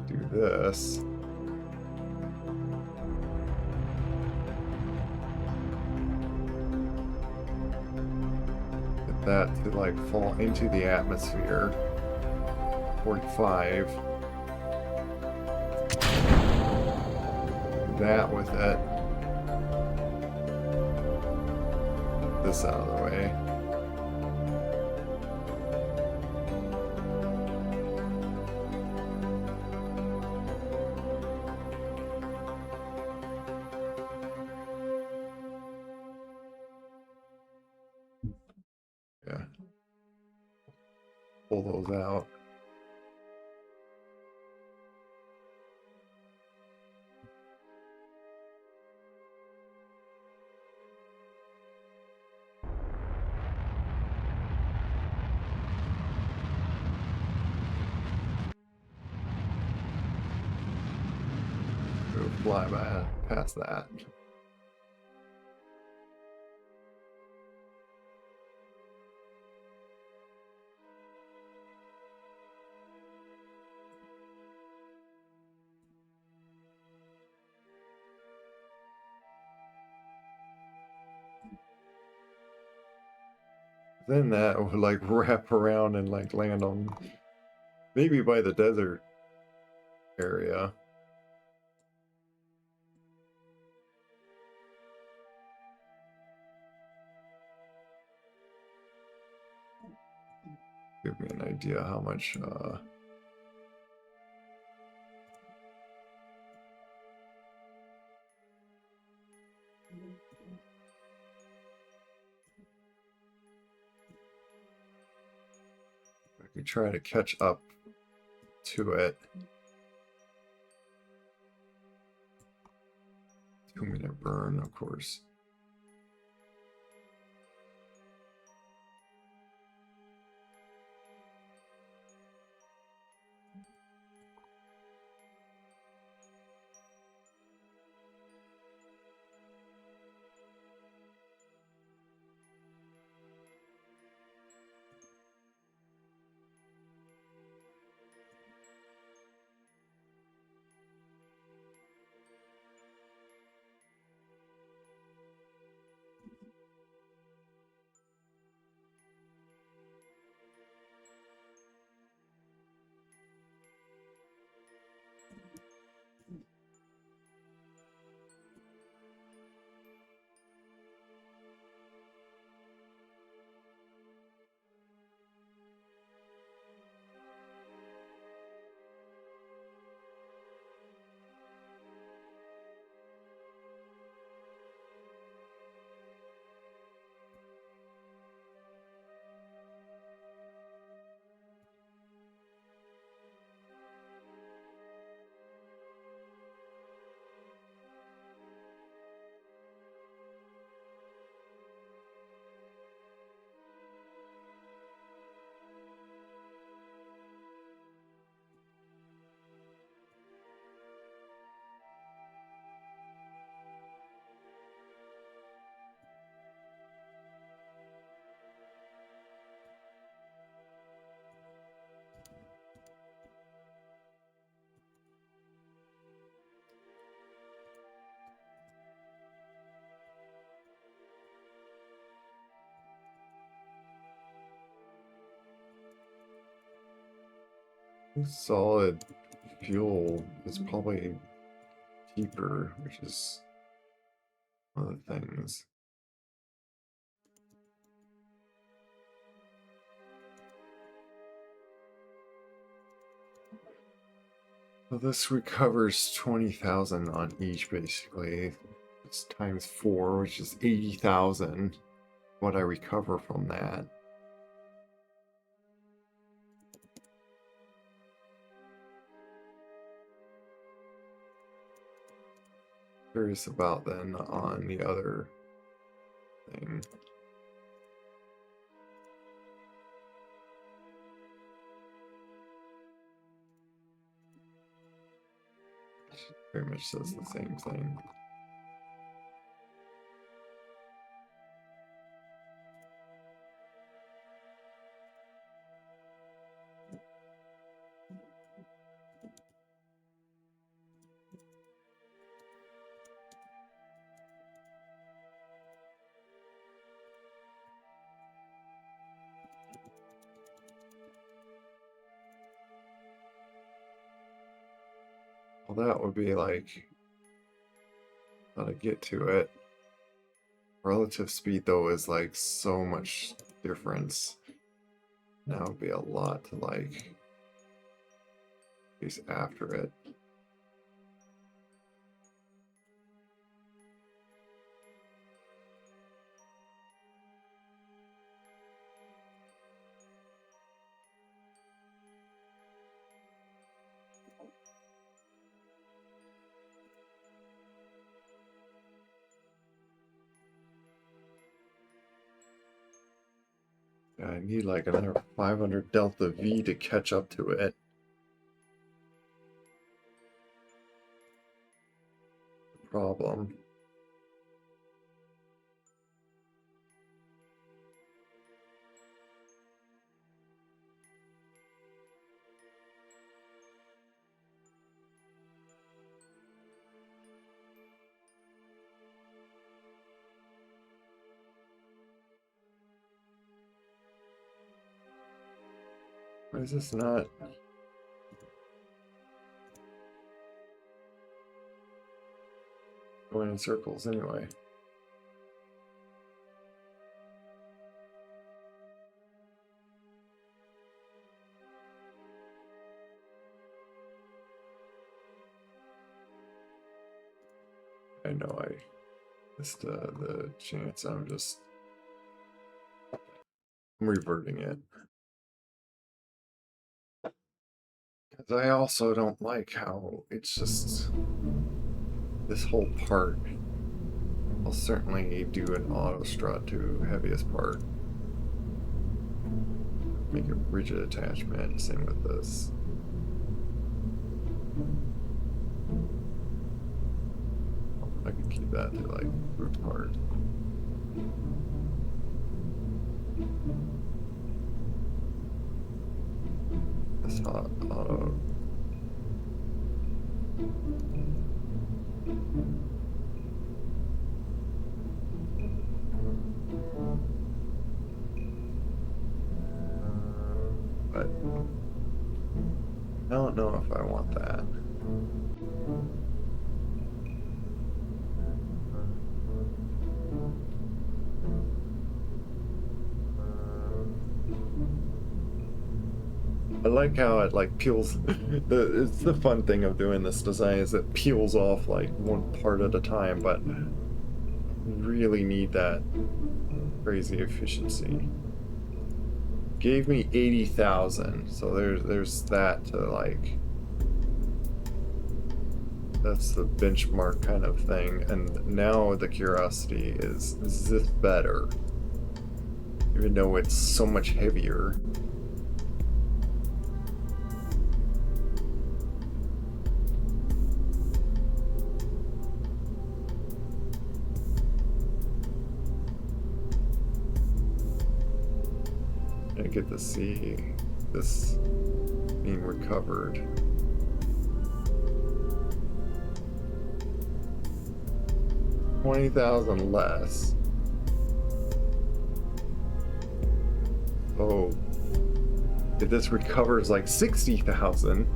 do this. Get that to like fall into the atmosphere. 45. That with it. This out of the way. Yeah. Pull those out. Go fly by past that. Then that would like wrap around and like land on maybe by the desert area. Give me an idea how much I could try to catch up to it. 2-minute burn, of course. Solid fuel is probably cheaper, which is one of the things. So this recovers 20,000 on each, basically. It's times 4, which is 80,000. What I recover from that. Curious about then on the other thing. Very much says the same thing. Well, that would be like how to get to it. Relative speed though is like so much difference. Now would be a lot to like chase after it. I need like another 500 deltaV to catch up to it. Problem. Why is this not? Going in circles anyway. I know I missed the chance. I'm reverting it. Because I also don't like how it's just this whole part. I'll certainly do an auto strut to heaviest part. Make it rigid attachment, same with this. I can keep that to like root part. This auto. But I don't know if I want that. I like how it like peels. It's the fun thing of doing this design is it peels off like one part at a time, but really need that crazy efficiency. Gave me 80,000, so there's that to like. That's the benchmark kind of thing, and now the curiosity is this better? Even though it's so much heavier. I get to see this being recovered. $20,000 less. So if this recovers like 60,000.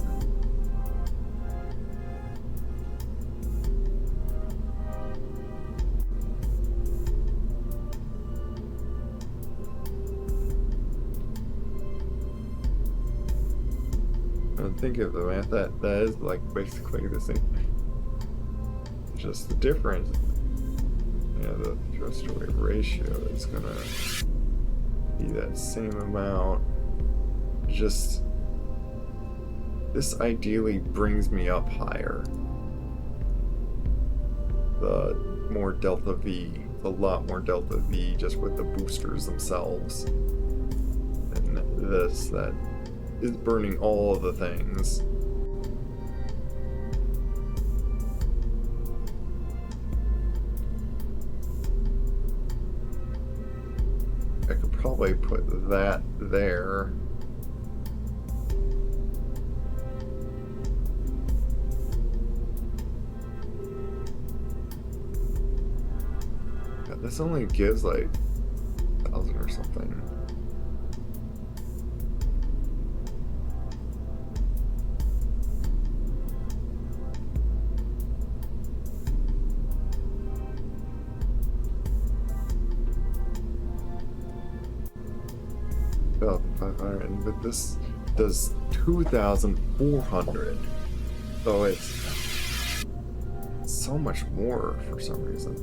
I'm thinking of the math, that is like basically the same. Just the difference. Yeah, the thrust to weight ratio is gonna be that same amount. Just this ideally brings me up higher. The more deltaV, a lot more deltaV just with the boosters themselves. And this that is burning all of the things. I could probably put that there. God, this only gives like 1,000 or something. Oh, 500, but this does 2,400. So it's so much more for some reason.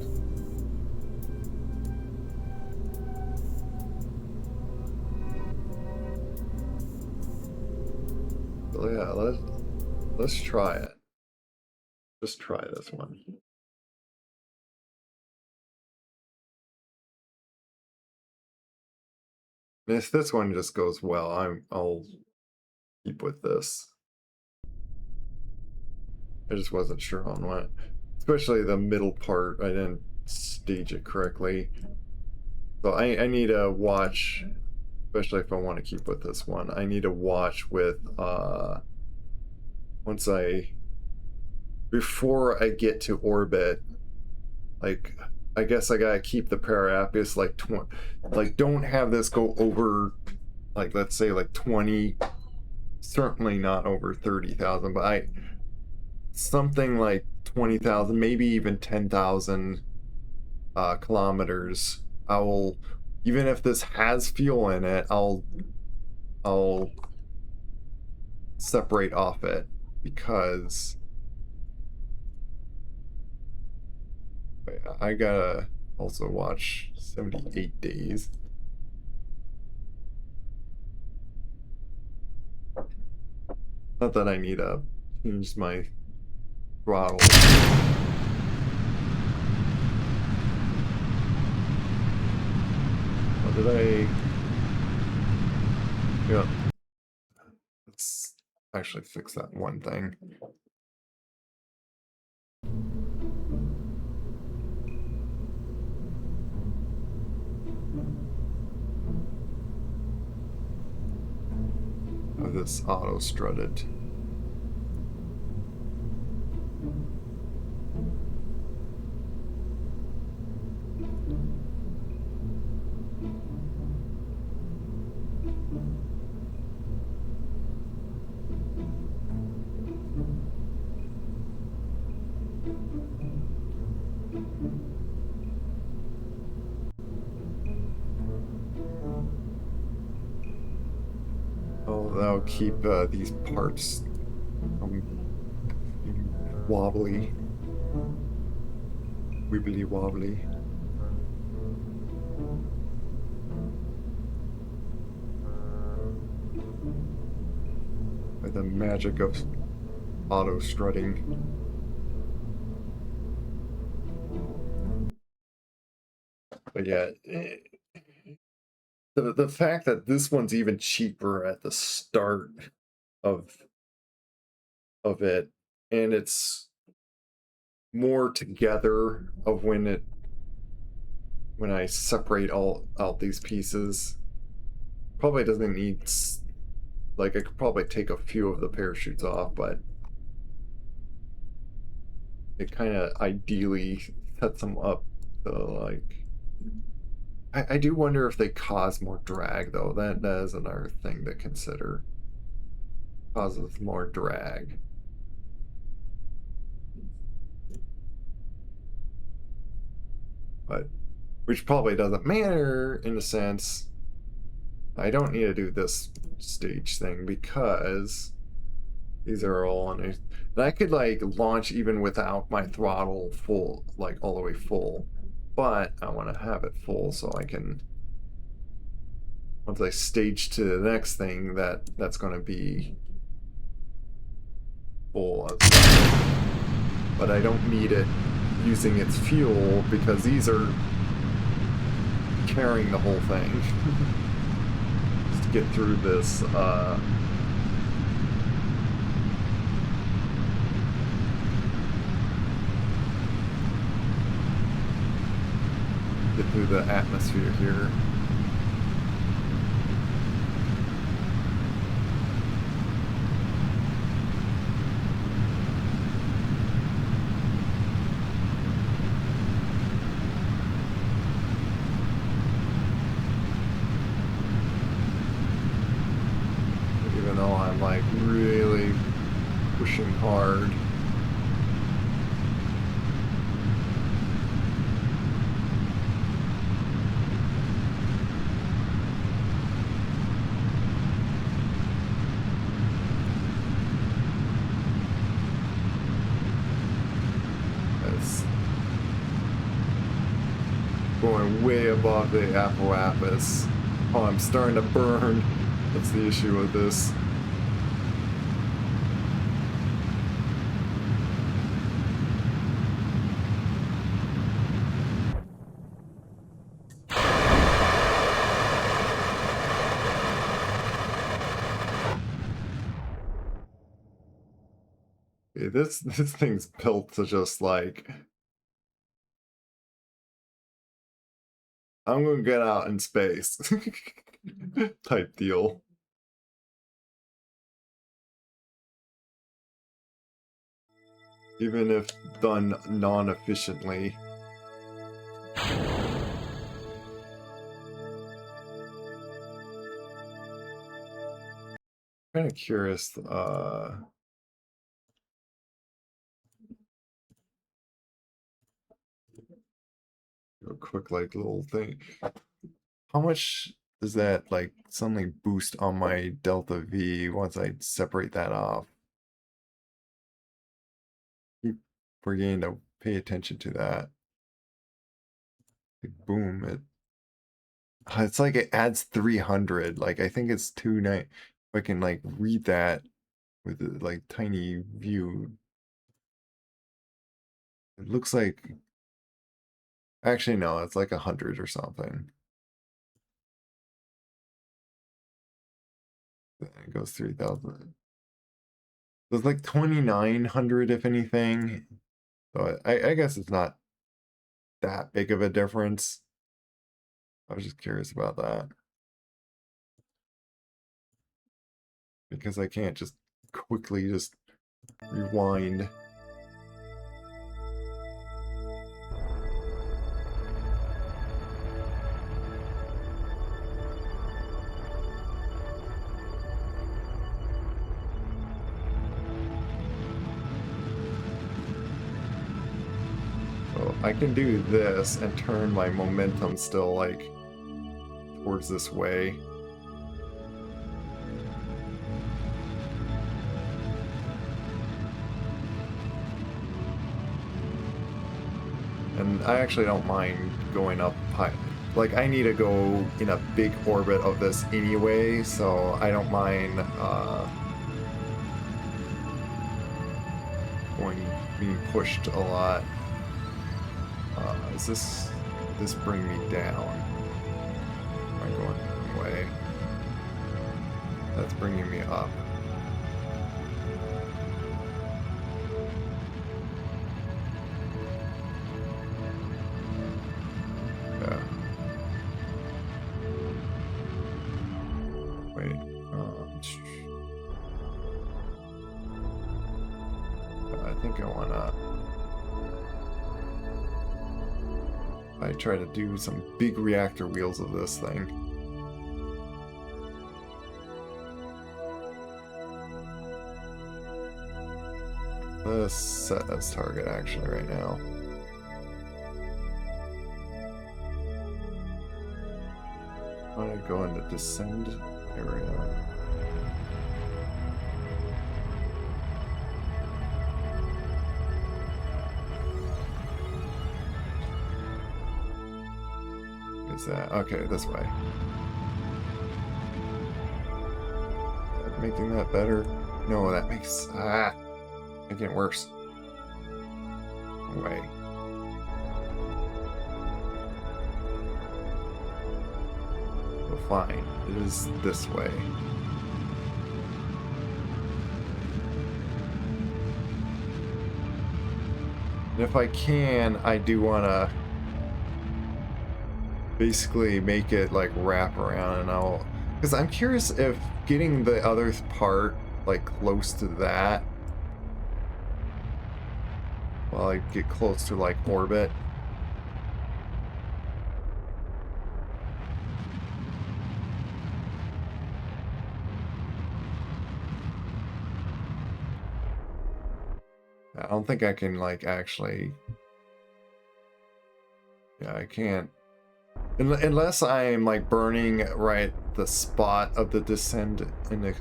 So yeah, let's try it. Just try this one. And if this one just goes well, I'll keep with this. I just wasn't sure on what, especially the middle part. I didn't stage it correctly, so I need to watch, especially if I want to keep with this one. I need to watch with once before I get to orbit. Like, I guess I gotta keep the Parapus like don't have this go over, like, let's say like 20, certainly not over 30,000, but something like 20,000, maybe even 10,000 kilometers. I will, even if this has fuel in it, I'll separate off it because I gotta also watch 78 days. Not that I need to change my throttle. What did I? Yeah. Let's actually fix that one thing. Oh, this auto strutted. Oh, that'll keep these parts wobbly, wibbly wobbly. By the magic of auto strutting. But yeah, the fact that this one's even cheaper at the start of it, and it's more together of when I separate all out these pieces, probably doesn't need, like, I could probably take a few of the parachutes off, but it kind of ideally sets them up to, like, I do wonder if they cause more drag, though. That is another thing to consider. Causes more drag. But which probably doesn't matter in a sense. I don't need to do this stage thing because these are all on. And I could like launch even without my throttle full, like all the way full. But I want to have it full so I can, once I stage to the next thing, that's going to be full as well. But I don't need it using its fuel because these are carrying the whole thing. Just to get through this get through the atmosphere here. Even though I'm like really pushing hard. Going way above the apparatus. Oh, I'm starting to burn. That's the issue with this. Okay, this thing's built to just like, I'm gonna get out in space type deal. Even if done non-efficiently. Kind of curious, a quick like little thing. How much does that like suddenly boost on my deltaV once I separate that off? Keep forgetting to pay attention to that. Like, boom, it's like it adds 300. Like I think it's 290. If I can like read that with a like tiny view. It looks like, actually no, it's like 100 or something. Then it goes 3,000. So it's like 2,900 if anything. So I guess it's not that big of a difference. I was just curious about that. Because I can't just quickly just rewind. So I can do this and turn my momentum still like towards this way. And I actually don't mind going up high. Like, I need to go in a big orbit of this anyway, so I don't mind being pushed a lot. Does this bring me down? Am I going the wrong way? That's bringing me up. Yeah. Wait. I think I wanna. I try to do some big reactor wheels of this thing. Let's set as target actually right now. I want to go into descend area. Is that okay? This way. Making that better? No, that makes making it worse. No way. Well, fine. It is this way. And if I can, I do want to basically make it like wrap around, and I'll, because I'm curious if getting the other part like close to that, while I get close to like orbit. I don't think I can like actually. Yeah, I can't. Unless I am like burning right the spot of the descent in the,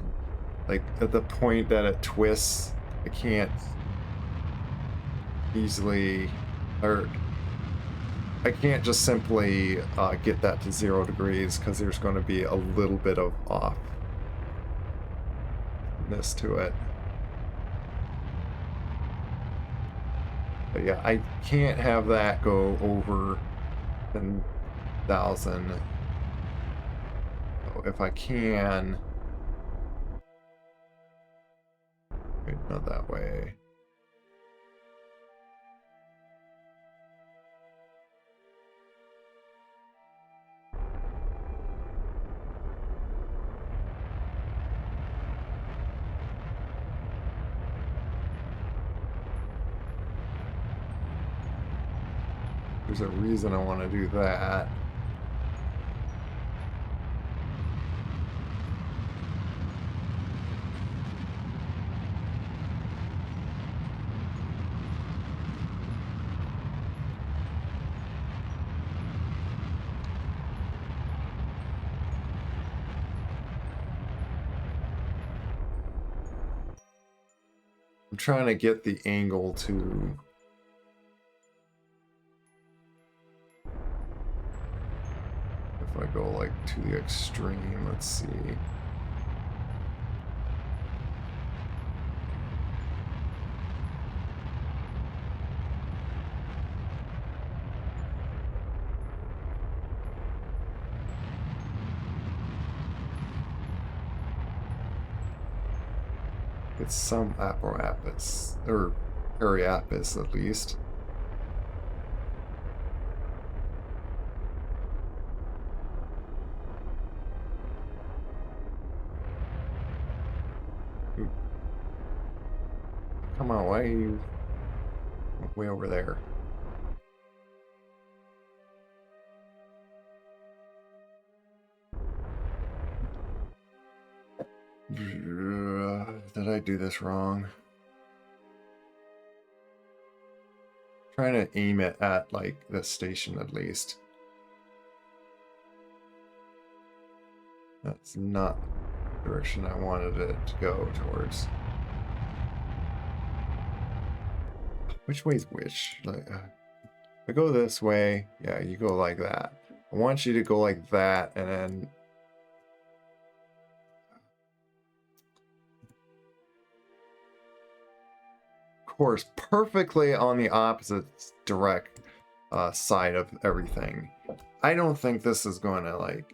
like at the point that it twists, I can't easily, or I can't just simply get that to 0 degrees, because there's going to be a little bit of offness to it. But yeah, I can't have that go over 10,000. So if I can, wait, not that way. There's a reason I want to do that. I'm trying to get the angle to... If I go like to the extreme, let's see. It's some apparatus, or periapis at least. Ooh. Come on, why are you way over there? Did I do this wrong? Trying to aim it at like the station at least. That's not the direction I wanted it to go towards. Which way's which? Like, I go this way. Yeah, you go like that. I want you to go like that, and then course perfectly on the opposite direct side of everything. I don't think this is going to like...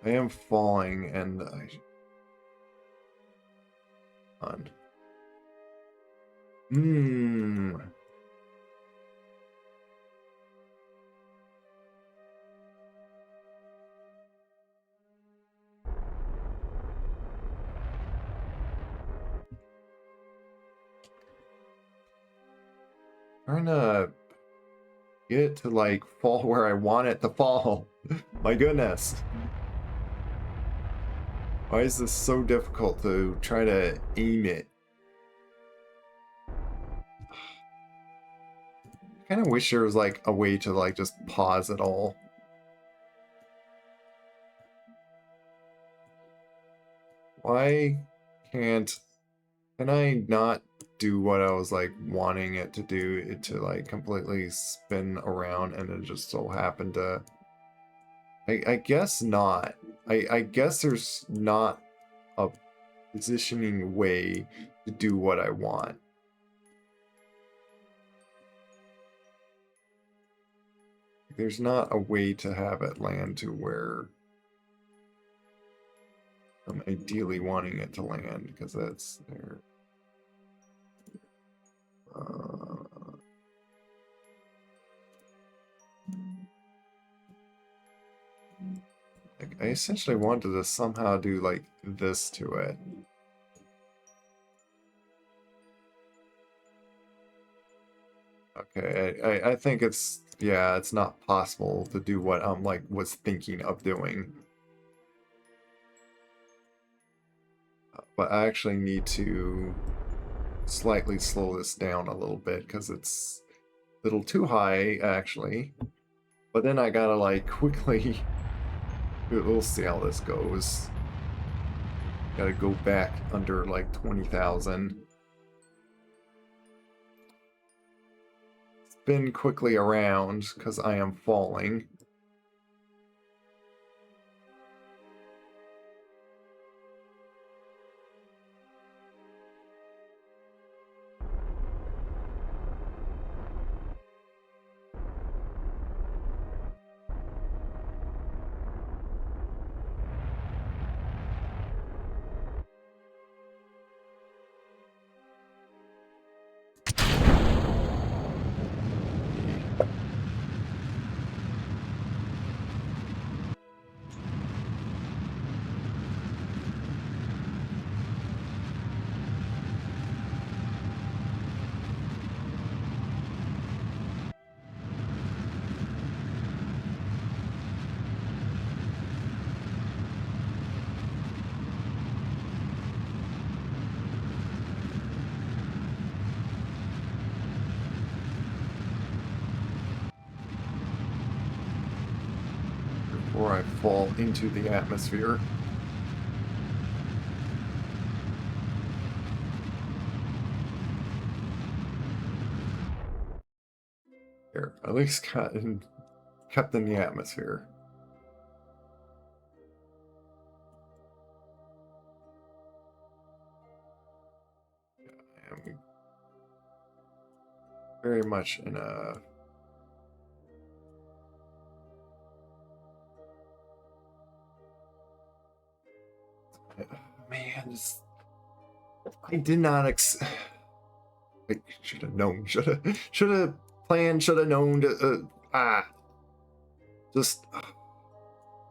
I am falling, and on. Trying to get it to like fall where I want it to fall. My goodness. Why is this so difficult to try to aim it? I kind of wish there was like a way to like just pause it all. Why can I not do what I was like wanting it to do, it to like completely spin around, and it just so happened to, I guess not. I guess there's not a positioning way to do what I want. There's not a way to have it land to where I'm ideally wanting it to land, because that's there. Like, I essentially wanted to somehow do like this to it. Okay, I think it's, yeah, it's not possible to do what I'm like was thinking of doing. But I actually need to slightly slow this down a little bit because it's a little too high actually. But then I gotta like quickly, we'll see how this goes. Gotta go back under like 20,000. Spin quickly around because I am falling. Before I fall into the atmosphere. Here, at least kept in the atmosphere. I am very much in a man, just I did not I should have known. Should have planned. Should have known. Just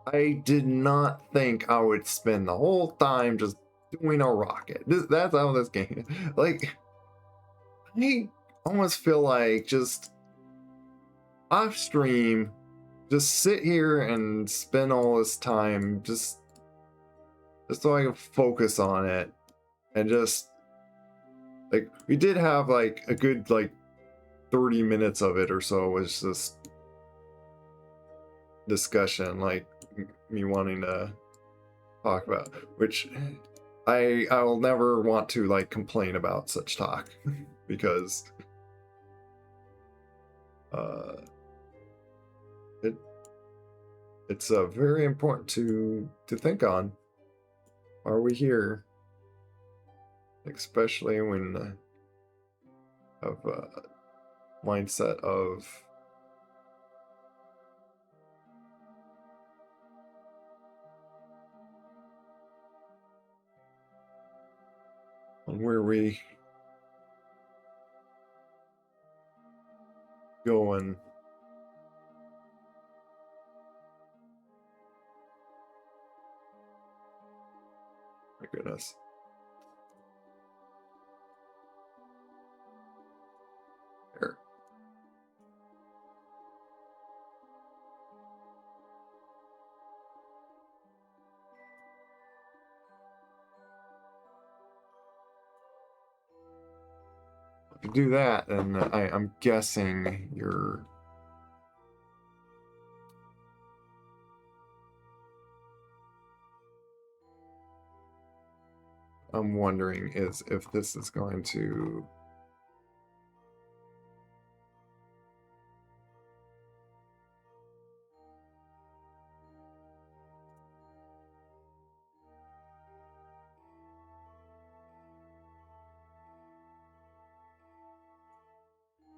I did not think I would spend the whole time just doing a rocket. That's how this game. Like I almost feel like just off stream, just sit here and spend all this time just so I can focus on it, and just like we did have like a good like 30 minutes of it or so was just discussion, like me wanting to talk about, which I'll never want to like complain about such talk because it's very important to think on. Are we here? Especially when of mindset of where we going. My goodness. There. to do that, and I'm guessing you're... I'm wondering is if this is going to...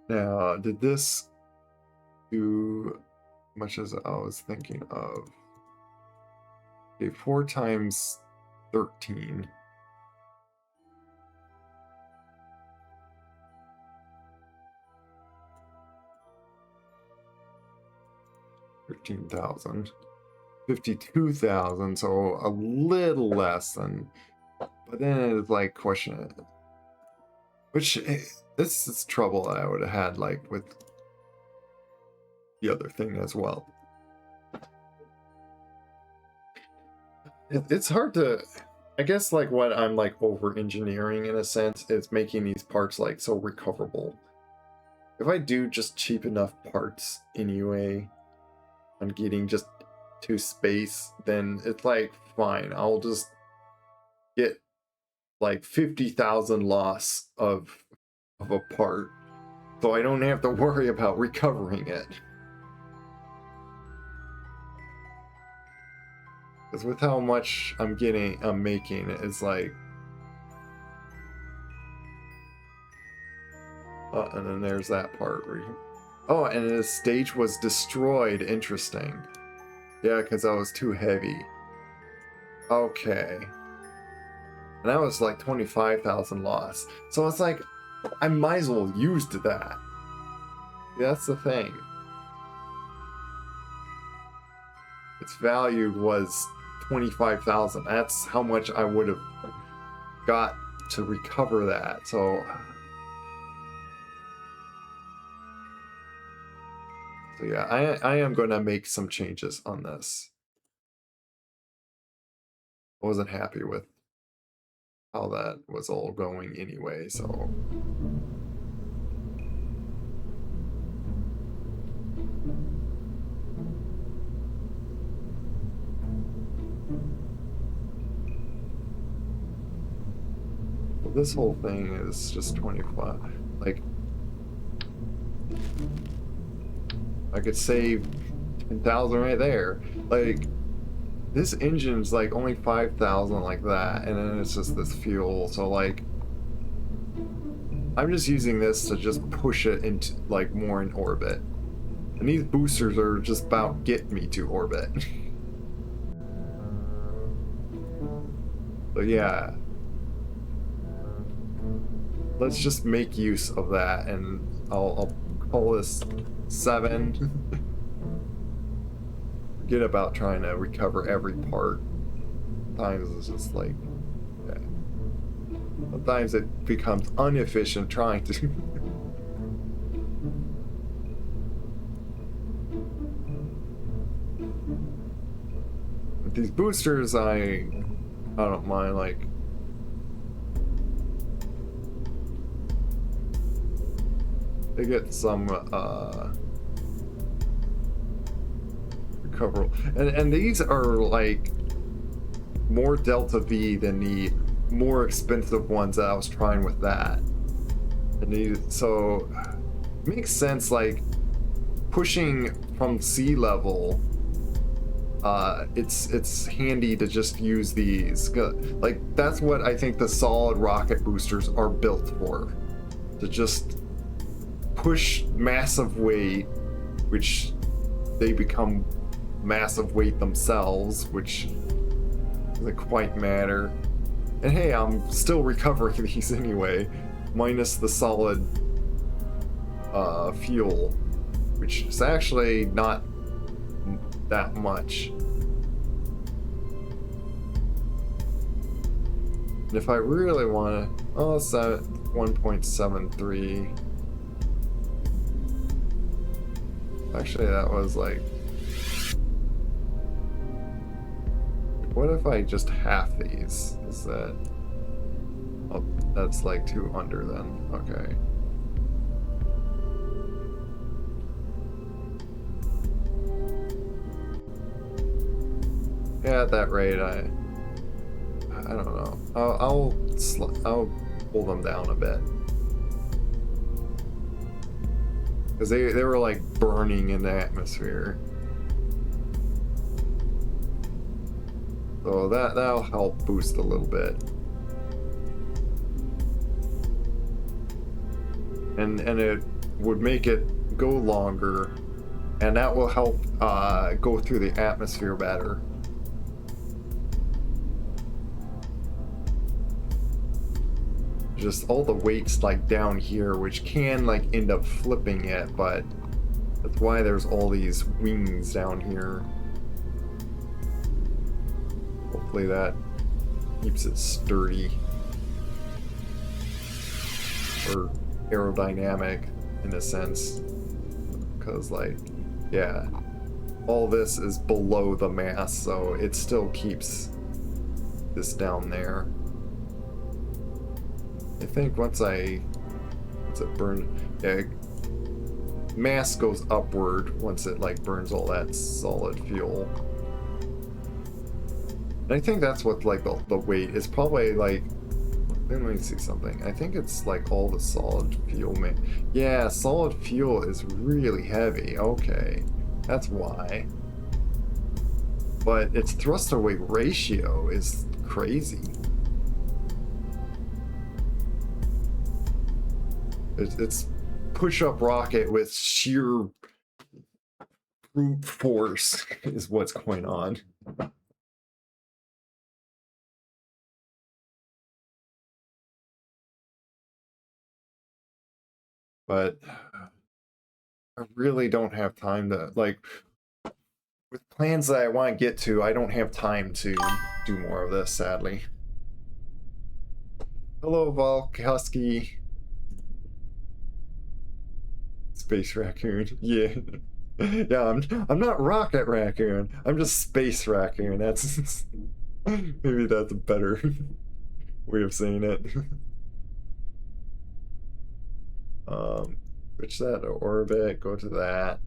Now, did this do much as I was thinking of? Okay, 4 times 13. $13,000. 52,000, so a little less than... But then it's like question it. Which, this is trouble I would have had, like, with the other thing as well. It's hard to... I guess, like, what I'm, like, over-engineering, in a sense, is making these parts, like, so recoverable. If I do just cheap enough parts anyway, on getting just to space, then it's, like, fine. I'll just get, like, 50,000 loss of a part, so I don't have to worry about recovering it. Because with how much I'm making, it's like... Oh, and then there's that part where you... Oh, and the stage was destroyed. Interesting. Yeah, because that was too heavy. Okay. And that was like 25,000 loss. So it's like, I might as well used that. Yeah, that's the thing. Its value was 25,000. That's how much I would have got to recover that. So yeah, I am going to make some changes on this. I wasn't happy with how that was all going anyway, so... This whole thing is just 25. Like, I could save 10,000 right there. Like, this engine's like only 5,000 like that, and then it's just this fuel. So like, I'm just using this to just push it into like more in orbit. And these boosters are just about get me to orbit. So yeah. Let's just make use of that, and I'll call this 7. Forget about trying to recover every part. Sometimes it's just like, yeah. Sometimes it becomes inefficient trying to. With these boosters, I don't mind, like. They get some recoverable, and these are like more deltaV than the more expensive ones that I was trying with that. And these, so it makes sense, like pushing from sea level. It's handy to just use these. Like that's what I think the solid rocket boosters are built for, to just push massive weight, which they become massive weight themselves, which doesn't quite matter. And hey, I'm still recovering these anyway, minus the solid fuel, which is actually not that much. And if I really want to, oh, it's 1.73. Actually, that was like... What if I just half these? Is that... Oh, that's like 2 under then. Okay. Yeah, at that rate, I don't know. I'll pull them down a bit because they were like burning in the atmosphere. So that'll help boost a little bit. And it would make it go longer, and that will help go through the atmosphere better. Just all the weight's like down here, which can like end up flipping it, but that's why there's all these wings down here. Hopefully that keeps it sturdy or aerodynamic in a sense, because like, yeah, all this is below the mast, so it still keeps this down there. I think once it burns, yeah, mass goes upward once it like burns all that solid fuel. And I think that's what like the weight is probably like. Let me see something. I think it's like all the solid fuel. Yeah, solid fuel is really heavy. Okay, that's why. But its thrust to weight ratio is crazy. It's push-up rocket with sheer brute force is what's going on. But I really don't have time to, like, with plans that I want to get to, I don't have time to do more of this, sadly. Hello, Volkowski. Space Raccoon. Yeah. Yeah, I'm not Rocket Raccoon. I'm just Space Raccoon. That's maybe that's a better way of saying it. Switch that to orbit, go to that.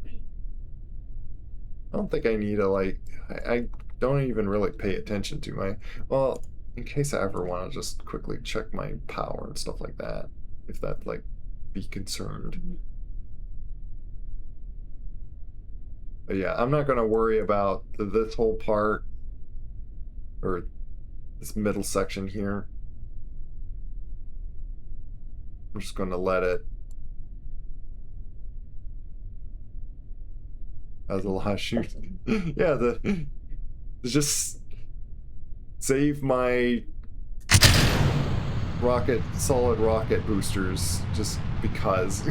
I don't think I need to like I don't even really pay attention to my, well, in case I ever want to just quickly check my power and stuff like that, if that like be concerned. But yeah, I'm not going to worry about this whole part or this middle section here. I'm just going to let it as a lot of shoot. Yeah, just save my solid rocket boosters just because.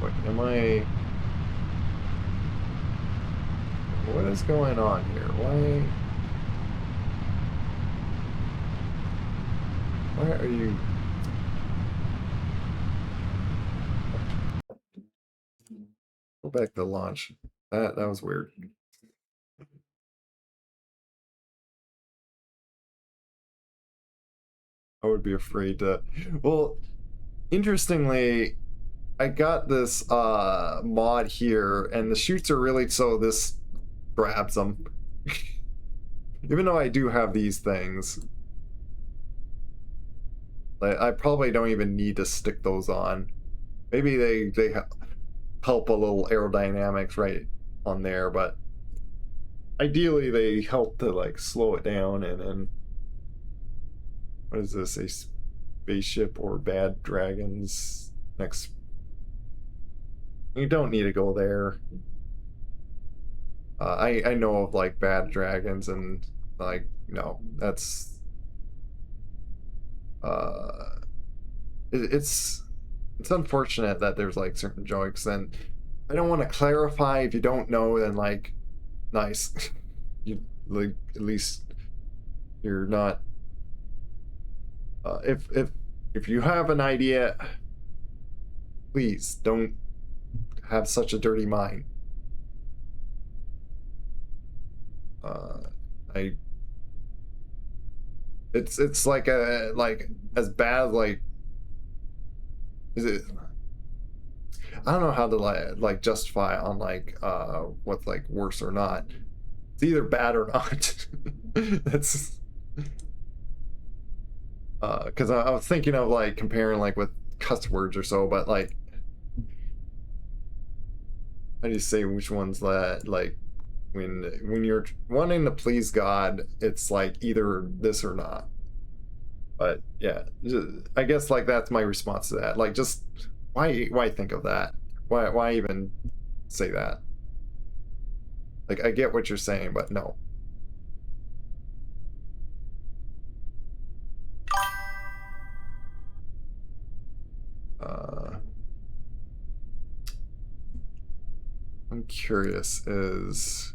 What am I? What is going on here? Why are you? Go back to launch. That was weird. I would be afraid to. Well, interestingly, I got this mod here, and the chutes are really so this grabs them. Even though I do have these things, like, I probably don't even need to stick those on. Maybe they help a little aerodynamics right on there, but ideally they help to like slow it down. And then what is this, a spaceship or bad dragons next? You don't need to go there. I know of like bad dragons, and like, no, that's it's unfortunate that there's like certain jokes, and I don't want to clarify. If you don't know, then like, nice. You like, at least you're not if you have an idea, please don't have such a dirty mind. I it's like a like as bad, like, is it I don't know how to like justify on like what's like worse or not. It's either bad or not. That's because I was thinking of like comparing like with cuss words or so, but like how do you say which one's that like when you're wanting to please God, it's like either this or not. But yeah, I guess like that's my response to that. Like just why think of that? Why even say that? Like I get what you're saying, but no. Uh I'm curious is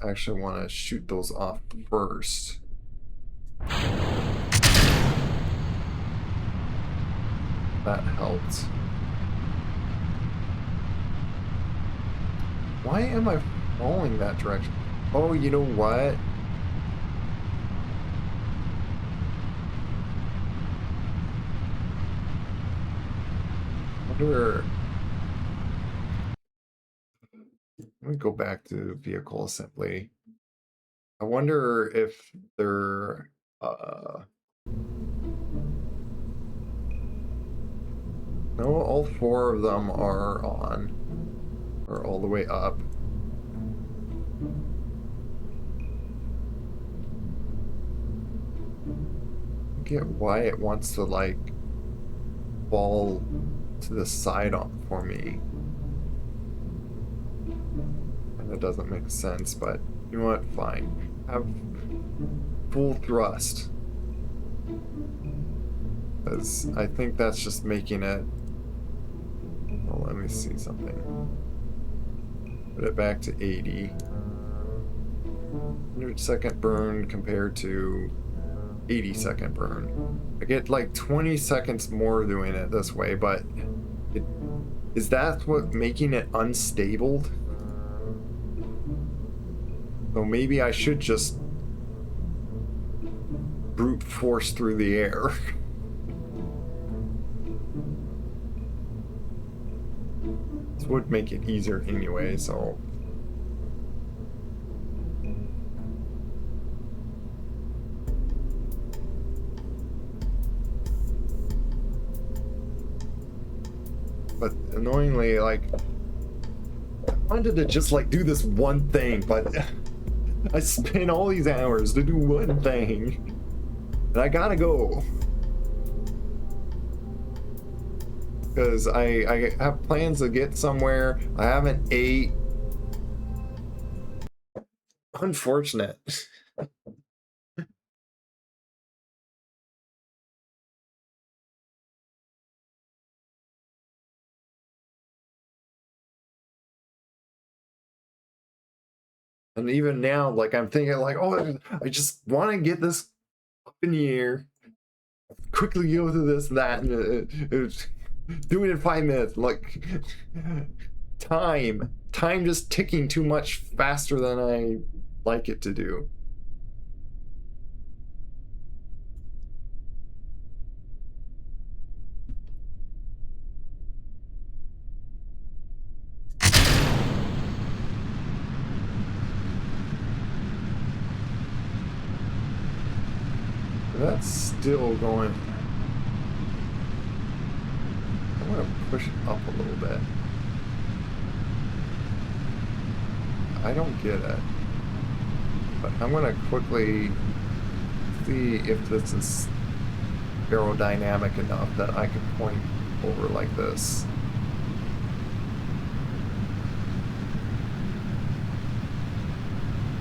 I actually want to shoot those off first. That helped. Why am I falling that direction? Oh, you know what? I wonder. Let me go back to vehicle assembly. I wonder if they're no, all four of them are on or all the way up. I get why it wants to like fall to the side on for me. And it doesn't make sense, but you know what? Fine. Have full thrust. Because I think that's just making it. Well, let me see something. Put it back to 80. 100-second burn compared to 80-second burn. I get like 20 seconds more doing it this way, but is that what making it unstable? So maybe I should just brute force through the air. This would make it easier anyway, so. But annoyingly, like, I wanted to just like do this one thing, but I spent all these hours to do one thing. And I gotta go. Because I have plans to get somewhere. I haven't ate. Unfortunate. And even now, like I'm thinking like, oh, I just want to get this up in the air. Quickly go through this, that, and do it in 5 minutes. Like time just ticking too much faster than I like it to do. That's still going. I'm gonna push it up a little bit. I don't get it. But I'm gonna quickly see if this is aerodynamic enough that I can point over like this.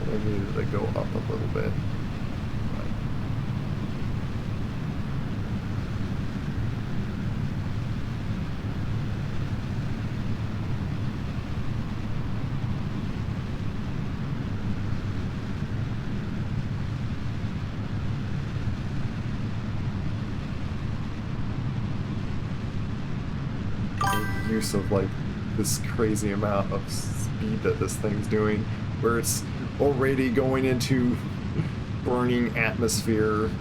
I needed to go up a little bit. Use of like this crazy amount of speed that this thing's doing, where it's already going into burning atmosphere.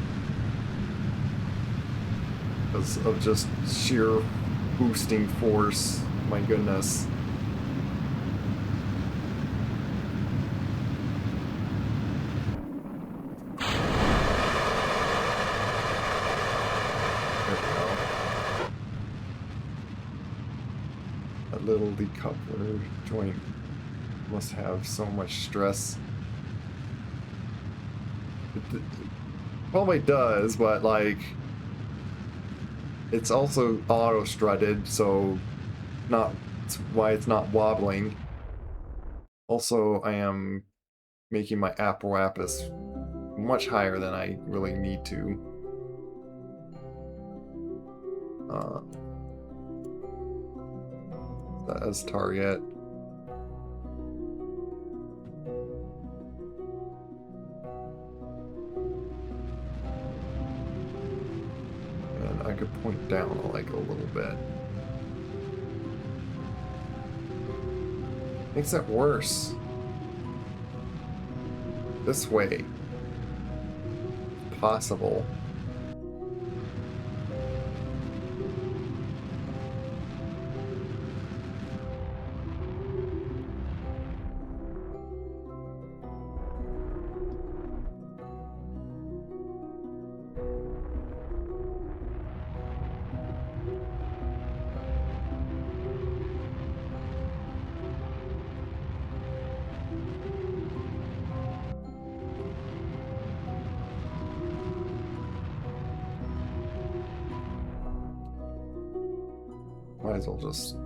because of just sheer boosting force. My goodness. Little decoupler joint must have so much stress. It probably does, but like it's also auto strutted, so that's why it's not wobbling. Also, I am making my apparatus much higher than I really need to. That as target. And I could point down like a little bit. Makes it worse. This way. Possible. Might as well just...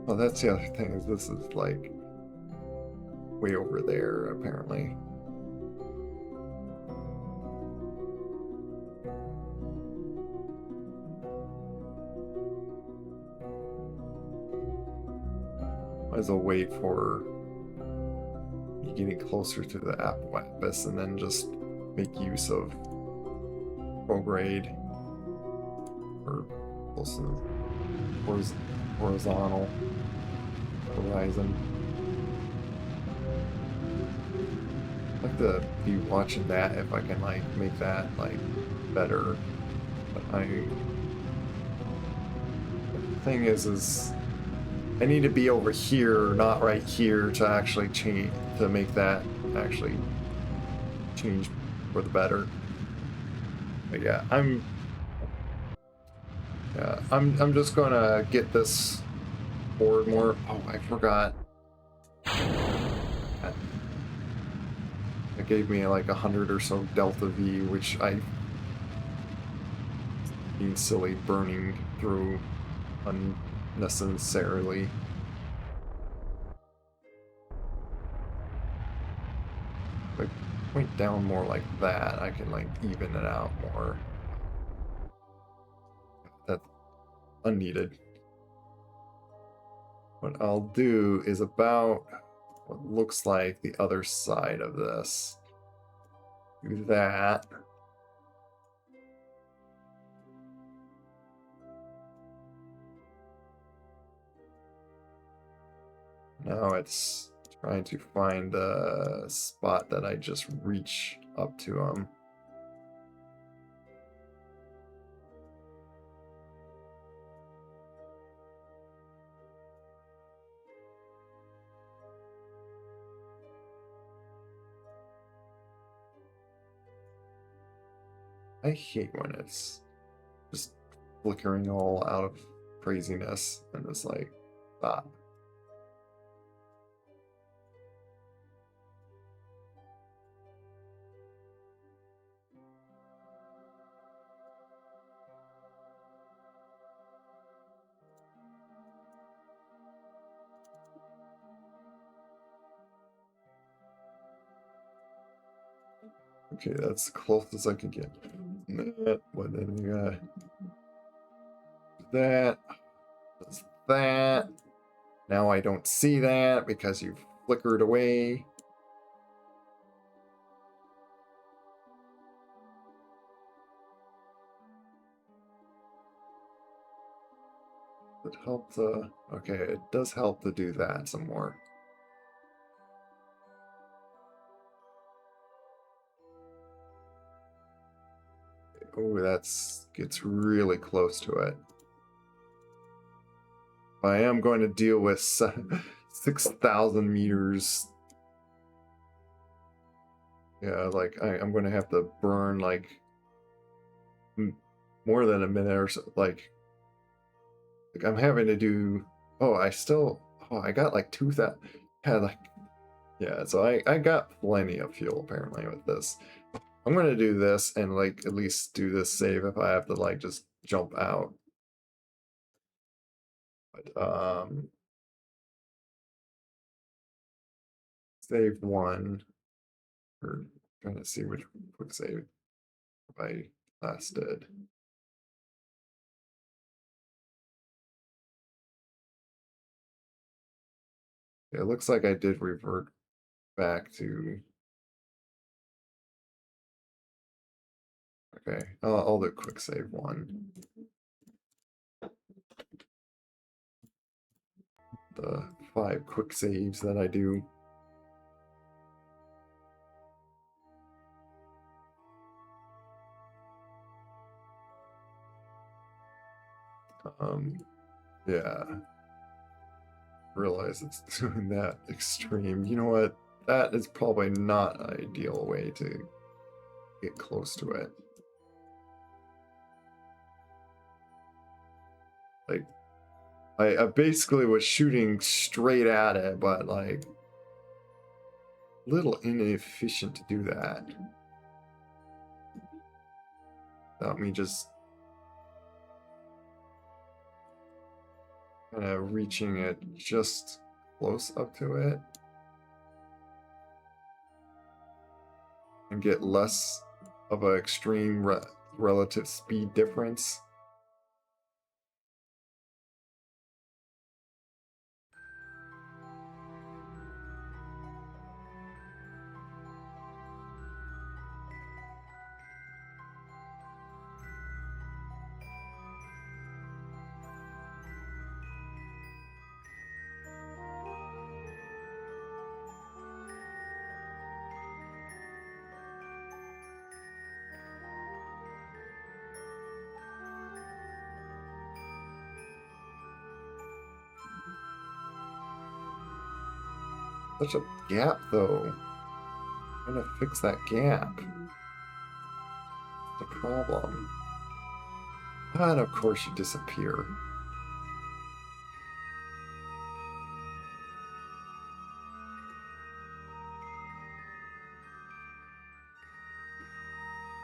Oh, that's the other thing, is this is like way over there, apparently. Might as well wait for you getting closer to the apparatus and then just make use of prograde or close to the horizontal horizon. I'd like to be watching that if I can like make that like better. But the thing is I need to be over here, not right here, to actually change, to make that actually change for the better. But yeah, I'm just gonna get this board more. Oh, I forgot. It gave me like 100 or so deltaV, which I being silly burning through unnecessarily. If I point down more like that, I can like even it out more. That's unneeded. What I'll do is about what looks like the other side of this. Do that. Now it's trying to find a spot that I just reach up to them. I hate when it's just flickering all out of craziness and it's like, stop. Okay, that's close as I can get. What then we got? That. That's that. Now I don't see that because you've flickered away. It helped to... Okay, it does help to do that some more. Oh, that's gets really close to it. I am going to deal with 6,000 meters. Yeah, like I'm going to have to burn like more than a minute or so. Like I'm having to do. Oh, I got like 2,000. Had like, yeah. So I got plenty of fuel apparently with this. I'm gonna do this and like at least do this save if I have to like just jump out. But save one. Or trying to see which quick save I last did. It looks like I did revert back to. Okay, I'll do quick save one. The 5 quick saves that I do. Yeah. Realize it's doing that extreme. You know what? That is probably not an ideal way to get close to it. Like, I basically was shooting straight at it, but like, a little inefficient to do that. Without me just kind of reaching it just close up to it. And get less of an extreme relative speed difference. Such a gap, though. I'm trying to fix that gap. The problem. And of course you disappear.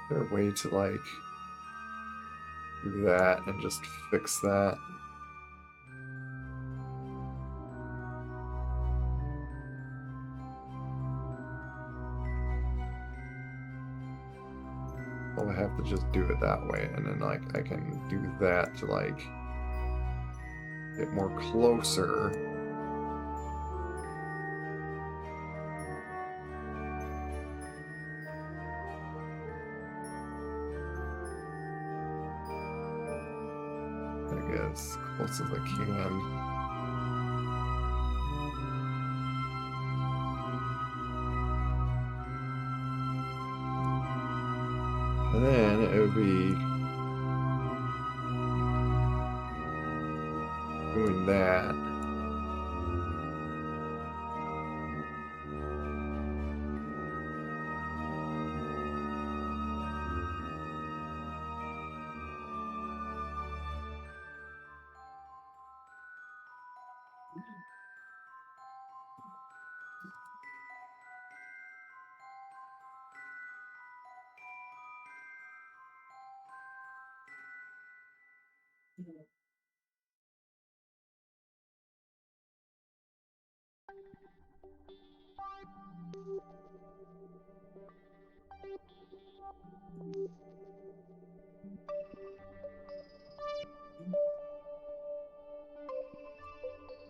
Is there a way to like do that and just fix that? Well, I have to just do it that way, and then like I can do that to like get more closer. I guess close as I can. And then it would be doing that.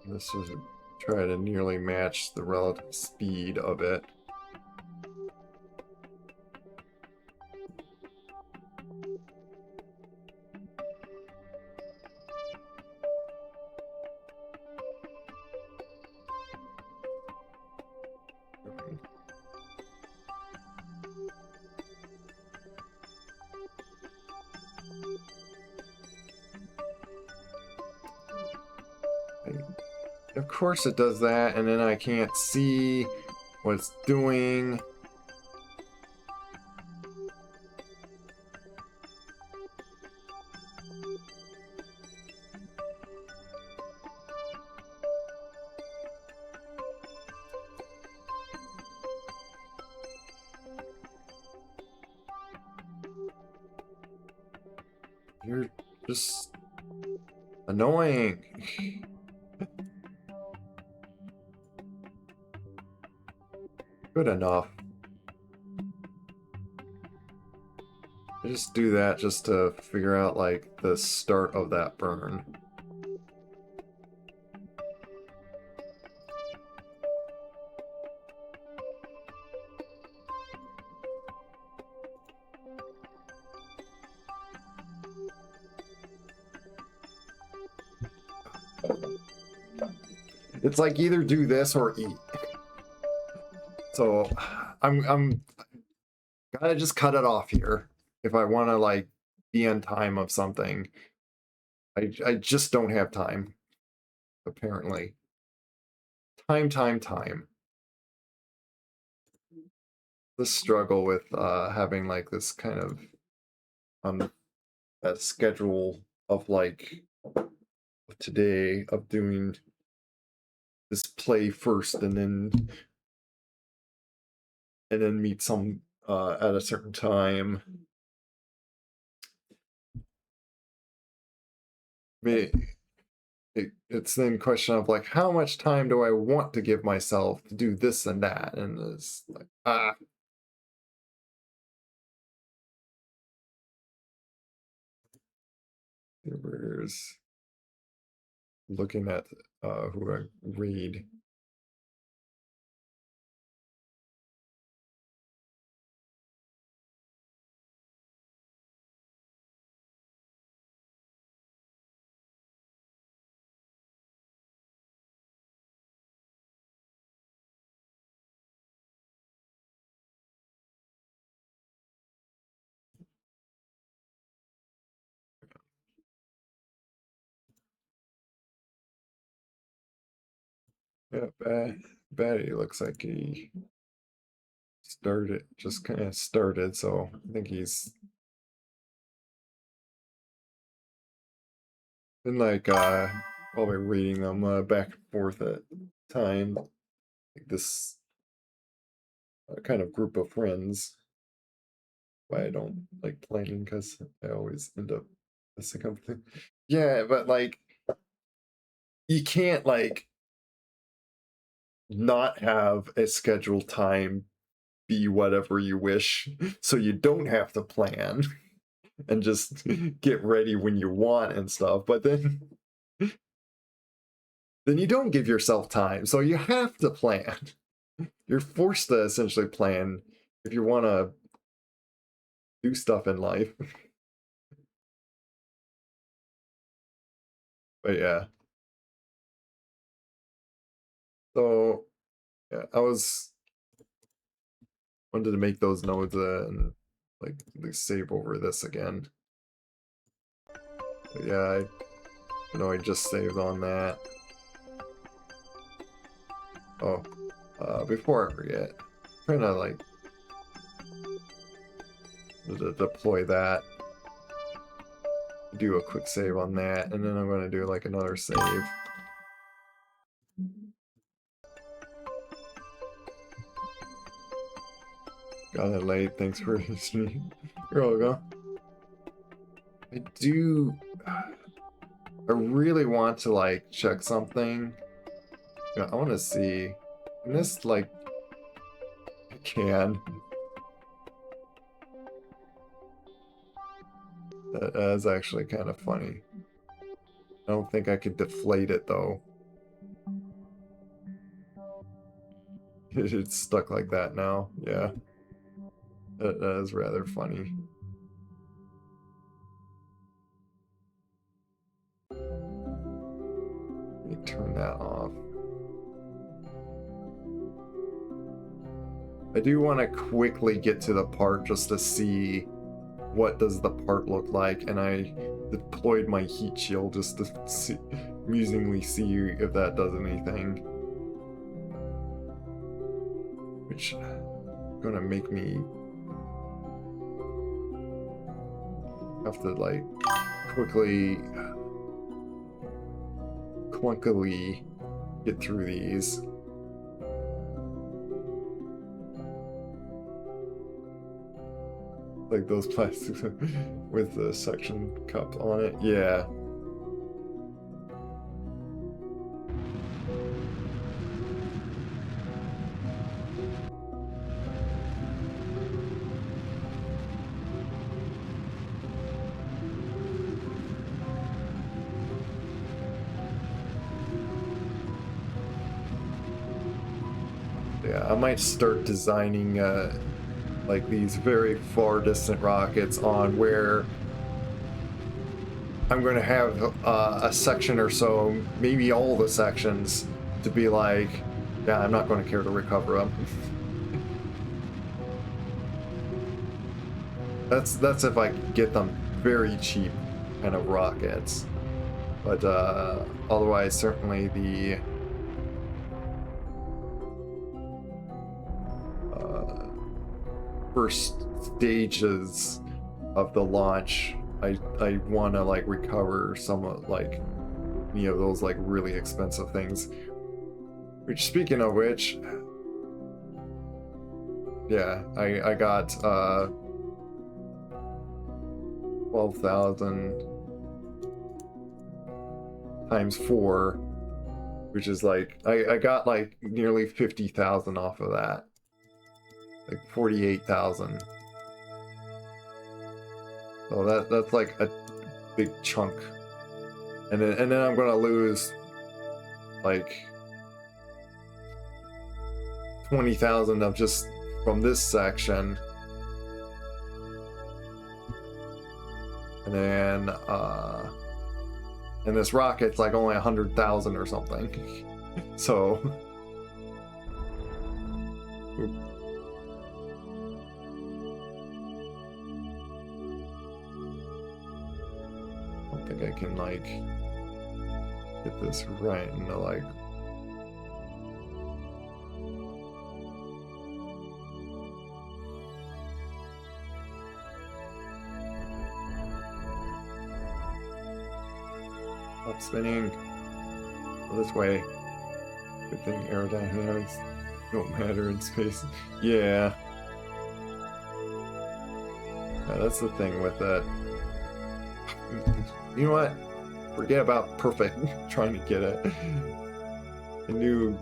This is try to nearly match the relative speed of it. Of course it does that, and then I can't see what it's doing. You're just annoying. Good enough. I just do that just to figure out, like, the start of that burn. It's like either do this or eat. So I'm gotta just cut it off here if I want to like be on time of something. I just don't have time, apparently. Time. The struggle with having like this kind of a schedule of like today of doing this play first and then meet some at a certain time. It's then question of like how much time do I want to give myself to do this and that, and it's like There's looking at who I read. Yeah, Batty looks like he just kind of started, so I think he's been like probably reading them back and forth at time, like this kind of group of friends. Why I don't like playing because I always end up messing up things. Yeah, but like you can't like not have a scheduled time be whatever you wish, so you don't have to plan and just get ready when you want and stuff. But then you don't give yourself time, so you have to plan. You're forced to essentially plan if you want to do stuff in life. But yeah. So yeah, I wanted to make those nodes and like save over this again. But yeah, I just saved on that. Oh, before I forget, I'm trying to like deploy that. Do a quick save on that, and then I'm going to do like another save. Got it late. Thanks for listening. You're welcome. I really want to like check something. Yeah, I want to see. And this like I can. That is actually kind of funny. I don't think I could deflate it though. It's stuck like that now. Yeah. That is rather funny. Let me turn that off. I do want to quickly get to the part just to see what does the part look like, and I deployed my heat shield just to see musingly see if that does anything. Which is gonna make me have to like quickly, clunkily get through these. Like those plastics with the suction cup on it. Yeah. Yeah, I might start designing like these very far distant rockets on where I'm going to have a section or so, maybe all the sections, to be like, yeah, I'm not going to care to recover them. That's if I get them very cheap kind of rockets. But otherwise, certainly the first stages of the launch, I want to like recover some of like, you know, those like really expensive things. Which, speaking of which, yeah, I got 12,000 times 4, which is like I got like nearly 50,000 off of that, like 48,000. So that's like a big chunk, and then I'm gonna lose like 20,000 of just from this section, and then and this rocket's like only 100,000 or something. So I don't think I can like get this right into like stop spinning. Go this way. Good thing aerodynamics don't matter in space. Yeah. That's the thing with that. You know what? Forget about perfect. Trying to get it. I knew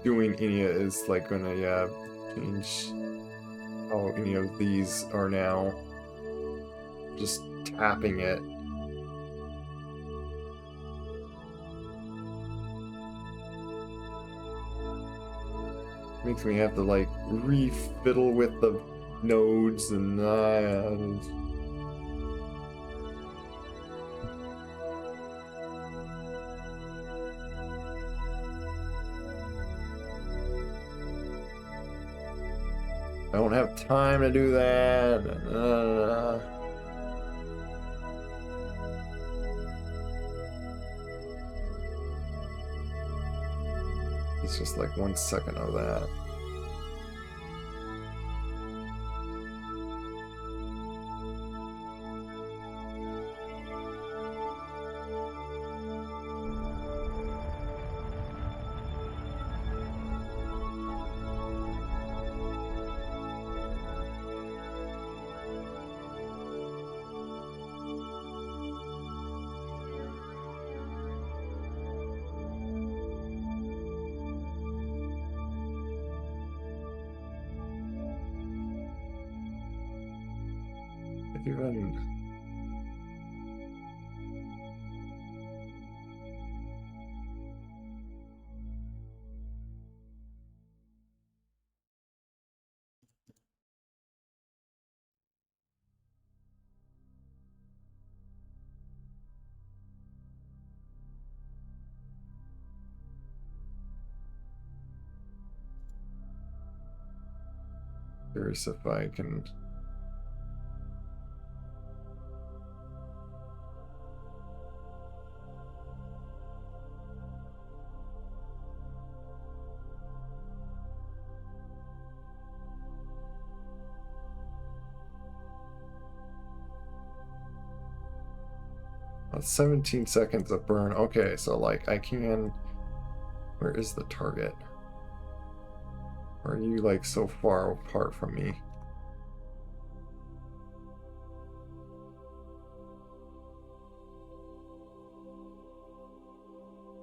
doing any is like gonna, yeah, change how any of these are now. Just tapping it. Makes me have to like refiddle with the nodes and I don't have time to do that. It's just like 1 second of that. Even curious if I can. 17 seconds of burn. Okay, so like I can. Where is the target? Are you like so far apart from me?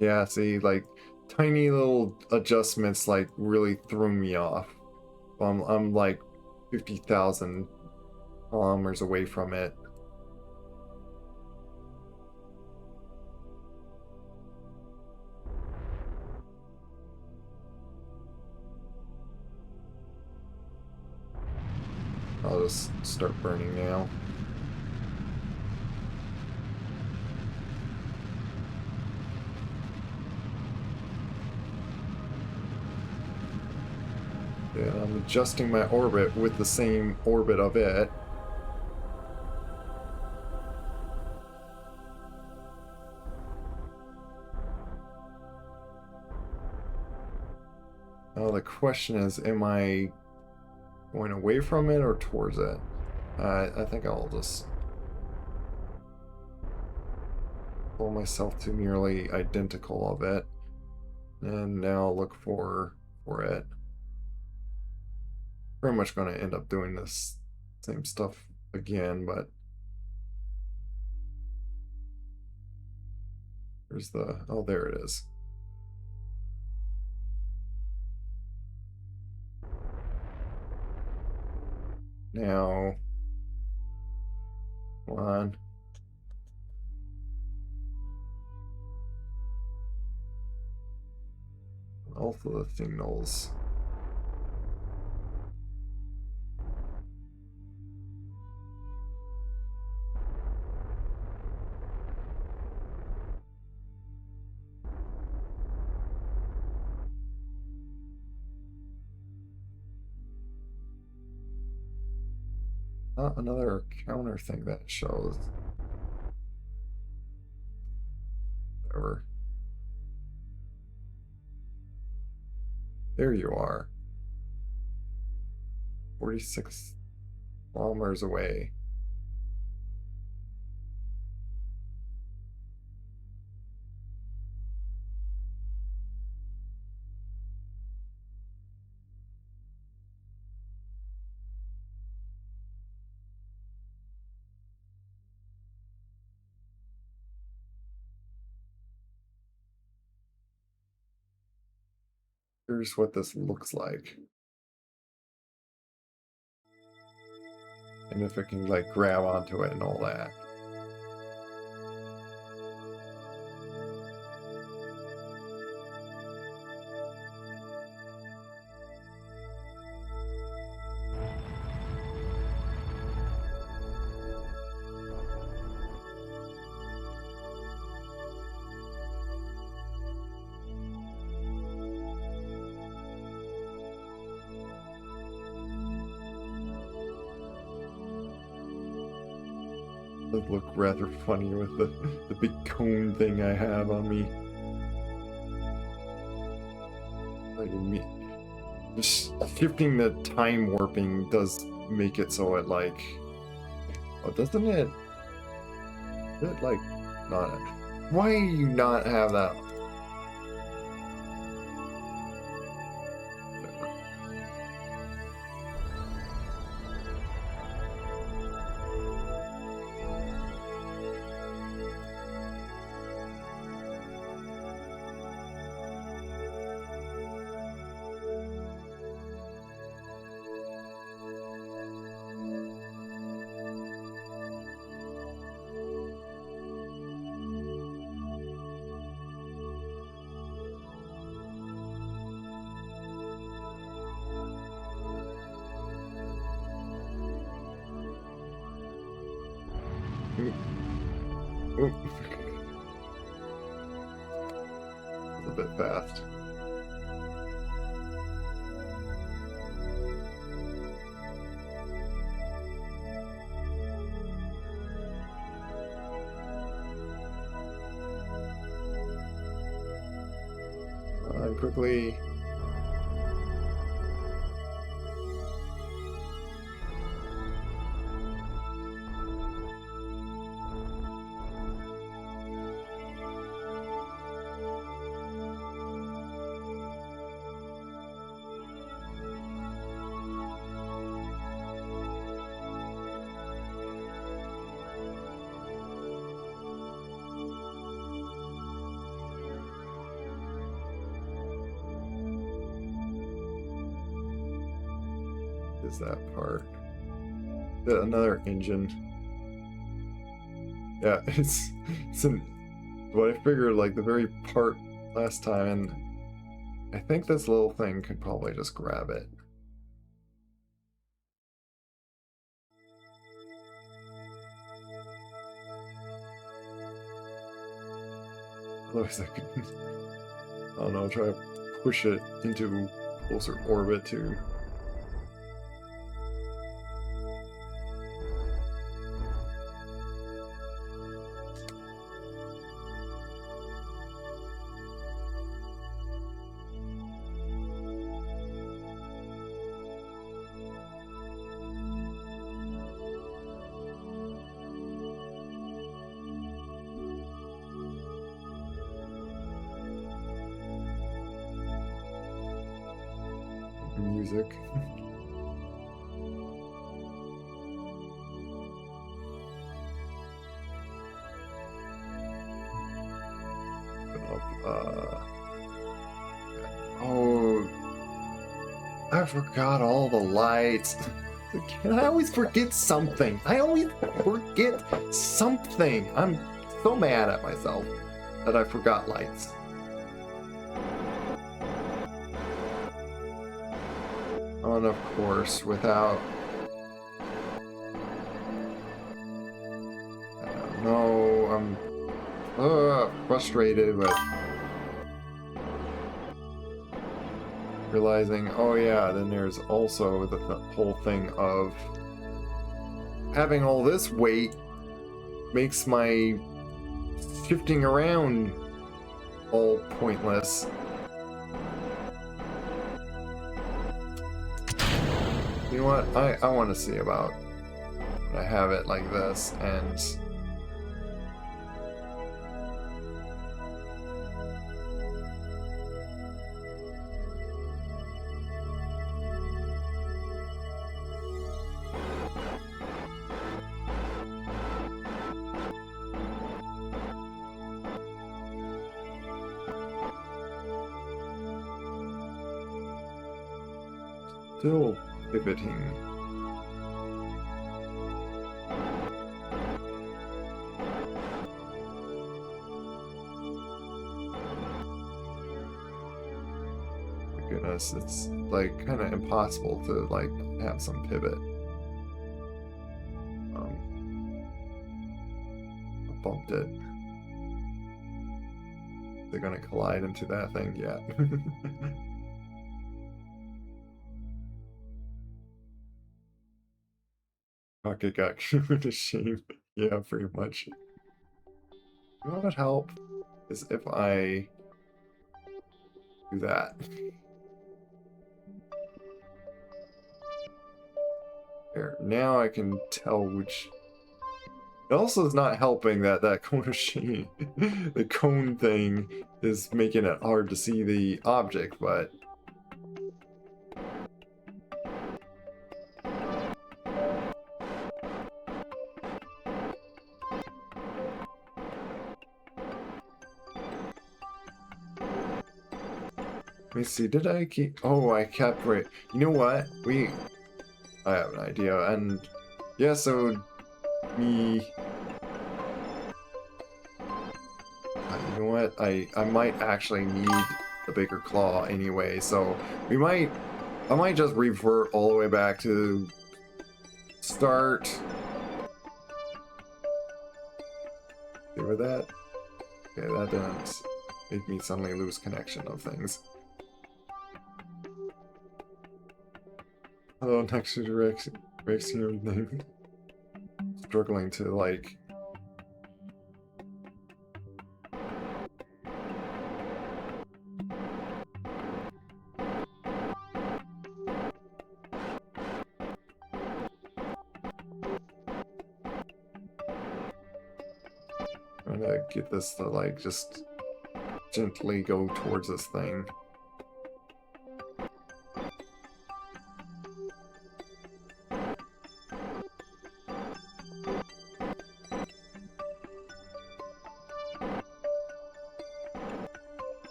Yeah, see, like tiny little adjustments like really threw me off. I'm like 50,000 kilometers away from it. I'll just start burning now. Yeah, I'm adjusting my orbit with the same orbit of it. Now the question is, am I going away from it or towards it? I think I'll just pull myself to nearly identical of it, and now look for it. Pretty much going to end up doing this same stuff again, but there's the, oh, there it is. Now, come on. All of the signals. Not another counter thing that shows. Whatever. There you are. 46 kilometers away. Here's what this looks like. And if it can like grab onto it and all that. It look rather funny with the big cone thing I have on me. Like me, just shifting the time warping does make it so it like, oh, doesn't it? It like not. Why do you not have that? Oop. A bit fast. Quickly. is that part? Another engine. Yeah, it's what I figured, like the very part last time, and I think this little thing could probably just grab it. Otherwise I could, I don't know, try to push it into closer orbit to. Music. Oh, I forgot all the lights. I always forget something. I always forget something. I'm so mad at myself that I forgot lights. And of course, without... I don't know, I'm frustrated with realizing, oh yeah, then there's also the whole thing of having all this weight makes my shifting around all pointless. You know what? I want to see about I have it like this and still pivoting. Goodness, it's like kind of impossible to like have some pivot. I bumped it. They're gonna collide into that thing, yeah. Pocket got cured to shame. Yeah, pretty much. You know what would help is if I do that. Here, now I can tell which. It also is not helping that that cone of shame, the cone thing, is making it hard to see the object, but. Let me see, did I keep... Oh, I kept... Right. You know what? I have an idea, and... Yeah, so... You know what? I might actually need the bigger claw anyway, so... I might just revert all the way back to... Start... See with that? Okay, that didn't make me suddenly lose connection of things. Hello, next to direction thing. Struggling to like trying to get this to like just gently go towards this thing.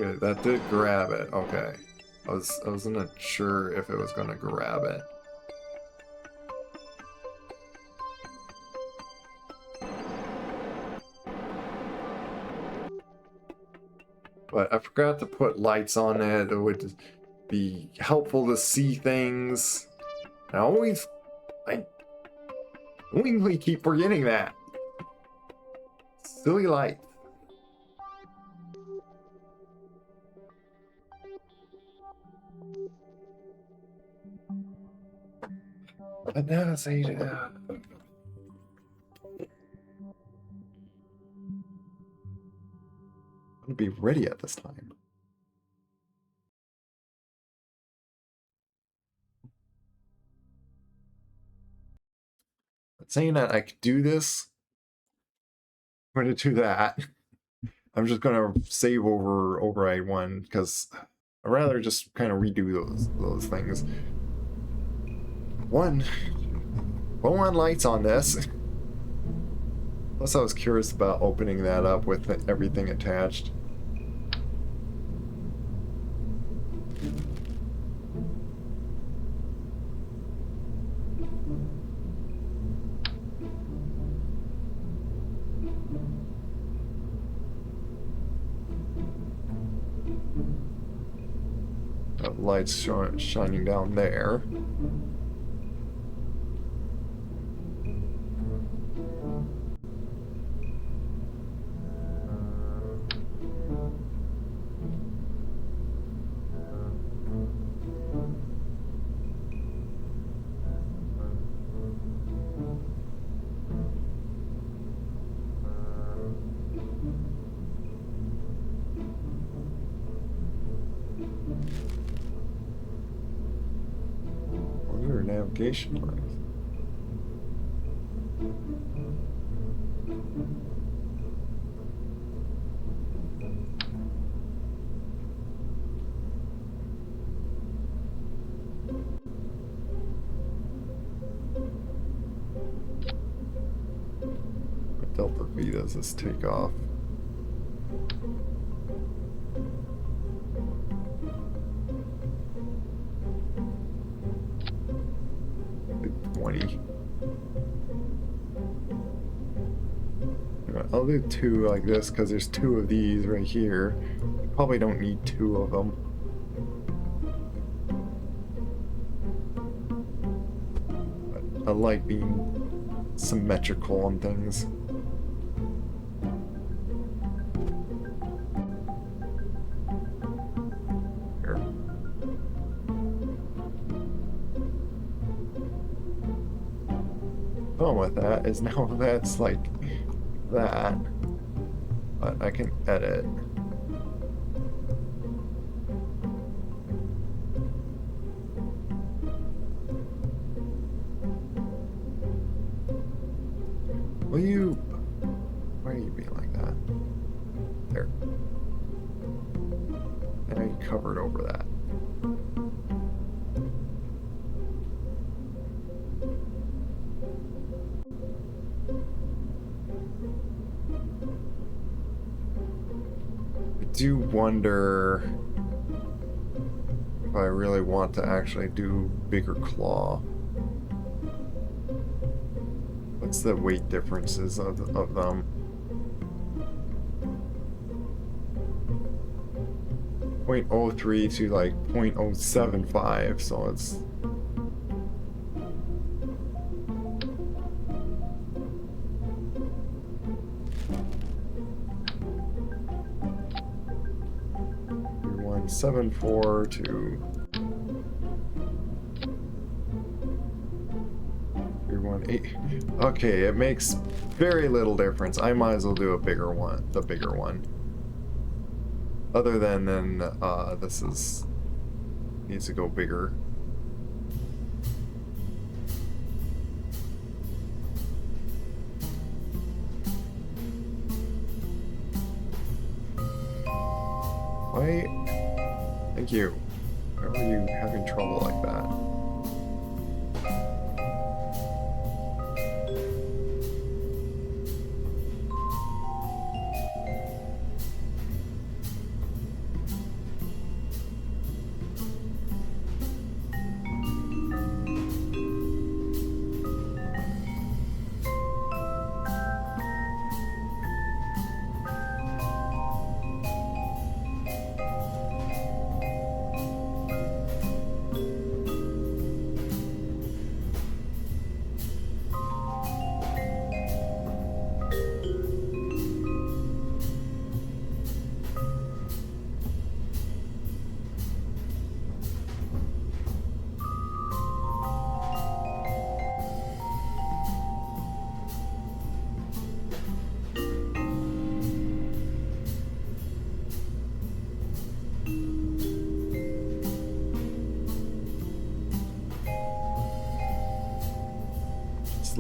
Okay, that did grab it. Okay. I wasn't sure if it was gonna grab it. But I forgot to put lights on it. It would be helpful to see things. I always keep forgetting that. Silly lights. But now it's I'm gonna be ready at this time. But saying that I could do this, I'm gonna do that. I'm just gonna save over override one because I'd rather just kind of redo those things. One lights on this. Plus, I was curious about opening that up with everything attached. Lights shining down there. Navigation lights. What deltaV does this take off? I'll do two like this because there's two of these right here. Probably don't need two of them. But I like being symmetrical on things. Here. Problem with that is now that's like that, but I can edit. Why are you being like that? There. Now you covered over that. I do wonder if I really want to actually do bigger claw. What's the weight differences of them? 0.03 to like 0.075, so it's .174 to 3.18. Okay, it makes very little difference. I might as well do a bigger one, the bigger one. Other than this needs to go bigger. Why? Thank you. Why are you having trouble like that?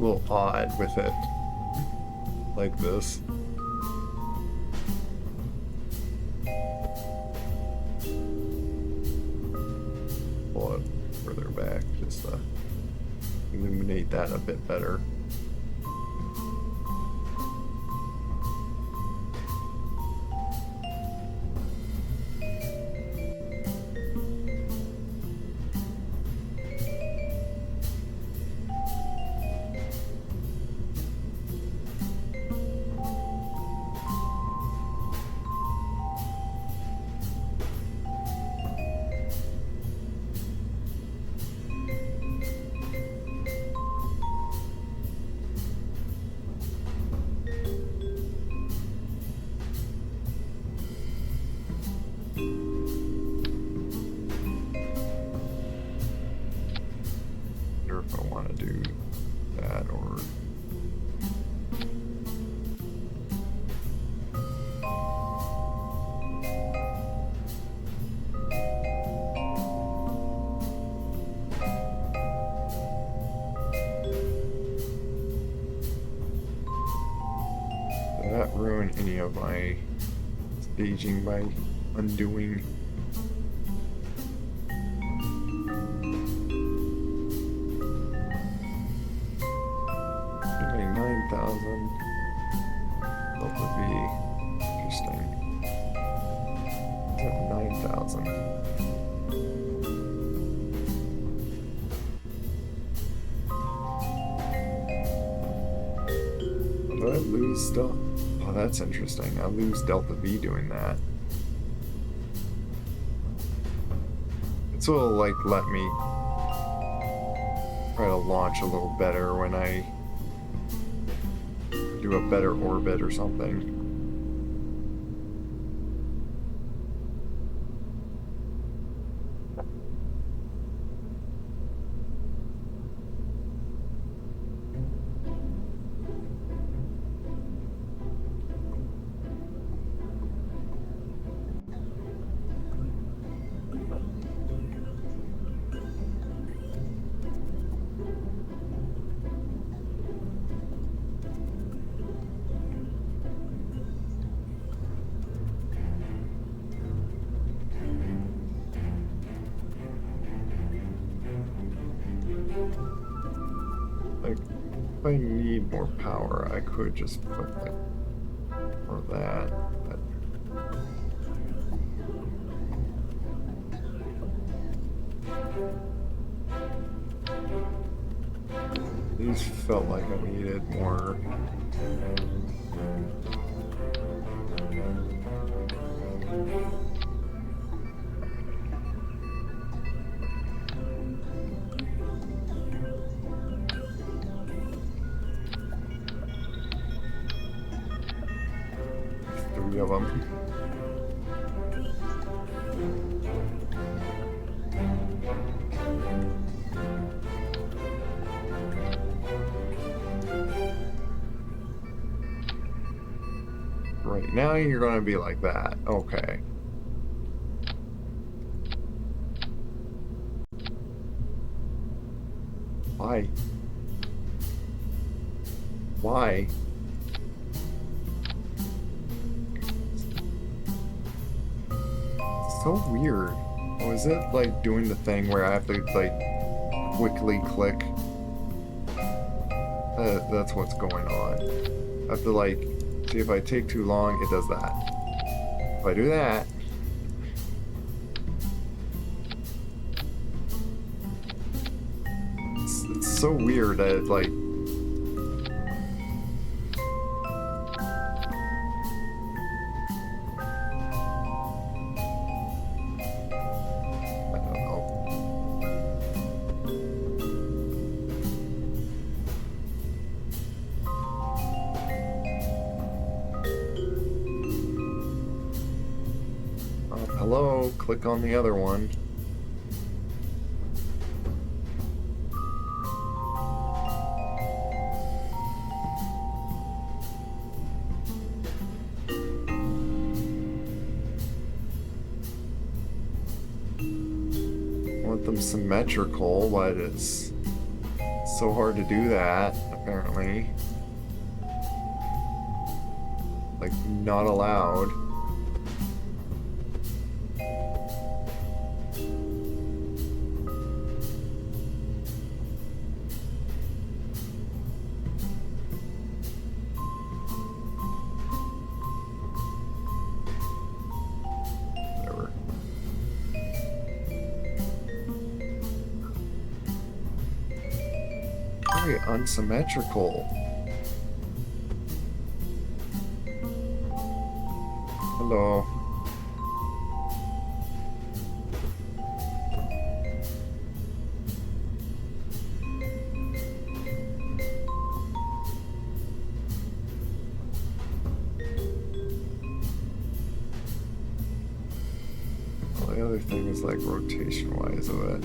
a little odd with it like this. Pull it further back just to illuminate that a bit better. If I want to do that or did that ruin any of my staging by undoing? Interesting. 9,000. Did I lose stuff? Oh, that's interesting. I lose deltaV doing that. This will like let me try to launch a little better when I do a better orbit or something. Like, if I need more power, I could just put like more of that. But these felt like I needed more. Of them. Right now you're going to be like that. Okay. Why? Why? So weird. Oh, is it like doing the thing where I have to like quickly click? That's what's going on. I have to like see if I take too long, it does that. If I do that, it's so weird that it's like hello, click on the other one. I want them symmetrical, but it's so hard to do that. apparently. Like, not allowed. Whatever. Very unsymmetrical. Hello. Well, the other thing is like rotation-wise of it.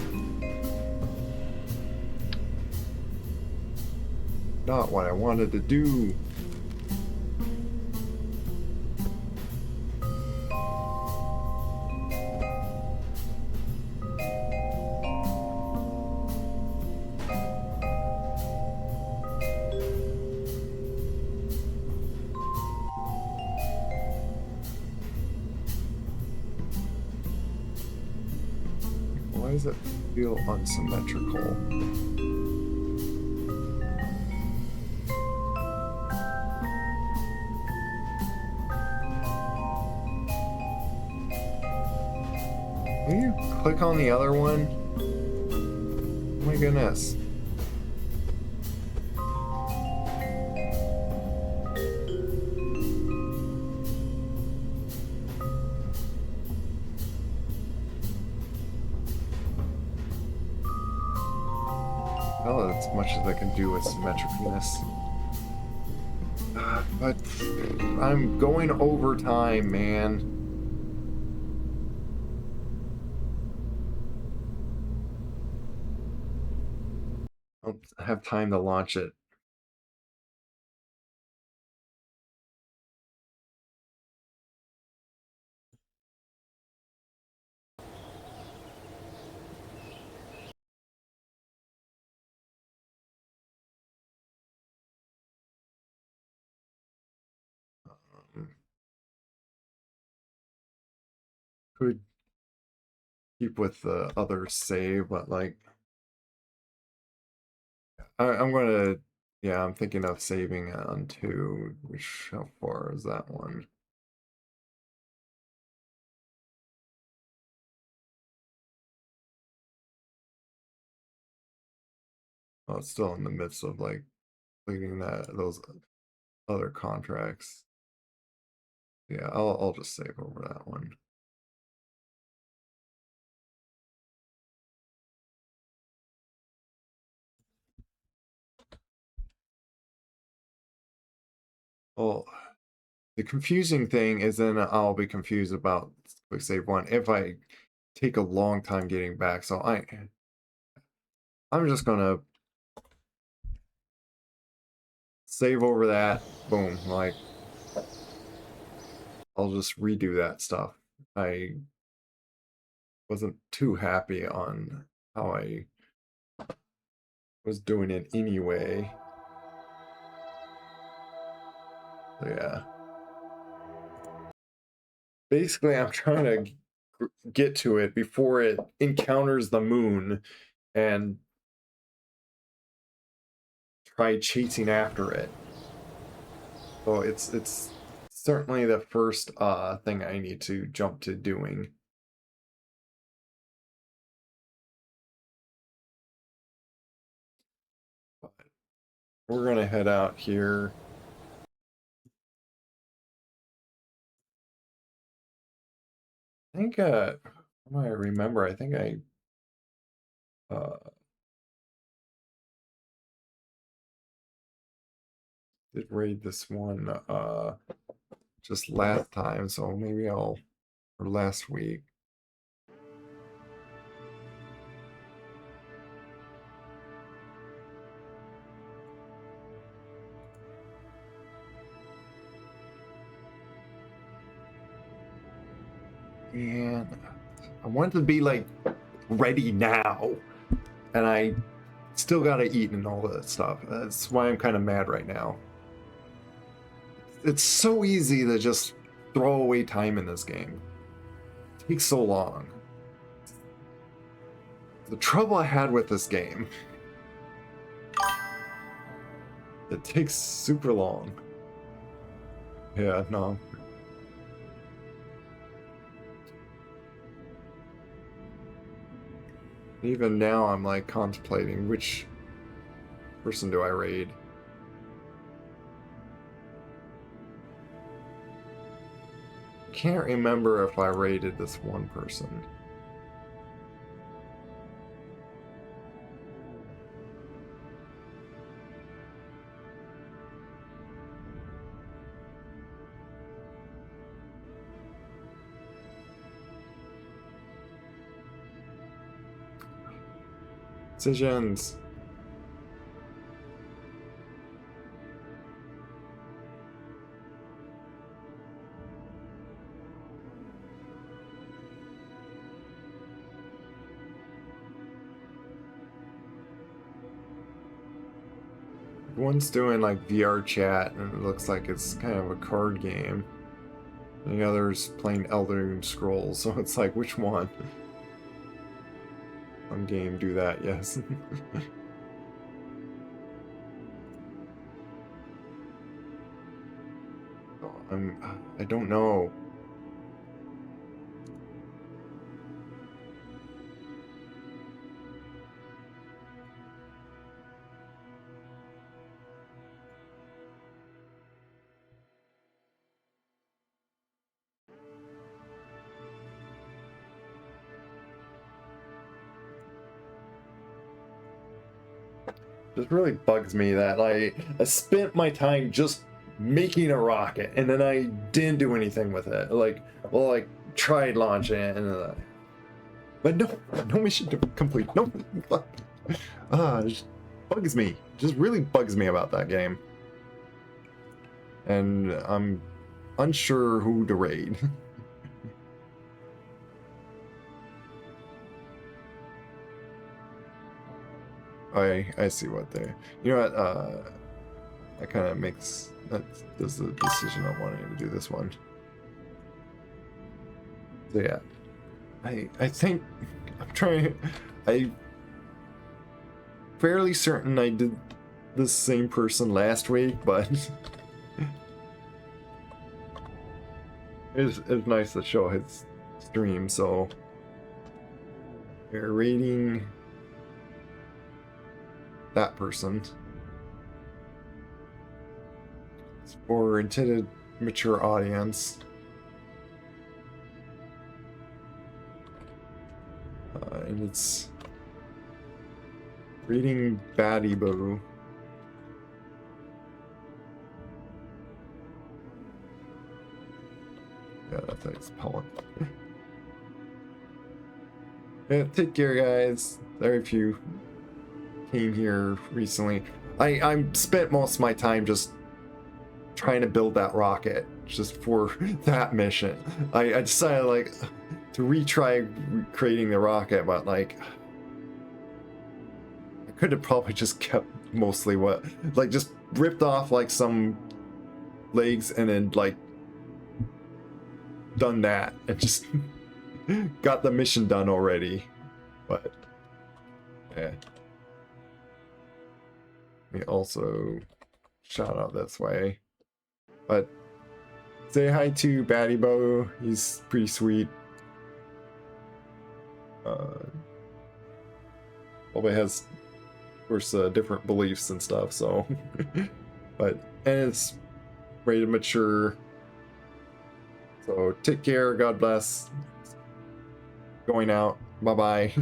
Not what I wanted to do. Why does it feel unsymmetrical? Will you click on the other one? Oh my goodness. Well, as much as I can do with symmetricalness. But I'm going over time, man. I don't have time to launch it. Could keep with the other save, but like I'm gonna, yeah, I'm thinking of saving it on 2. Which, how far is that one? Oh, it's still in the midst of like completing those other contracts. Yeah, I'll just save over that one. Well, the confusing thing is then I'll be confused about quick save 1 if I take a long time getting back. So I'm just gonna save over that. Boom. Like, I'll just redo that stuff. I wasn't too happy on how I was doing it anyway. So yeah. Basically, I'm trying to get to it before it encounters the moon and try chasing after it. So it's certainly the first thing I need to jump to doing. But we're gonna head out here. I think what do I remember? I think I did raid this one just last time, so maybe or last week. And I wanted to be like ready now, and I still gotta eat and all that stuff. That's why I'm kind of mad right now. It's so easy to just throw away time in this game. It takes so long. The trouble I had with this game. It takes super long. Yeah, no. Even now I'm like contemplating which person do I raid. Can't remember if I raided this one person. Decisions. One's doing like VR chat and it looks like it's kind of a card game. And the other's playing Elder Scrolls, so it's like, which one? Some game do that, yes. Oh, I don't know. It really bugs me that I spent my time just making a rocket and then I didn't do anything with it. Like, well, like tried launching it and but no mission to complete. No, it just bugs me. Just really bugs me about that game. And I'm unsure who to raid. I see what they. You know what? That kind of makes that's the decision I wanted to do this one. So yeah, I think I'm trying. I'm fairly certain I did the same person last week, but it's nice to show his stream. So we're rating that person. It's for intended mature audience. And it's reading Baddie Boo. Yeah, that's how it's spelled. Yeah, take care, guys. Very few came here recently. I spent most of my time just trying to build that rocket just for that mission. I decided like to retry creating the rocket, but like I could have probably just kept mostly what like just ripped off like some legs and then like done that and just got the mission done already. But yeah. We also shout out this way. But say hi to Baddie Bo. He's pretty sweet. Probably has, of course, different beliefs and stuff. So, and it's rated mature. So take care. God bless. Going out. Bye bye.